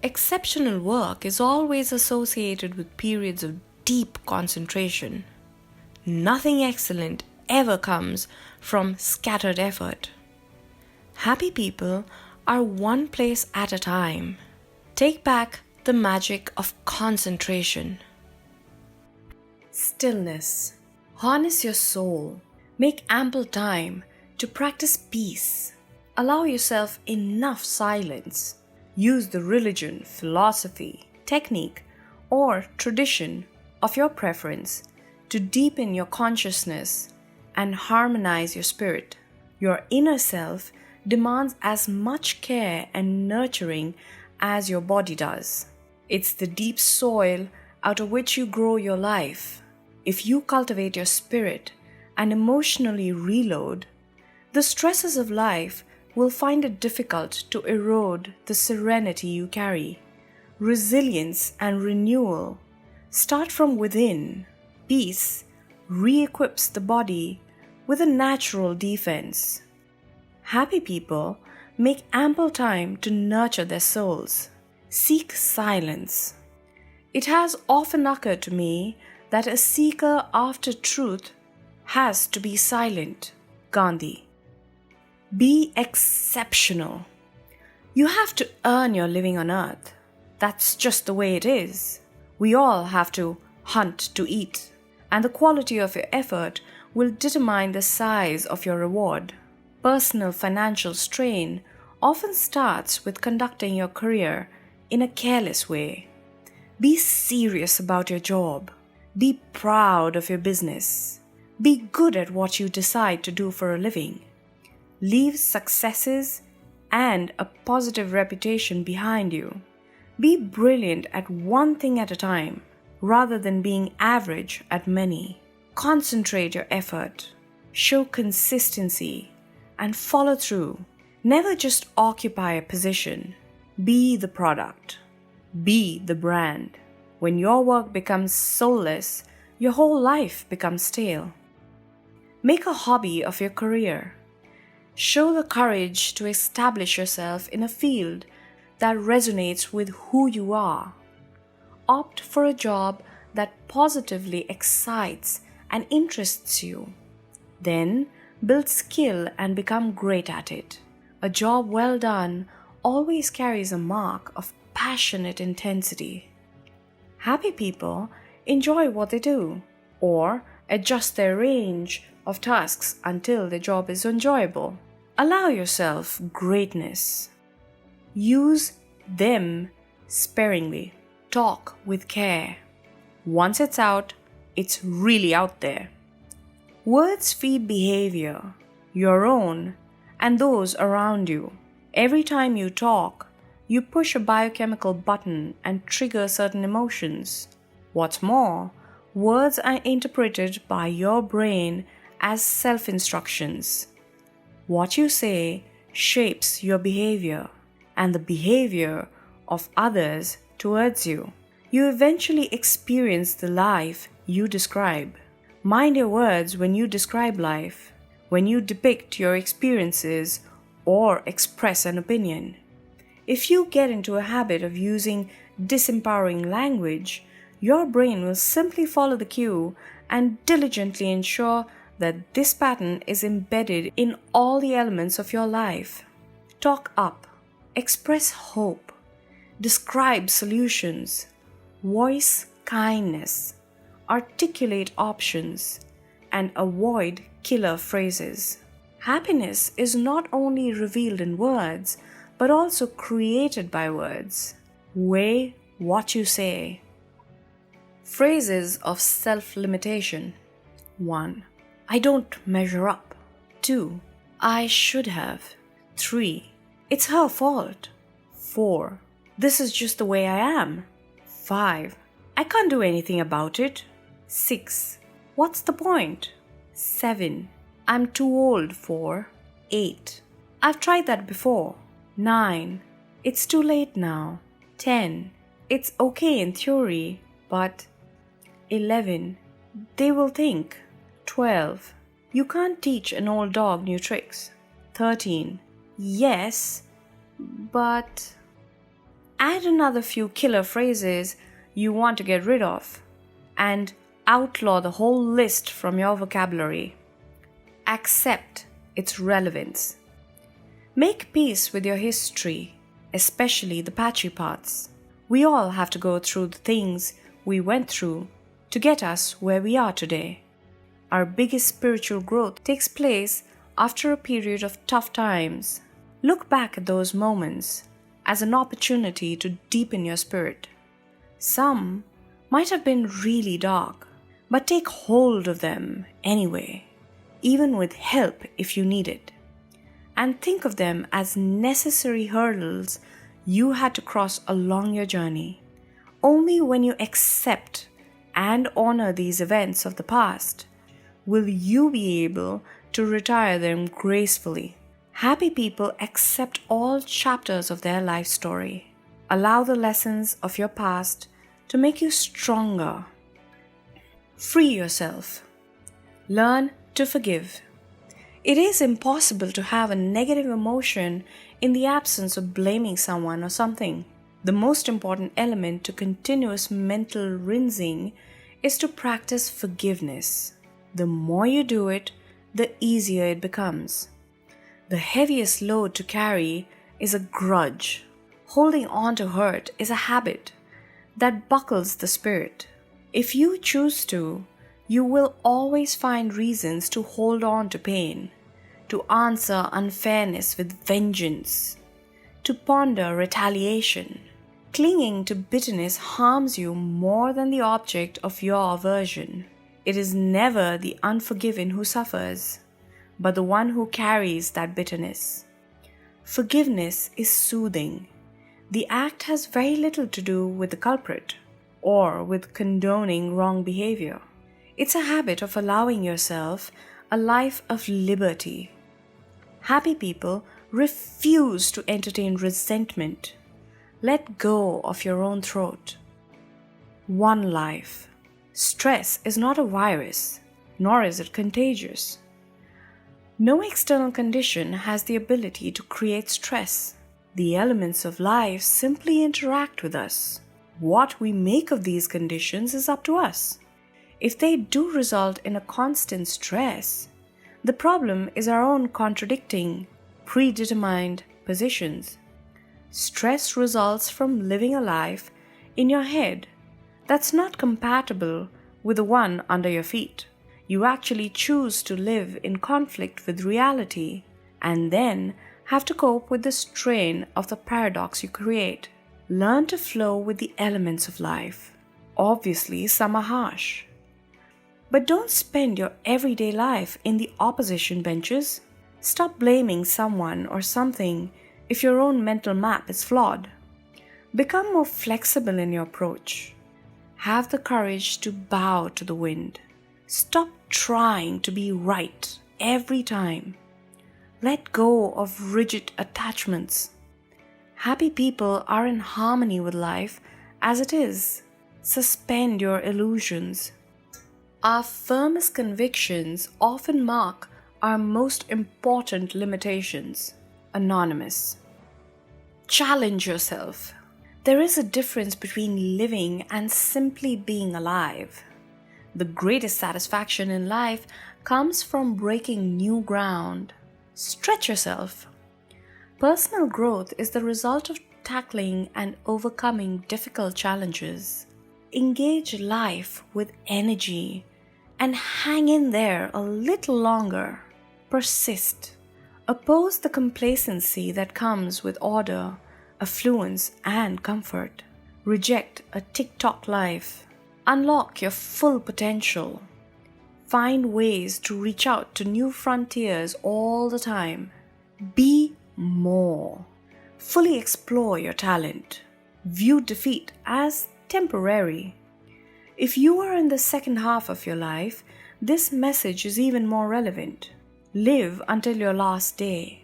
Exceptional work is always associated with periods of deep concentration. Nothing excellent ever comes from scattered effort. Happy people are one place at a time. Take back the magic of concentration. Stillness. Harness your soul. Make ample time to practice peace. Allow yourself enough silence. Use the religion, philosophy, technique, or tradition of your preference to deepen your consciousness and harmonize your spirit. Your inner self demands as much care and nurturing as your body does. It's the deep soil out of which you grow your life. If you cultivate your spirit and emotionally reload, the stresses of life will find it difficult to erode the serenity you carry. Resilience and renewal start from within. Peace re-equips the body with a natural defense. Happy people make ample time to nurture their souls. Seek silence. It has often occurred to me that a seeker after truth has to be silent. Gandhi. Be exceptional. You have to earn your living on earth. That's just the way it is. We all have to hunt to eat, and the quality of your effort will determine the size of your reward. Personal financial strain often starts with conducting your career in a careless way. Be serious about your job. Be proud of your business. Be good at what you decide to do for a living. Leave successes and a positive reputation behind you. Be brilliant at one thing at a time, rather than being average at many. Concentrate your effort. Show consistency and follow through. Never just occupy a position. Be the product. Be the brand. When your work becomes soulless, your whole life becomes stale. Make a hobby of your career. Show the courage to establish yourself in a field that resonates with who you are. Opt for a job that positively excites and interests you. Then build skill and become great at it. A job well done always carries a mark of passionate intensity. Happy people enjoy what they do, or adjust their range of tasks until the job is enjoyable. Allow yourself greatness. Use them sparingly. Talk with care. Once it's out, it's really out there. Words feed behavior, your own and those around you. Every time you talk, you push a biochemical button and trigger certain emotions. What's more, words are interpreted by your brain as self-instructions. What you say shapes your behavior and the behavior of others towards you. You eventually experience the life you describe. Mind your words when you describe life, when you depict your experiences or express an opinion. If you get into a habit of using disempowering language, your brain will simply follow the cue and diligently ensure that this pattern is embedded in all the elements of your life. Talk up, express hope, describe solutions, voice kindness, articulate options, and avoid killer phrases. Happiness is not only revealed in words, but also created by words. Weigh what you say. Phrases of self-limitation. 1. I don't measure up. 2. I should have. 3. It's her fault. 4. This is just the way I am. 5. I can't do anything about it. 6. What's the point? 7. I'm too old for. 8. I've tried that before. 9. It's too late now. 10. It's okay in theory, but. 11. They will think. 12. You can't teach an old dog new tricks. 13. Yes, but. Add another few killer phrases you want to get rid of and outlaw the whole list from your vocabulary. Accept its relevance. Make peace with your history, especially the patchy parts. We all have to go through the things we went through to get us where we are today. Our biggest spiritual growth takes place after a period of tough times. Look back at those moments as an opportunity to deepen your spirit. Some might have been really dark, but take hold of them anyway, even with help if you need it. And think of them as necessary hurdles you had to cross along your journey. Only when you accept and honor these events of the past will you be able to retire them gracefully. Happy people accept all chapters of their life story. Allow the lessons of your past to make you stronger. Free yourself. Learn to forgive. It is impossible to have a negative emotion in the absence of blaming someone or something. The most important element to continuous mental rinsing is to practice forgiveness. The more you do it, the easier it becomes. The heaviest load to carry is a grudge. Holding on to hurt is a habit that buckles the spirit. If you choose to, you will always find reasons to hold on to pain, to answer unfairness with vengeance, to ponder retaliation. Clinging to bitterness harms you more than the object of your aversion. It is never the unforgiven who suffers, but the one who carries that bitterness. Forgiveness is soothing. The act has very little to do with the culprit or with condoning wrong behavior. It's a habit of allowing yourself a life of liberty. Happy people refuse to entertain resentment. Let go of your own throat. One life. Stress is not a virus, nor is it contagious. No external condition has the ability to create stress. The elements of life simply interact with us. What we make of these conditions is up to us. If they do result in a constant stress, the problem is our own contradicting, predetermined positions. Stress results from living a life in your head that's not compatible with the one under your feet. You actually choose to live in conflict with reality and then have to cope with the strain of the paradox you create. Learn to flow with the elements of life. Obviously, some are harsh. But don't spend your everyday life in the opposition benches. Stop blaming someone or something if your own mental map is flawed. Become more flexible in your approach. Have the courage to bow to the wind. Stop trying to be right every time. Let go of rigid attachments. Happy people are in harmony with life as it is. Suspend your illusions. Our firmest convictions often mark our most important limitations. Anonymous. Challenge yourself. There is a difference between living and simply being alive. The greatest satisfaction in life comes from breaking new ground. Stretch yourself. Personal growth is the result of tackling and overcoming difficult challenges. Engage life with energy and hang in there a little longer. Persist. Oppose the complacency that comes with order, affluence, and comfort. Reject a tick-tock life. Unlock your full potential. Find ways to reach out to new frontiers all the time. Be more. Fully explore your talent. View defeat as temporary. If you are in the second half of your life, this message is even more relevant. Live until your last day.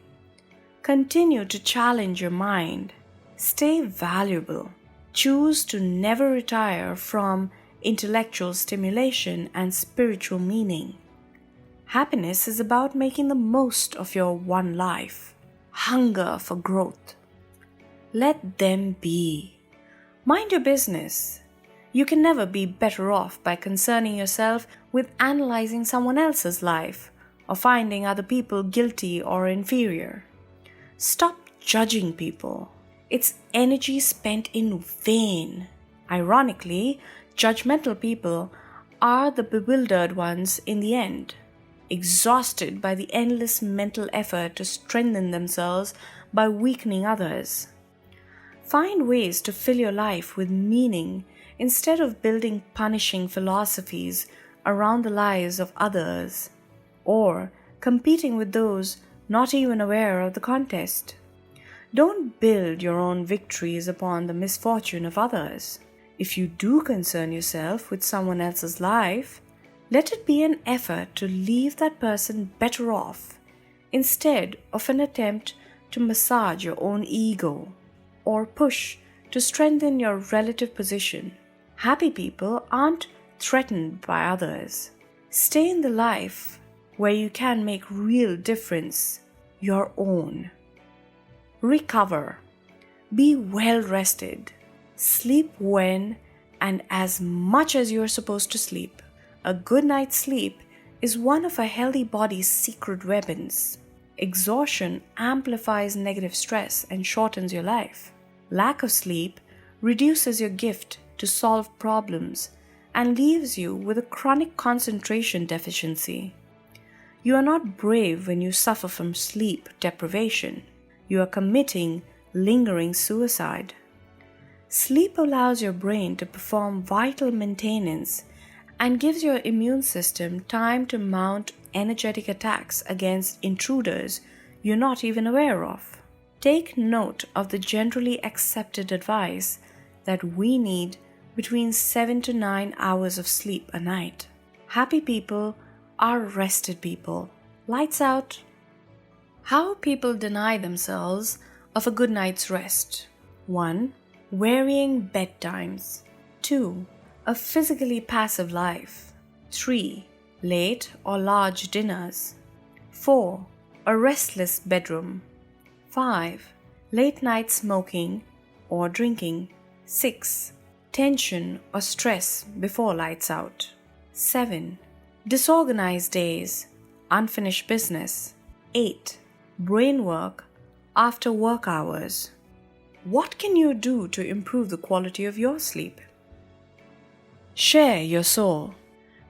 Continue to challenge your mind. Stay valuable. Choose to never retire from intellectual stimulation and spiritual meaning. Happiness is about making the most of your one life. Hunger for growth. Let them be. Mind your business. You can never be better off by concerning yourself with analyzing someone else's life or finding other people guilty or inferior. Stop judging people. It's energy spent in vain. Ironically, judgmental people are the bewildered ones in the end, exhausted by the endless mental effort to strengthen themselves by weakening others. Find ways to fill your life with meaning instead of building punishing philosophies around the lives of others, or competing with those not even aware of the contest. Don't build your own victories upon the misfortune of others. If you do concern yourself with someone else's life, let it be an effort to leave that person better off instead of an attempt to massage your own ego or push to strengthen your relative position. Happy people aren't threatened by others. Stay in the life where you can make real difference, your own. Recover. Be well rested. Sleep when and as much as you are supposed to sleep. A good night's sleep is one of a healthy body's secret weapons. Exhaustion amplifies negative stress and shortens your life. Lack of sleep reduces your gift to solve problems and leaves you with a chronic concentration deficiency. You are not brave when you suffer from sleep deprivation. You are committing lingering suicide. Sleep allows your brain to perform vital maintenance and gives your immune system time to mount energetic attacks against intruders you're not even aware of. Take note of the generally accepted advice that we need between 7 to 9 hours of sleep a night. Happy people are rested people. Lights out. How people deny themselves of a good night's rest. 1. Varying bedtimes. 2. A physically passive life. 3. Late or large dinners. 4. A restless bedroom. 5. Late night smoking or drinking. 6. Tension or stress before lights out. 7. Disorganized days, unfinished business. 8. Brain work after work hours. What can you do to improve the quality of your sleep? Share your soul.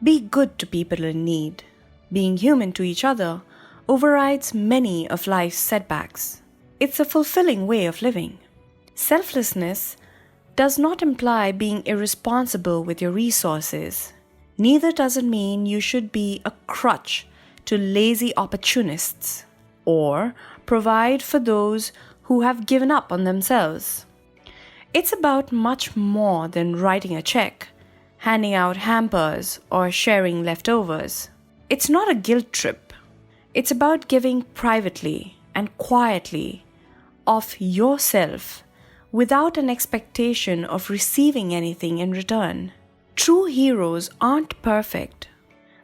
Be good to people in need. Being human to each other overrides many of life's setbacks. It's a fulfilling way of living. Selflessness does not imply being irresponsible with your resources. Neither does it mean you should be a crutch to lazy opportunists or provide for those who have given up on themselves. It's about much more than writing a check, handing out hampers, or sharing leftovers. It's not a guilt trip. It's about giving privately and quietly of yourself without an expectation of receiving anything in return. True heroes aren't perfect.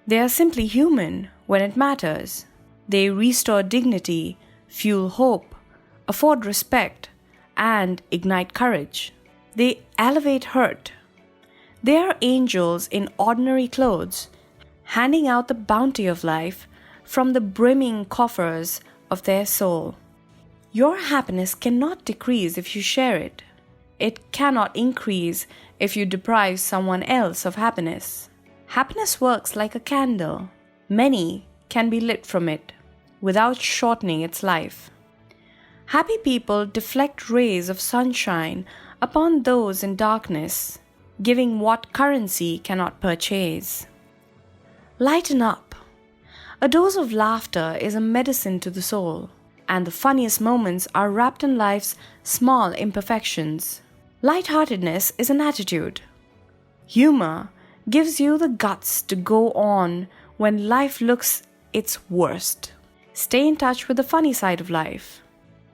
They are simply human when it matters. They restore dignity, fuel hope, afford respect, and ignite courage. They elevate hurt. They are angels in ordinary clothes, handing out the bounty of life from the brimming coffers of their soul. Your happiness cannot decrease if you share it. It cannot increase if you deprive someone else of happiness. Happiness works like a candle. Many can be lit from it without shortening its life. Happy people deflect rays of sunshine upon those in darkness, giving what currency cannot purchase. Lighten up. A dose of laughter is a medicine to the soul, and the funniest moments are wrapped in life's small imperfections. Lightheartedness is an attitude. Humor gives you the guts to go on when life looks its worst. Stay in touch with the funny side of life.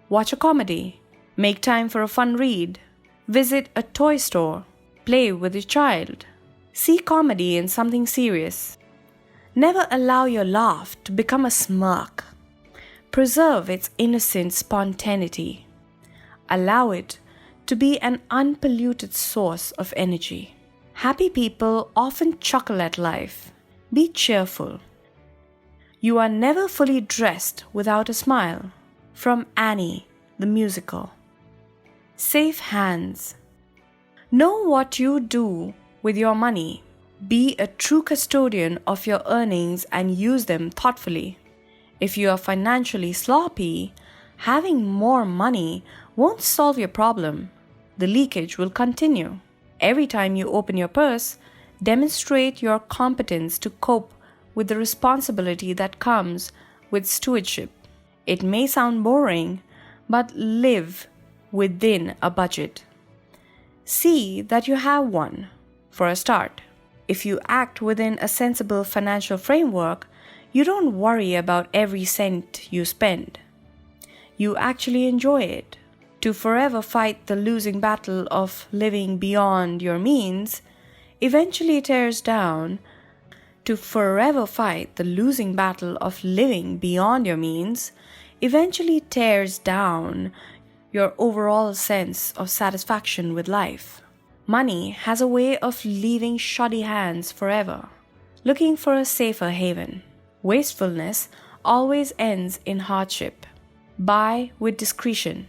Watch a comedy. Make time for a fun read. Visit a toy store. Play with your child. See comedy in something serious. Never allow your laugh to become a smirk. Preserve its innocent spontaneity. Allow it to be an unpolluted source of energy. Happy people often chuckle at life. Be cheerful. You are never fully dressed without a smile. From Annie, the musical. Safe hands. Know what you do with your money. Be a true custodian of your earnings and use them thoughtfully. If you are financially sloppy, having more money won't solve your problem. The leakage will continue. Every time you open your purse, demonstrate your competence to cope with the responsibility that comes with stewardship. It may sound boring, but live within a budget. See that you have one. For a start, if you act within a sensible financial framework, you don't worry about every cent you spend. You actually enjoy it. To forever fight the losing battle of living beyond your means eventually tears down. To forever fight the losing battle of living beyond your means eventually tears down your overall sense of satisfaction with life. Money has a way of leaving shoddy hands forever, looking for a safer haven. Wastefulness always ends in hardship. Buy with discretion.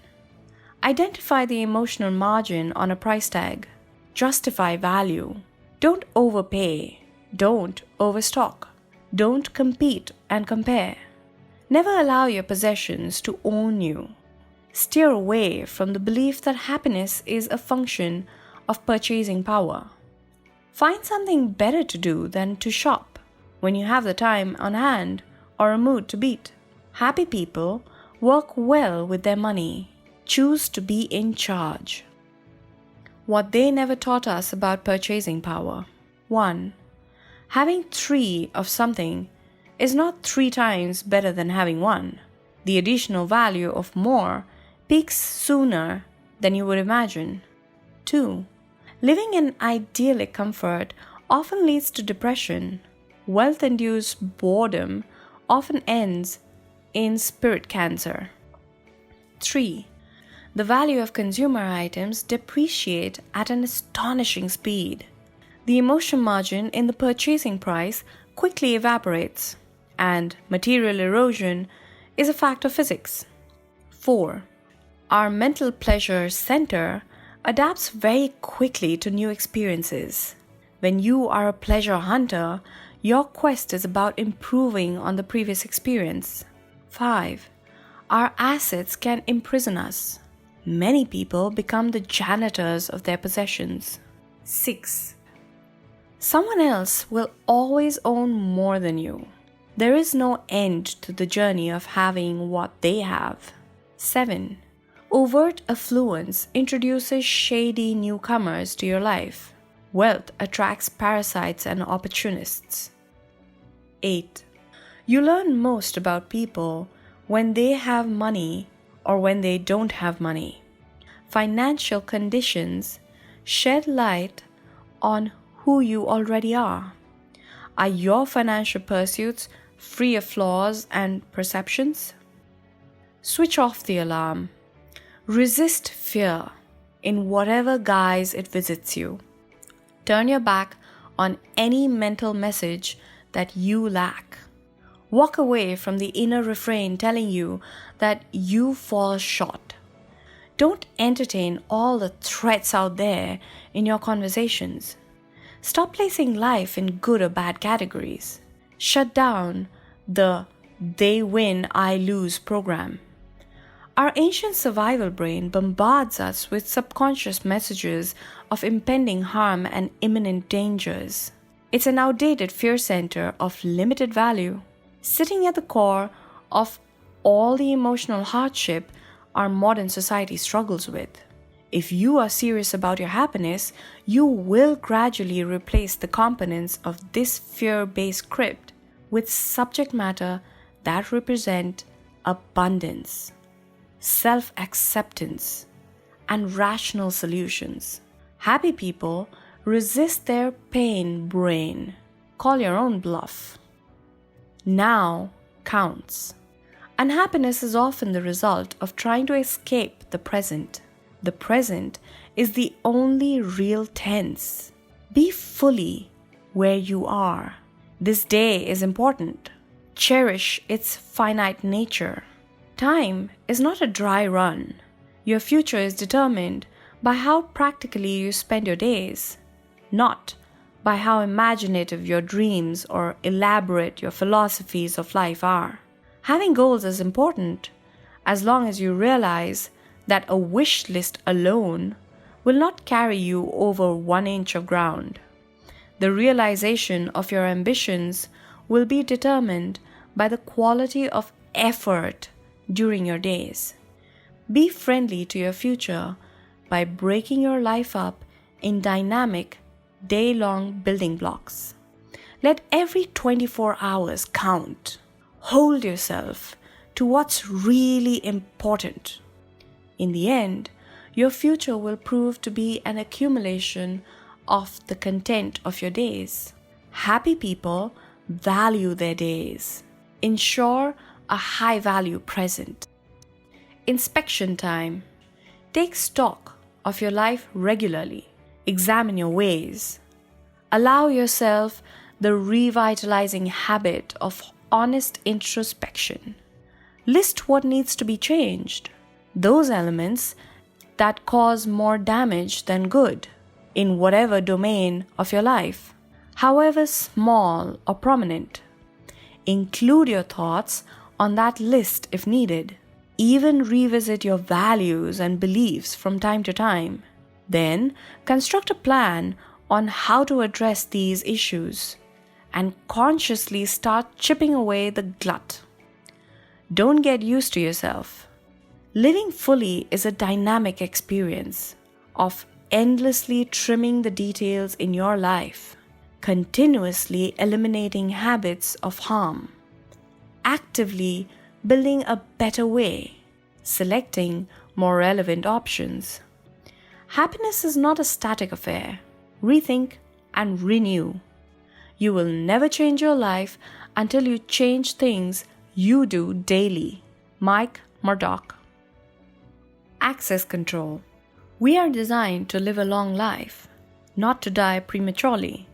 Identify the emotional margin on a price tag. Justify value. Don't overpay. Don't overstock. Don't compete and compare. Never allow your possessions to own you. Steer away from the belief that happiness is a function of purchasing power. Find something better to do than to shop when you have the time on hand or a mood to beat. Happy people work well with their money. Choose to be in charge. What they never taught us about purchasing power. 1. Having 3 of something is not 3 times better than having 1. The additional value of more peaks sooner than you would imagine. 2. Living in idyllic comfort often leads to depression. Wealth-induced boredom often ends in spirit cancer. 3. The value of consumer items depreciate at an astonishing speed. The emotion margin in the purchasing price quickly evaporates, and material erosion is a fact of physics. 4. Our mental pleasure center adapts very quickly to new experiences. When you are a pleasure hunter, your quest is about improving on the previous experience. 5. Our assets can imprison us. Many people become the janitors of their possessions. 6. Someone else will always own more than you. There is no end to the journey of having what they have. 7. Overt affluence introduces shady newcomers to your life. Wealth attracts parasites and opportunists. 8. You learn most about people when they have money or when they don't have money. Financial conditions shed light on who you already are. Are your financial pursuits free of flaws and perceptions? Switch off the alarm. Resist fear in whatever guise it visits you. Turn your back on any mental message that you lack. Walk away from the inner refrain telling you that you fall short. Don't entertain all the threats out there in your conversations. Stop placing life in good or bad categories. Shut down the they win, I lose program. Our ancient survival brain bombards us with subconscious messages of impending harm and imminent dangers. It's an outdated fear center of limited value, sitting at the core of all the emotional hardship our modern society struggles with. If you are serious about your happiness, you will gradually replace the components of this fear-based script with subject matter that represent abundance, self-acceptance, and rational solutions. Happy people resist their pain brain. Call your own bluff. Now counts. Unhappiness is often the result of trying to escape the present. The present is the only real tense. Be fully where you are. This day is important. Cherish its finite nature. Time is not a dry run. Your future is determined by how practically you spend your days, not by how imaginative your dreams or elaborate your philosophies of life are. Having goals is important as long as you realize that a wish list alone will not carry you over 1 inch of ground. The realization of your ambitions will be determined by the quality of effort during your days. Be friendly to your future by breaking your life up in dynamic, day-long building blocks. Let every 24 hours count. Hold yourself to what's really important. In the end, your future will prove to be an accumulation of the content of your days. Happy people value their days. Ensure a high-value present. Inspection time. Take stock of your life regularly. Examine your ways. Allow yourself the revitalizing habit of honest introspection. List what needs to be changed. Those elements that cause more damage than good in whatever domain of your life, however small or prominent. Include your thoughts on that list if needed. Even revisit your values and beliefs from time to time. Then construct a plan on how to address these issues and consciously start chipping away the glut. Don't get used to yourself. Living fully is a dynamic experience of endlessly trimming the details in your life, continuously eliminating habits of harm, actively building a better way, selecting more relevant options. Happiness is not a static affair. Rethink and renew. You will never change your life until you change things you do daily. Mike Murdoch. Access control. We are designed to live a long life, not to die prematurely.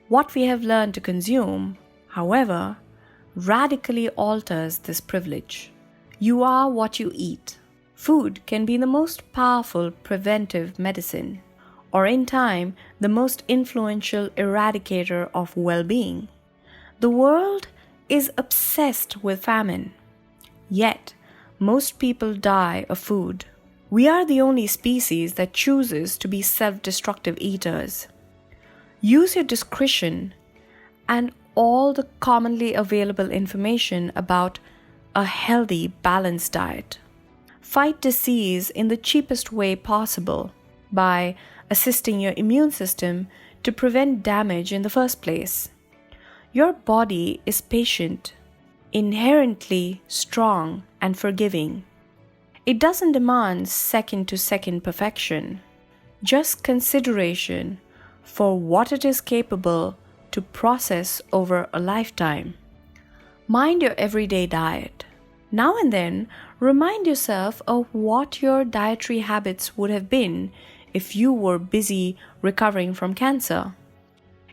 What we have learned to consume, however, radically alters this privilege. You are what you eat. Food can be the most powerful preventive medicine, or in time, the most influential eradicator of well-being. The world is obsessed with famine, yet most people die of food. We are the only species that chooses to be self-destructive eaters. Use your discretion and all the commonly available information about a healthy, balanced diet. Fight disease in the cheapest way possible by assisting your immune system to prevent damage in the first place. Your body is patient, inherently strong and forgiving. It doesn't demand second-to-second perfection, just consideration for what it is capable to process over a lifetime. Mind your everyday diet. Now and then, remind yourself of what your dietary habits would have been if you were busy recovering from cancer.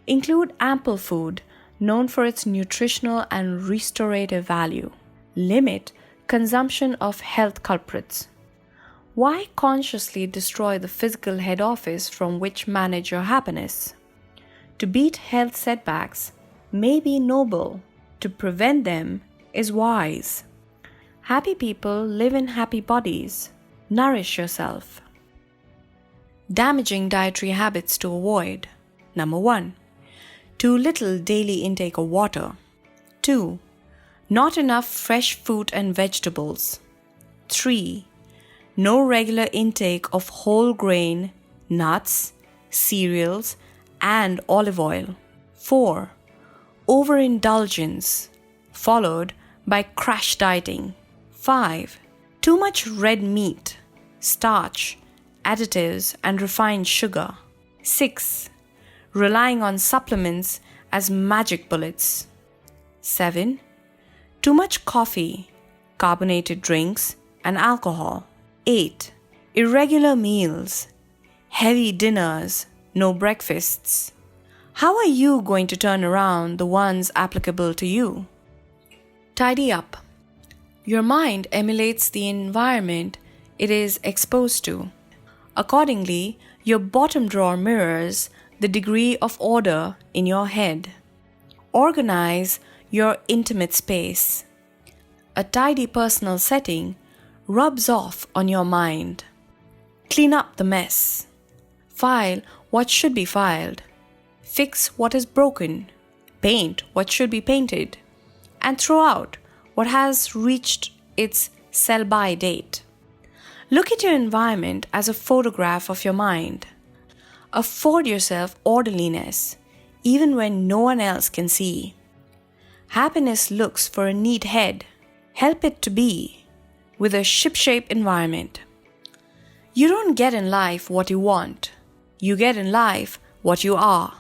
Include ample food known for its nutritional and restorative value. Limit consumption of health culprits. Why consciously destroy the physical head office from which manage your happiness? To beat health setbacks may be noble. To prevent them is wise. Happy people live in happy bodies. Nourish yourself. Damaging dietary habits to avoid. Number 1. Too little daily intake of water. 2. Not enough fresh fruit and vegetables. 3. No regular intake of whole grain, nuts, cereals, and olive oil. 4. Overindulgence, followed by crash dieting. 5. Too much red meat, starch, additives, and refined sugar. 6. Relying on supplements as magic bullets. 7. Too much coffee, carbonated drinks, and alcohol. 8. Irregular meals, heavy dinners, no breakfasts. How are you going to turn around the ones applicable to you? Tidy up. Your mind emulates the environment it is exposed to. Accordingly, your bottom drawer mirrors the degree of order in your head. Organize your intimate space. A tidy personal setting rubs off on your mind. Clean up the mess. File what should be filed. Fix what is broken. Paint what should be painted. And throw out what has reached its sell-by date. Look at your environment as a photograph of your mind. Afford yourself orderliness, even when no one else can see. Happiness looks for a neat head. Help it to be, with a ship-shape environment. You don't get in life what you want. You get in life what you are.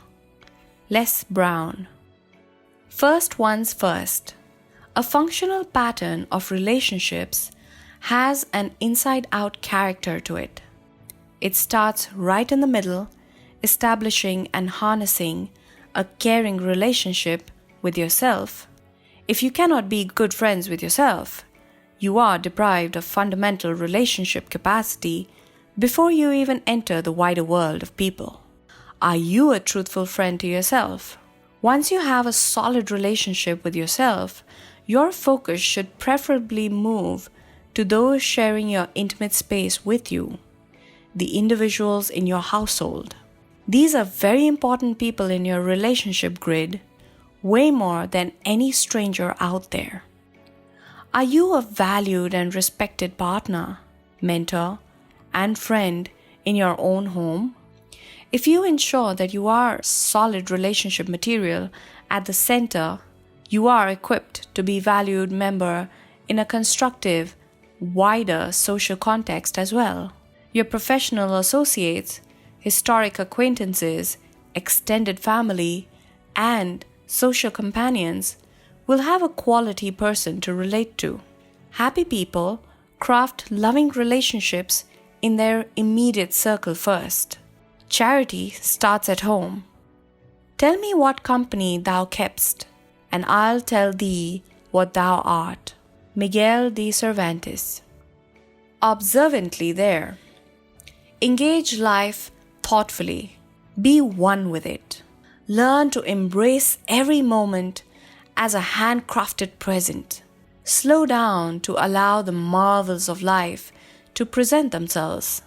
Les Brown. First one's first. A functional pattern of relationships has an inside-out character to it. It starts right in the middle, establishing and harnessing a caring relationship with yourself. If you cannot be good friends with yourself, you are deprived of fundamental relationship capacity before you even enter the wider world of people. Are you a truthful friend to yourself? Once you have a solid relationship with yourself, your focus should preferably move to those sharing your intimate space with you, the individuals in your household. These are very important people in your relationship grid, way more than any stranger out there. Are you a valued and respected partner, mentor, and friend in your own home? If you ensure that you are solid relationship material at the center, you are equipped to be a valued member in a constructive, wider social context as well. Your professional associates, historic acquaintances, extended family, and social companions will have a quality person to relate to. Happy people craft loving relationships in their immediate circle first. Charity starts at home. Tell me what company thou keptst, and I'll tell thee what thou art. Miguel de Cervantes. Observantly there. Engage life thoughtfully. Be one with it. Learn to embrace every moment as a handcrafted present. Slow down to allow the marvels of life to present themselves.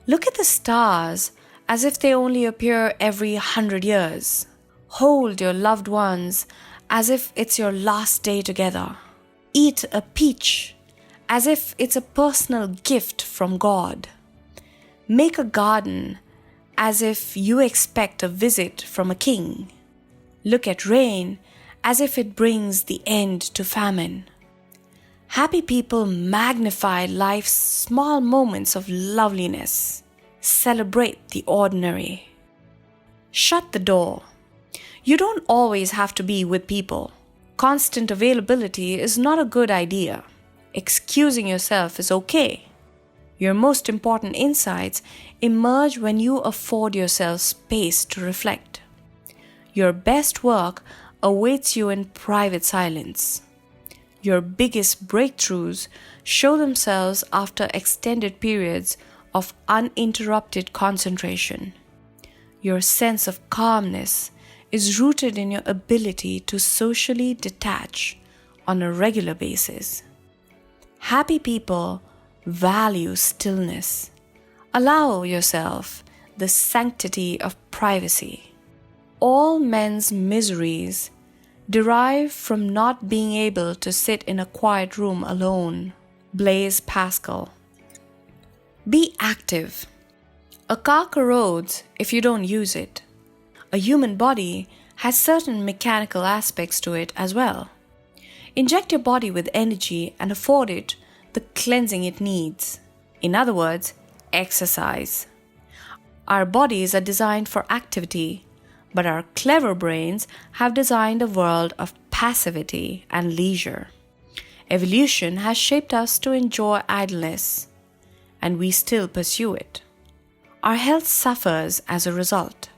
Look at the stars as if they only appear every 100 years. Hold your loved ones as if it's your last day together. Eat a peach as if it's a personal gift from God. Make a garden as if you expect a visit from a king. Look at rain as if it brings the end to famine. Happy people magnify life's small moments of loveliness. Celebrate the ordinary. Shut the door. You don't always have to be with people. Constant availability is not a good idea. Excusing yourself is okay. Your most important insights emerge when you afford yourself space to reflect. Your best work awaits you in private silence. Your biggest breakthroughs show themselves after extended periods of uninterrupted concentration. Your sense of calmness is rooted in your ability to socially detach on a regular basis. Happy people value stillness. Allow yourself the sanctity of privacy. All men's miseries derive from not being able to sit in a quiet room alone. Blaise Pascal. Be active. A car corrodes if you don't use it. A human body has certain mechanical aspects to it as well. Inject your body with energy and afford it the cleansing it needs. In other words, exercise. Our bodies are designed for activity, but our clever brains have designed a world of passivity and leisure. Evolution has shaped us to enjoy idleness, and we still pursue it. Our health suffers as a result.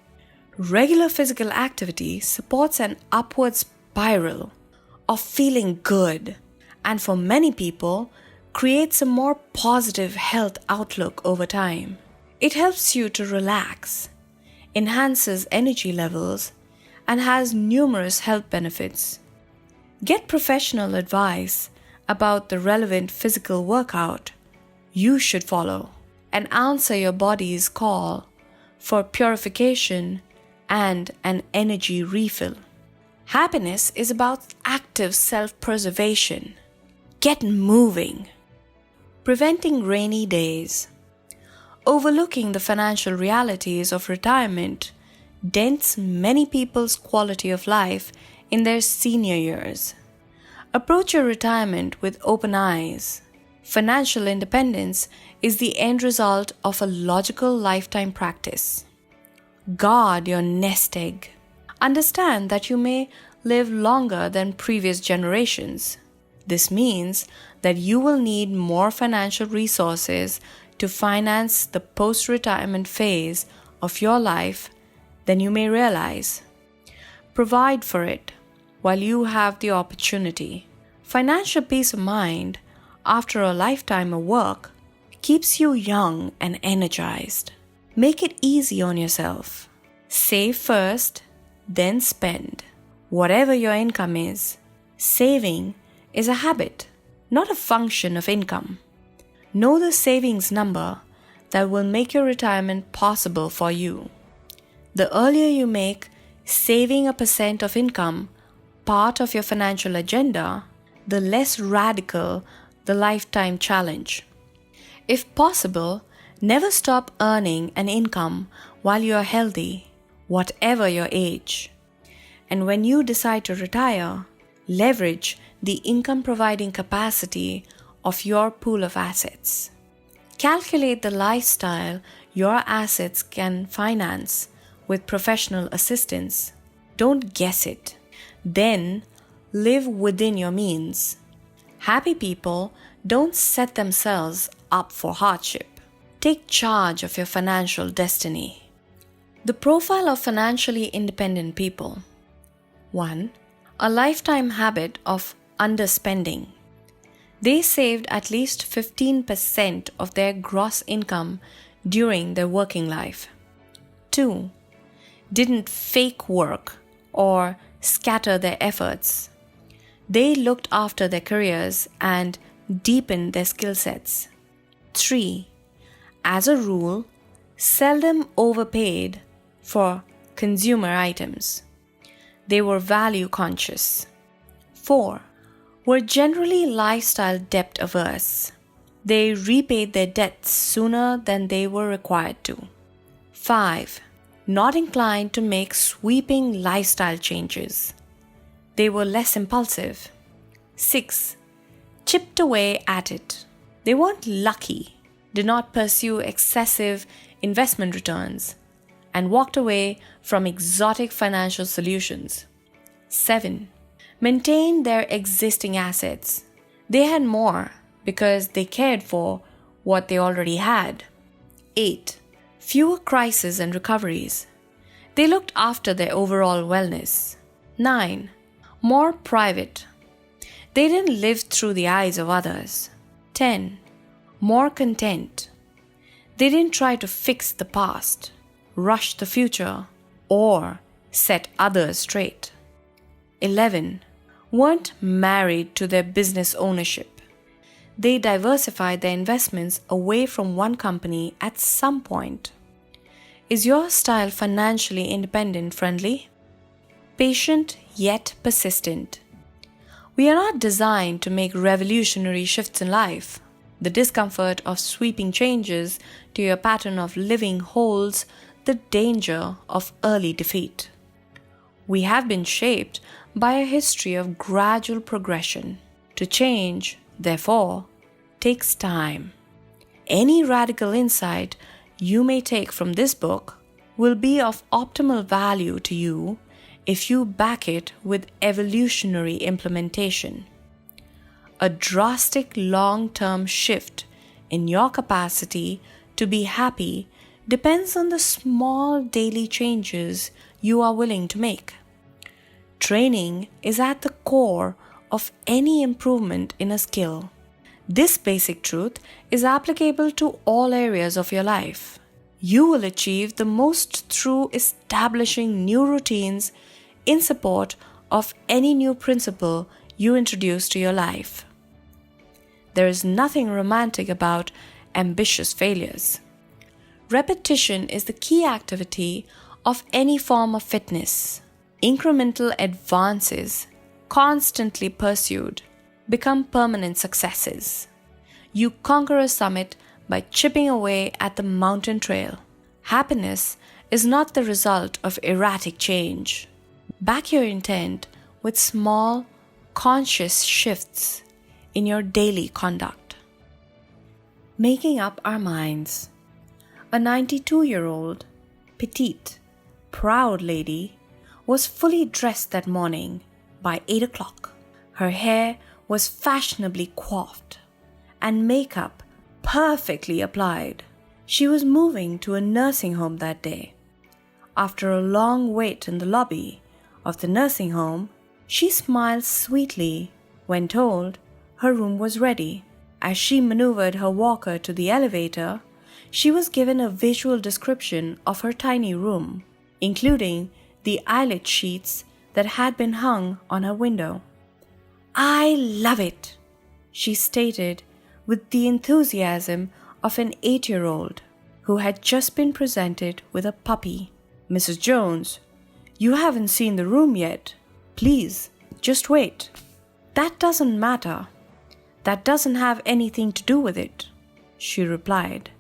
Regular physical activity supports an upward spiral of feeling good, and for many people, creates a more positive health outlook over time. It helps you to relax, enhances energy levels, and has numerous health benefits. Get professional advice about the relevant physical workout you should follow and answer your body's call for purification and an energy refill. Happiness is about active self-preservation. Get moving. Preventing rainy days. Overlooking the financial realities of retirement dents many people's quality of life in their senior years. Approach your retirement with open eyes. Financial independence is the end result of a logical lifetime practice. Guard your nest egg. Understand that you may live longer than previous generations. This means that you will need more financial resources to finance the post-retirement phase of your life than you may realize. Provide for it while you have the opportunity. Financial peace of mind after a lifetime of work keeps you young and energized. Make it easy on yourself. Save first, then spend. Whatever your income is, saving is a habit, not a function of income. Know the savings number that will make your retirement possible for you. The earlier you make saving a percent of income part of your financial agenda, the less radical the lifetime challenge. If possible, never stop earning an income while you are healthy, whatever your age. And when you decide to retire, leverage the income-providing capacity of your pool of assets. Calculate the lifestyle your assets can finance with professional assistance. Don't guess it. Then live within your means. Happy people don't set themselves up for hardship. Take charge of your financial destiny. The profile of financially independent people. 1. A lifetime habit of underspending. They saved at least 15% of their gross income during their working life. 2. Didn't fake work or scatter their efforts. They looked after their careers and deepened their skill sets. 3. As a rule, seldom overpaid for consumer items. They were value conscious. 4. Were generally lifestyle debt averse. They repaid their debts sooner than they were required to. 5. Not inclined to make sweeping lifestyle changes. They were less impulsive. 6. Chipped away at it. They weren't lucky, did not pursue excessive investment returns, and walked away from exotic financial solutions. 7. Maintained their existing assets. They had more because they cared for what they already had. 8. Fewer crises and recoveries. They looked after their overall wellness. 9. More private. They didn't live through the eyes of others. 10. More content. They didn't try to fix the past, rush the future, or set others straight. 11. Weren't married to their business ownership. They diversified their investments away from one company at some point. Is your style financially independent friendly? Patient yet persistent. We are not designed to make revolutionary shifts in life. The discomfort of sweeping changes to your pattern of living holds the danger of early defeat. We have been shaped by a history of gradual progression. To change, therefore, takes time. Any radical insight you may take from this book will be of optimal value to you if you back it with evolutionary implementation. A drastic long-term shift in your capacity to be happy depends on the small daily changes you are willing to make. Training is at the core of any improvement in a skill. This basic truth is applicable to all areas of your life. You will achieve the most through establishing new routines in support of any new principle you introduce to your life. There is nothing romantic about ambitious failures. Repetition is the key activity of any form of fitness. Incremental advances, constantly pursued, become permanent successes. You conquer a summit by chipping away at the mountain trail. Happiness is not the result of erratic change. Back your intent with small, conscious shifts in your daily conduct. Making up our minds. A 92-year-old, petite, proud lady was fully dressed that morning by 8 o'clock. Her hair was fashionably coiffed and makeup perfectly applied. She was moving to a nursing home that day. After a long wait in the lobby of the nursing home, she smiled sweetly when told her room was ready. As she maneuvered her walker to the elevator, she was given a visual description of her tiny room, including the eyelid sheets that had been hung on her window. "I love it," she stated with the enthusiasm of an 8-year-old who had just been presented with a puppy. "Mrs. Jones, you haven't seen the room yet. Please, just wait." "That doesn't matter. That doesn't have anything to do with it," she replied.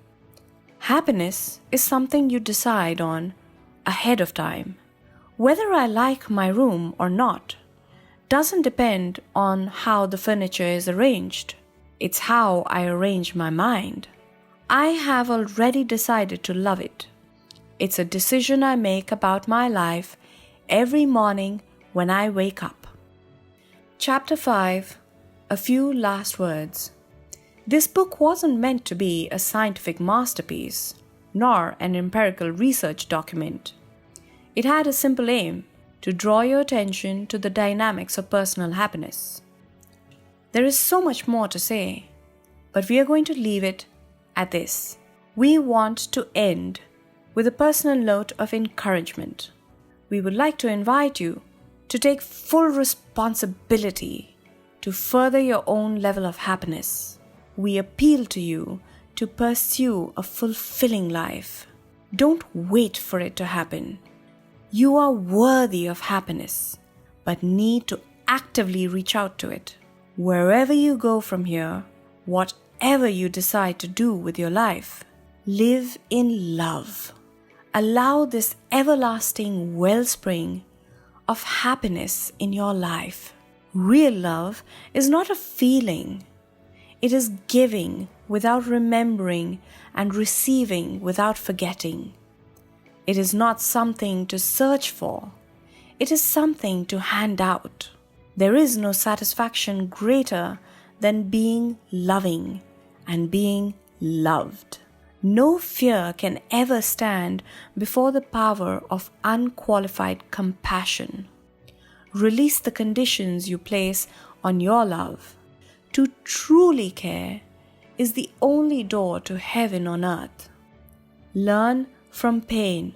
Happiness is something you decide on ahead of time. Whether I like my room or not doesn't depend on how the furniture is arranged. It's how I arrange my mind. I have already decided to love it. It's a decision I make about my life every morning when I wake up. Chapter 5. A few last words. This book wasn't meant to be a scientific masterpiece, nor an empirical research document. It had a simple aim: to draw your attention to the dynamics of personal happiness. There is so much more to say, but we are going to leave it at this. We want to end with a personal note of encouragement. We would like to invite you to take full responsibility to further your own level of happiness. We appeal to you to pursue a fulfilling life. Don't wait for it to happen. You are worthy of happiness, but need to actively reach out to it. Wherever you go from here, whatever you decide to do with your life, live in love. Allow this everlasting wellspring of happiness in your life. Real love is not a feeling. It is giving without remembering and receiving without forgetting. It is not something to search for. It is something to hand out. There is no satisfaction greater than being loving and being loved. No fear can ever stand before the power of unqualified compassion. Release the conditions you place on your love. To truly care is the only door to heaven on earth. Learn from pain.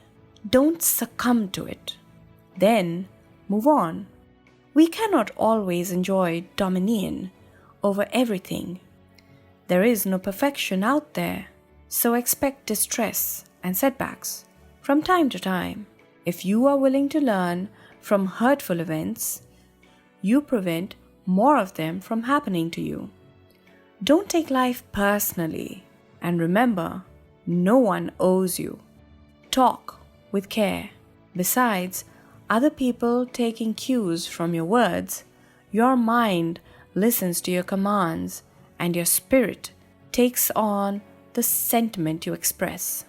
Don't succumb to it. Then move on. We cannot always enjoy dominion over everything. There is no perfection out there, so expect distress and setbacks from time to time. If you are willing to learn from hurtful events, you prevent more of them from happening to you. Don't take life personally, and remember, no one owes you. Talk with care. Besides, other people taking cues from your words, your mind listens to your commands and your spirit takes on the sentiment you express.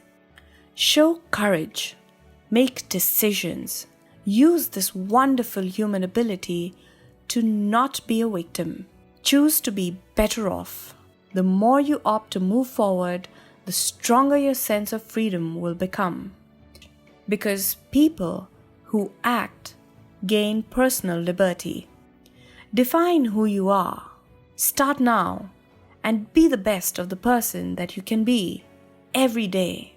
Show courage. Make decisions. Use this wonderful human ability to not be a victim. Choose to be better off. The more you opt to move forward, the stronger your sense of freedom will become. Because people who act gain personal liberty. Define who you are. Start now and be the best of the person that you can be every day.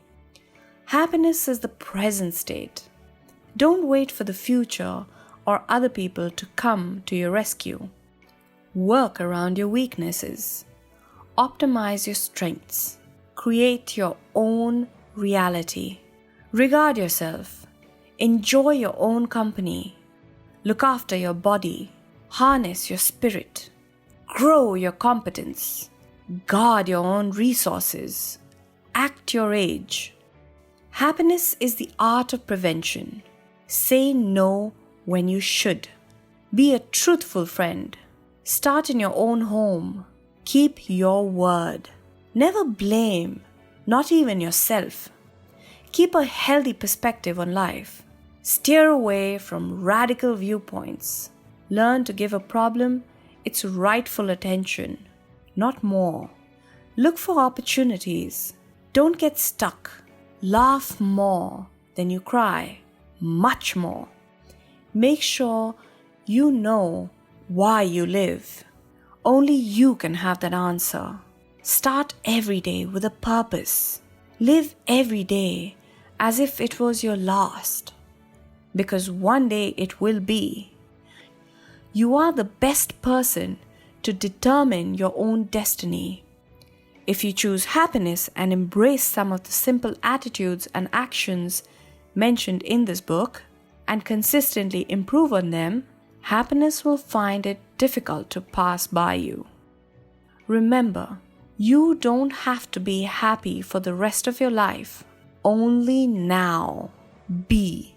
Happiness is the present state. Don't wait for the future or other people to come to your rescue. Work around your weaknesses. Optimize your strengths. Create your own reality. Regard yourself. Enjoy your own company. Look after your body. Harness your spirit. Grow your competence. Guard your own resources. Act your age. Happiness is the art of prevention. Say no when you should. Be a truthful friend. Start in your own home. Keep your word. Never blame, not even yourself. Keep a healthy perspective on life. Steer away from radical viewpoints. Learn to give a problem its rightful attention, not more. Look for opportunities. Don't get stuck. Laugh more than you cry, much more. Make sure you know why you live. Only you can have that answer. Start every day with a purpose. Live every day as if it was your last. Because one day it will be. You are the best person to determine your own destiny. If you choose happiness and embrace some of the simple attitudes and actions mentioned in this book and consistently improve on them, happiness will find it difficult to pass by you. Remember, you don't have to be happy for the rest of your life. Only now. Be.